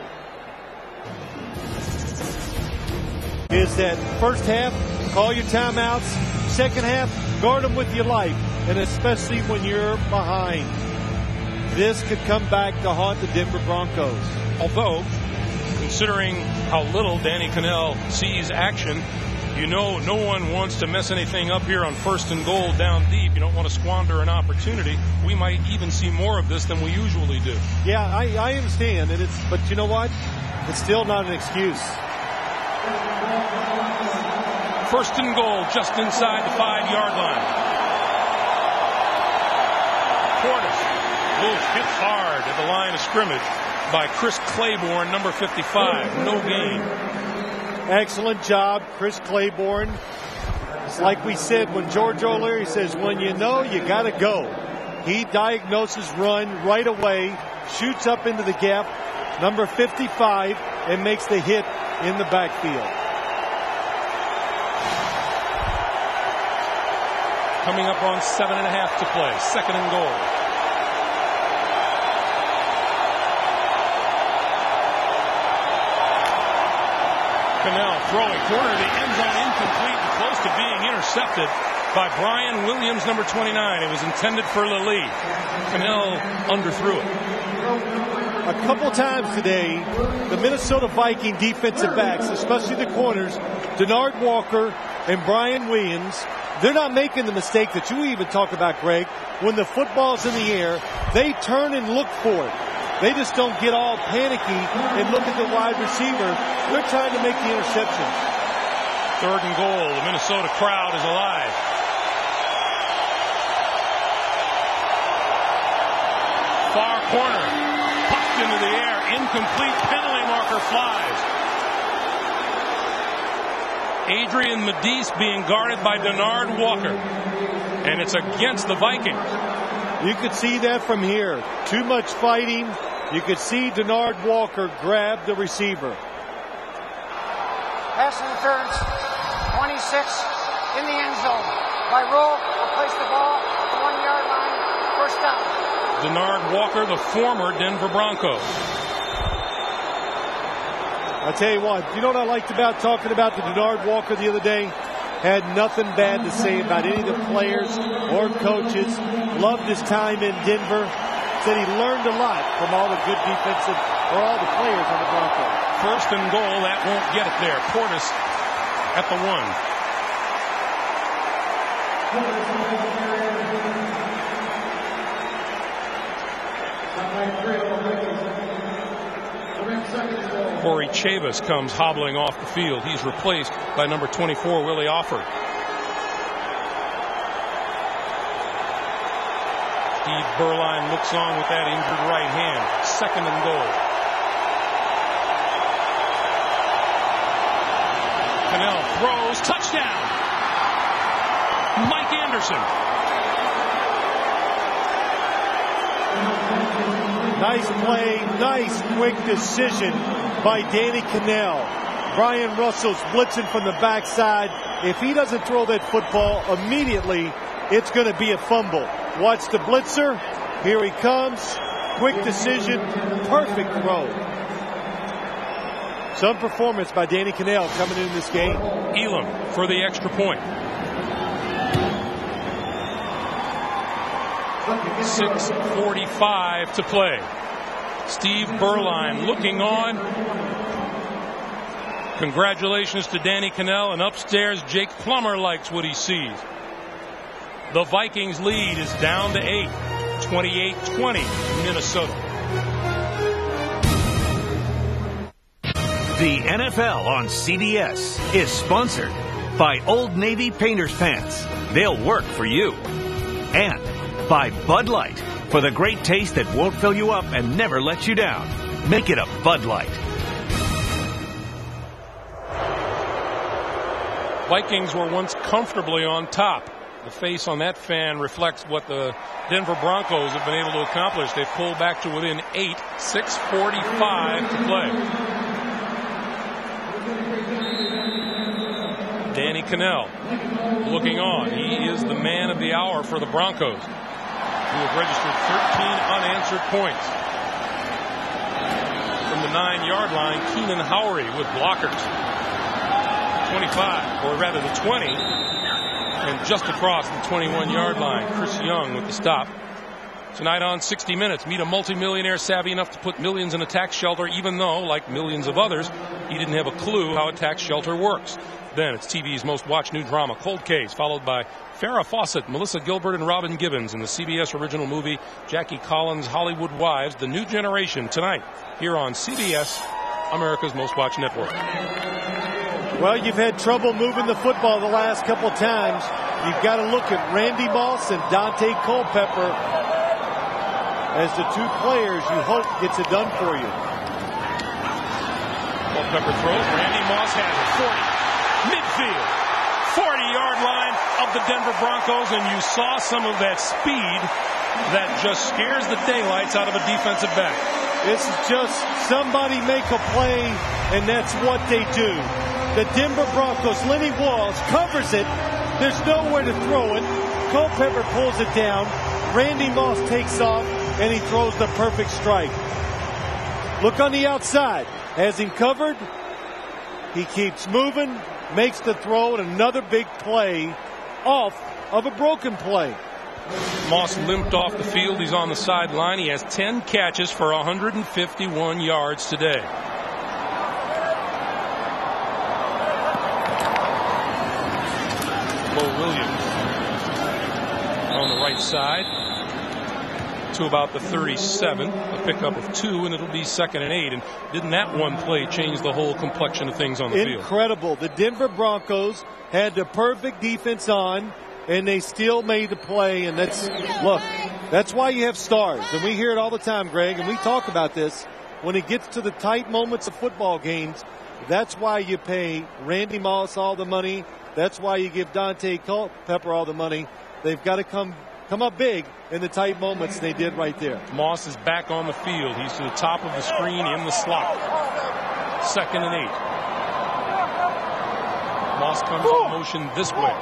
is that first half, call your timeouts. Second half, guard them with your life, and especially when you're behind. This could come back to haunt the Denver Broncos. Although, considering how little Danny Kanell sees action, you know no one wants to mess anything up here on 1st and goal down deep. You don't want to squander an opportunity. We might even see more of this than we usually do. Yeah, I understand, but you know what? It's still not an excuse. 1st and goal, just inside the 5-yard line. Portis hit hard at the line of scrimmage by Chris Claiborne, number 55. No gain. Excellent job, Chris Claiborne. It's like we said when George O'Leary says, when you know, you got to go. He diagnoses run right away, shoots up into the gap, number 55, and makes the hit in the backfield. Coming up on 7.5 to play. 2nd and goal. Kanell throwing corner to the end zone, incomplete and close to being intercepted by Brian Williams, number 29. It was intended for Lilly. Kanell underthrew it. A couple times today, the Minnesota Viking defensive backs, especially the corners, Denard Walker and Brian Williams, they're not making the mistake that you even talk about, Greg. When the football's in the air, they turn and look for it. They just don't get all panicky and look at the wide receiver. They're trying to make the interception. 3rd and goal. The Minnesota crowd is alive. Far corner. Popped into the air. Incomplete. Penalty marker flies. Adrian Medice being guarded by Denard Walker. And it's against the Vikings. You could see that from here. Too much fighting. You could see Denard Walker grab the receiver. Pass interference, 26 in the end zone. By rule, will place the ball at the 1-yard line. First down. Denard Walker, the former Denver Bronco. I'll tell you what, you know what I liked about talking about the Denard Walker the other day? Had nothing bad to say about any of the players or coaches. Loved his time in Denver. Said he learned a lot from all the good defensive, or all the players on the Broncos. 1st and goal, that won't get it there. Portis at the 1. Corey Chavis comes hobbling off the field. He's replaced by number 24, Willie Offord. Steve Berline looks on with that injured right hand. 2nd and goal. Kanell throws. Touchdown. Mike Anderson. Nice play, nice quick decision by Danny Kanell. Brian Russell's blitzing from the backside. If he doesn't throw that football immediately, it's going to be a fumble. Watch the blitzer. Here he comes. Quick decision. Perfect throw. Some performance by Danny Kanell coming in this game. Elam for the extra point. 6:45 to play. Steve Berline looking on. Congratulations to Danny Kanell, and upstairs Jake Plummer likes what he sees. The Vikings lead is down to 8. 28-20 Minnesota. The NFL on CBS is sponsored by Old Navy Painter's Pants. They'll work for you. And by Bud Light, for the great taste that won't fill you up and never let you down. Make it a Bud Light. Vikings were once comfortably on top. The face on that fan reflects what the Denver Broncos have been able to accomplish. They've pulled back to within 8, 6:45 to play. Danny Kanell looking on. He is the man of the hour for the Broncos, who have registered 13 unanswered points. From the 9-yard line, Keenan Howery with blockers. 25, or rather the 20, and just across the 21-yard line. Chris Young with the stop. Tonight on 60 Minutes, meet a multimillionaire savvy enough to put millions in a tax shelter, even though, like millions of others, he didn't have a clue how a tax shelter works. Then it's TV's most watched new drama, Cold Case, followed by Farrah Fawcett, Melissa Gilbert, and Robin Gibbons in the CBS original movie Jackie Collins' Hollywood Wives, The New Generation, tonight here on CBS, America's most watched network. Well, you've had trouble moving the football the last couple of times. You've got to look at Randy Moss and Dante Culpepper as the two players you hope gets it done for you. Culpepper throws. Randy Moss has it. 40. Midfield. 40-yard line of the Denver Broncos, and you saw some of that speed that just scares the daylights out of a defensive back. This is just somebody make a play, and that's what they do. The Denver Broncos, Lenny Walls covers it. There's nowhere to throw it. Culpepper pulls it down. Randy Moss takes off, and he throws the perfect strike. Look on the outside. Has him covered. He keeps moving, makes the throw, and another big play off of a broken play. Moss limped off the field. He's on the sideline. He has 10 catches for 151 yards today. Mo Williams on the right side to about the 37, a pickup of 2, and it'll be 2nd and 8. And didn't that one play change the whole complexion of things on the field? Incredible. The Denver Broncos had the perfect defense on, and they still made the play. And that's why you have stars. And we hear it all the time, Greg, and we talk about this. When it gets to the tight moments of football games, that's why you pay Randy Moss all the money. That's why you give Dante Culpepper all the money. They've got to come up big in the tight moments. They did right there. Moss is back on the field. He's to the top of the screen in the slot. 2nd and 8. Moss comes in motion this way.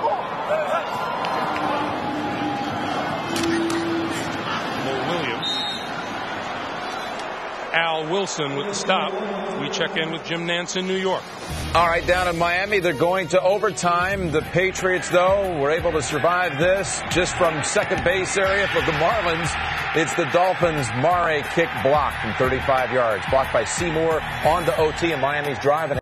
Mo Williams. Al Wilson with the stop. We check in with Jim Nantz in New York. All right, down in Miami, they're going to overtime. The Patriots, though, were able to survive this just from second base area for the Marlins. It's the Dolphins' Mare kick block from 35 yards. Blocked by Seymour on to OT, and Miami's driving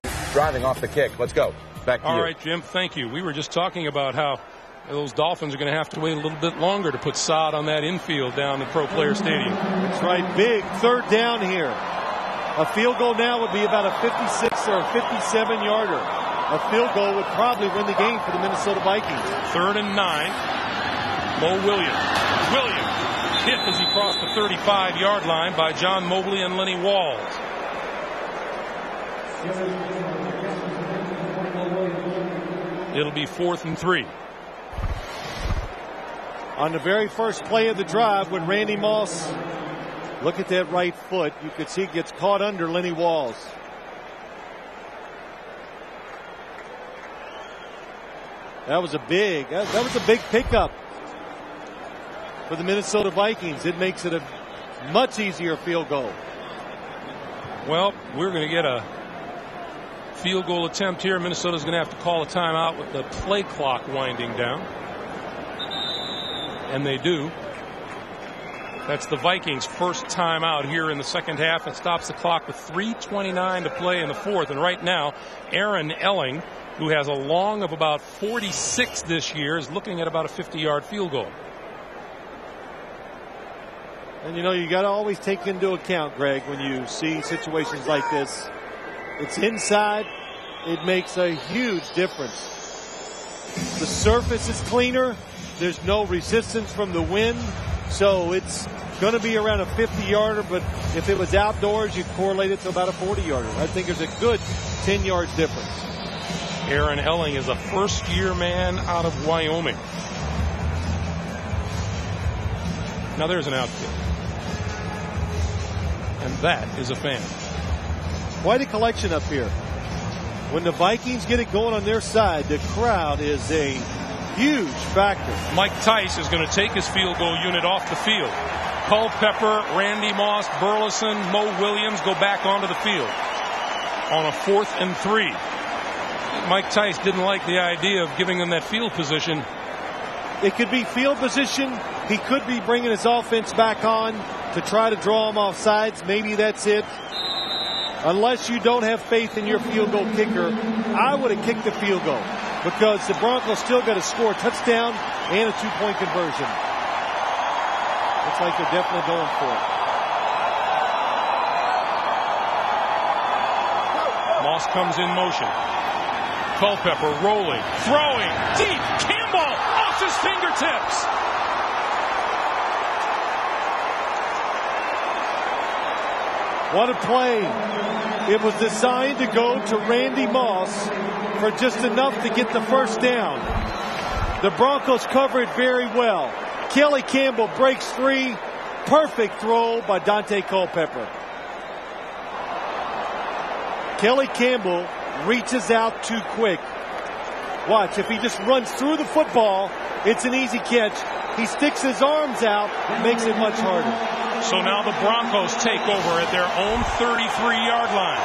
off the kick. Let's go. Back to you. All right, Jim, thank you. We were just talking about how those Dolphins are going to have to wait a little bit longer to put sod on that infield down at Pro Player Stadium. That's right. Big third down here. A field goal now would be about a 56 or a 57-yarder. A field goal would probably win the game for the Minnesota Vikings. 3rd and 9. Mo Williams. Williams hit as he crossed the 35-yard line by John Mobley and Lenny Walls. It'll be 4th and 3. On the very first play of the drive, when Randy Moss, look at that right foot, you could see gets caught under Lenny Walls. That was a big pickup for the Minnesota Vikings. It makes it a much easier field goal. Well, we're going to get a field goal attempt here. Minnesota's going to have to call a timeout with the play clock winding down. And they do. That's the Vikings' first timeout here in the second half. It stops the clock with 3:29 to play in the fourth. And right now, Aaron Elling, who has a long of about 46 this year, is looking at about a 50-yard field goal. And you know, you got to always take into account, Greg, when you see situations like this. It's inside. It makes a huge difference. The surface is cleaner. There's no resistance from the wind. So it's going to be around a 50-yarder, but if it was outdoors, you'd correlate it to about a 40-yarder. I think there's a good 10 yards difference. Aaron Elling is a first-year man out of Wyoming. Now there's an outfield. And that is a fan. Quite a collection up here. When the Vikings get it going on their side, the crowd is a huge factor. Mike Tice is going to take his field goal unit off the field. Culpepper, Randy Moss, Burleson, Mo Williams go back onto the field on a 4th and 3. Mike Tice didn't like the idea of giving them that field position. It could be field position. He could be bringing his offense back on to try to draw them off sides. Maybe that's it. Unless you don't have faith in your field goal kicker, I would have kicked the field goal because the Broncos still got to score a touchdown and a 2-point conversion. Looks like they're definitely going for it. Moss comes in motion. Culpepper rolling, throwing, deep. Campbell off his fingertips. What a play. It was designed to go to Randy Moss for just enough to get the first down. The Broncos cover it very well. Kelly Campbell breaks free. Perfect throw by Dante Culpepper. Kelly Campbell reaches out too quick. Watch, if he just runs through the football, it's an easy catch. He sticks his arms out, makes it much harder. So now the Broncos take over at their own 33-yard line.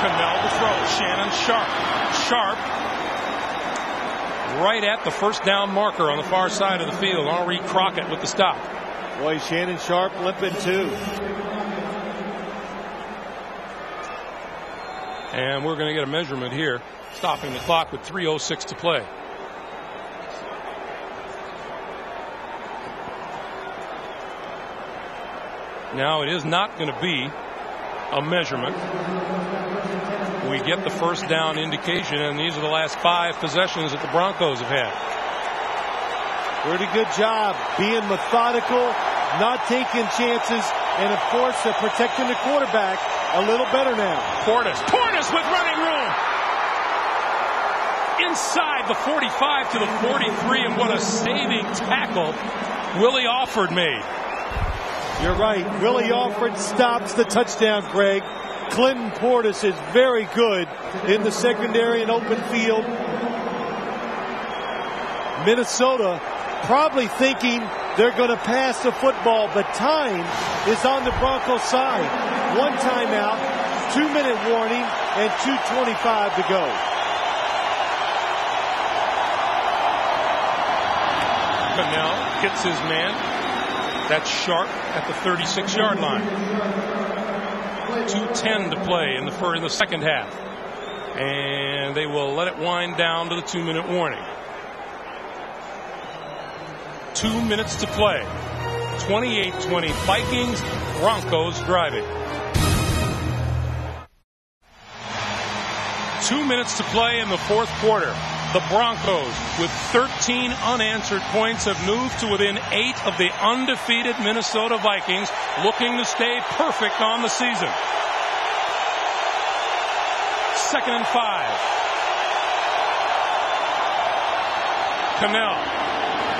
Cannell to throw. Shannon Sharp. Sharp right at the first down marker on the far side of the field. Henri Crockett with the stop. Boy, Shannon Sharp limping too. And we're going to get a measurement here, stopping the clock with 3:06 to play. Now it is not going to be a measurement. We get the first down indication, and these are the last 5 possessions that the Broncos have had. Pretty good job being methodical, not taking chances, and of course they're protecting the quarterback a little better now. Portis with running room. Inside the 45 to the 43, and what a saving tackle Willie Alford made. You're right. Willie Alford stops the touchdown, Greg. Clinton Portis is very good in the secondary and open field. Minnesota probably thinking they're going to pass the football, but time is on the Broncos side. 1 timeout, 2-minute warning, and 2:25 to go. Cannell hits his man. That's Sharp at the 36-yard line. 2:10 to play in the second half. And they will let it wind down to the 2-minute warning. 2 minutes to play. 28-20 Vikings, Broncos driving. 2 minutes to play in the fourth quarter. The Broncos, with 13 unanswered points, have moved to within 8 of the undefeated Minnesota Vikings, looking to stay perfect on the season. 2nd and 5. Cannell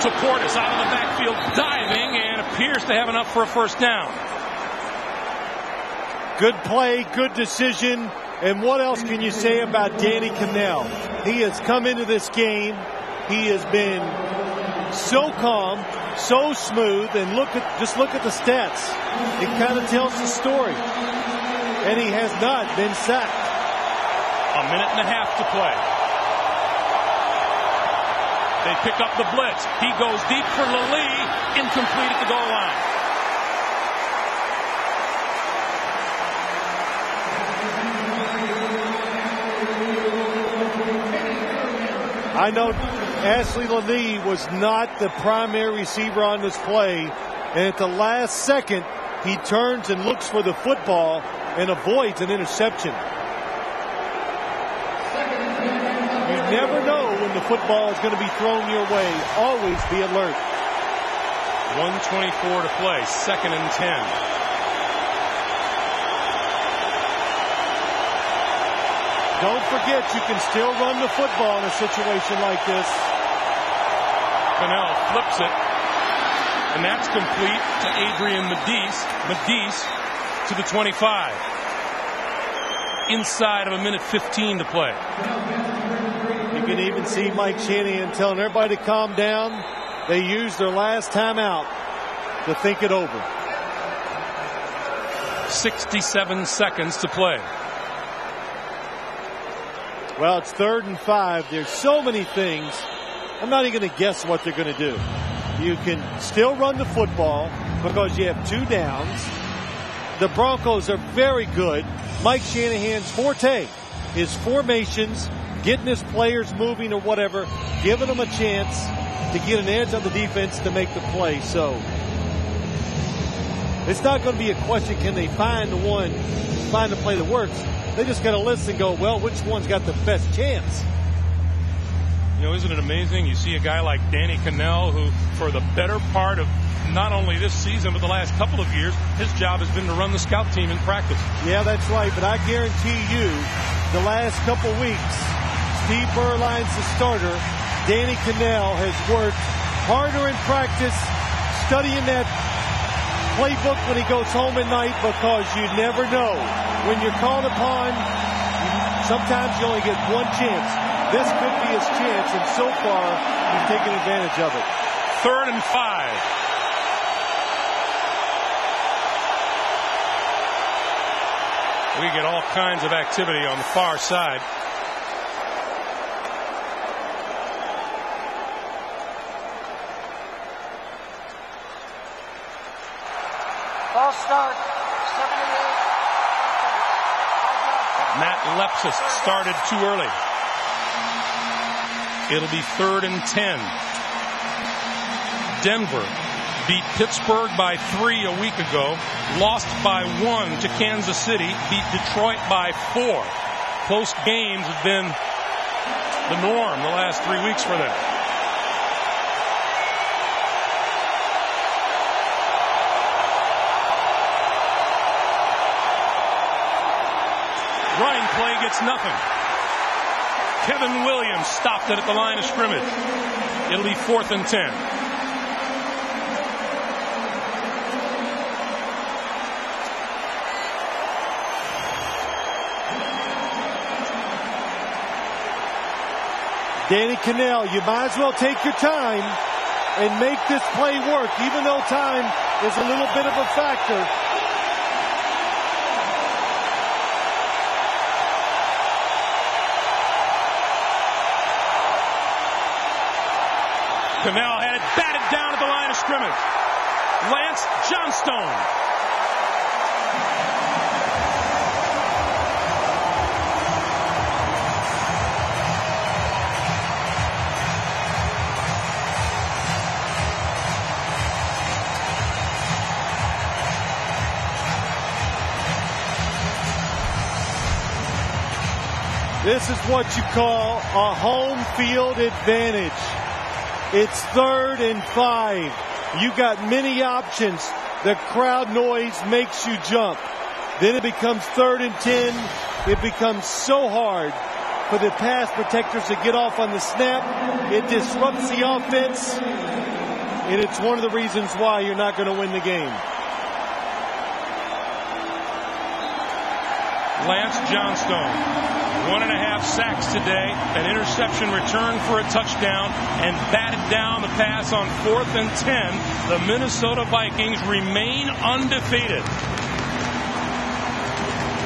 to Portis out of the backfield, diving, and appears to have enough for a first down. Good play, good decision. And what else can you say about Danny Cannell? He has come into this game. He has been so calm, so smooth, and just look at the stats. It kind of tells the story. And he has not been sacked. 1.5 minutes to play. They pick up the blitz. He goes deep for Lally, incomplete at the goal line. I know Ashley Lally was not the primary receiver on this play, and at the last second he turns and looks for the football and avoids an interception. You never know when the football is going to be thrown your way. Always be alert. 1:24 to play, 2nd and 10. Don't forget, you can still run the football in a situation like this. Cannell flips it, and that's complete to Adrian Medice to the 25. Inside of 1:15 to play. You can even see Mike Shanahan telling everybody to calm down. They used their last timeout to think it over. 67 seconds to play. Well, it's 3rd and 5. There's so many things. I'm not even going to guess what they're going to do. You can still run the football because you have 2 downs. The Broncos are very good. Mike Shanahan's forte is formations, getting his players moving or whatever, giving them a chance to get an edge on the defense to make the play. So it's not going to be a question, can they find the play that works? They just got to listen and go, well, which one's got the best chance? You know, isn't it amazing? You see a guy like Danny Cannell, who for the better part of not only this season, but the last couple of years, his job has been to run the scout team in practice. Yeah, that's right. But I guarantee you, the last couple weeks, Steve Beuerlein's the starter. Danny Cannell has worked harder in practice, studying that playbook when he goes home at night, because you never know. When you're called upon, sometimes you only get one chance. This could be his chance, and so far, he's taken advantage of it. 3rd and 5. We get all kinds of activity on the far side. Ball start, 78. Matt Lepsis started too early. It'll be 3rd and 10. Denver beat Pittsburgh by 3 a week ago, lost by 1 to Kansas City, beat Detroit by 4. Close games have been the norm the last 3 weeks for them. Running play gets nothing. Kevin Williams stopped it at the line of scrimmage. It'll be 4th and 10. Danny Cannell, you might as well take your time and make this play work, even though time is a little bit of a factor. Cannell had it batted down at the line of scrimmage. Lance Johnstone. This is what you call a home field advantage. It's 3rd and 5. You got many options. The crowd noise makes you jump. Then it becomes 3rd and 10. It becomes so hard for the pass protectors to get off on the snap. It disrupts the offense, and it's one of the reasons why you're not going to win the game. Lance Johnstone, 1.5 sacks today, an interception return for a touchdown, and batted down the pass on 4th and 10. The Minnesota Vikings remain undefeated.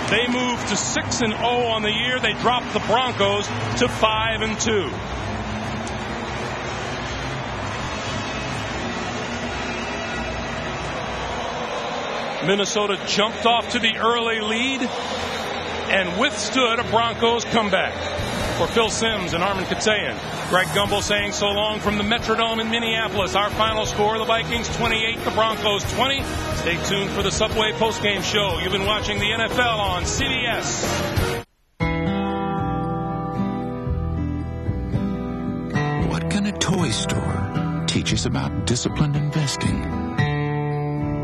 They move to 6-0 on the year. They drop the Broncos to 5-2. Minnesota jumped off to the early lead and withstood a Broncos comeback. For Phil Simms and Armin Katayan, Greg Gumbel saying so long from the Metrodome in Minneapolis. Our final score, the Vikings 28, the Broncos 20. Stay tuned for the Subway postgame show. You've been watching the NFL on CBS. What can a toy store teach us about disciplined investing?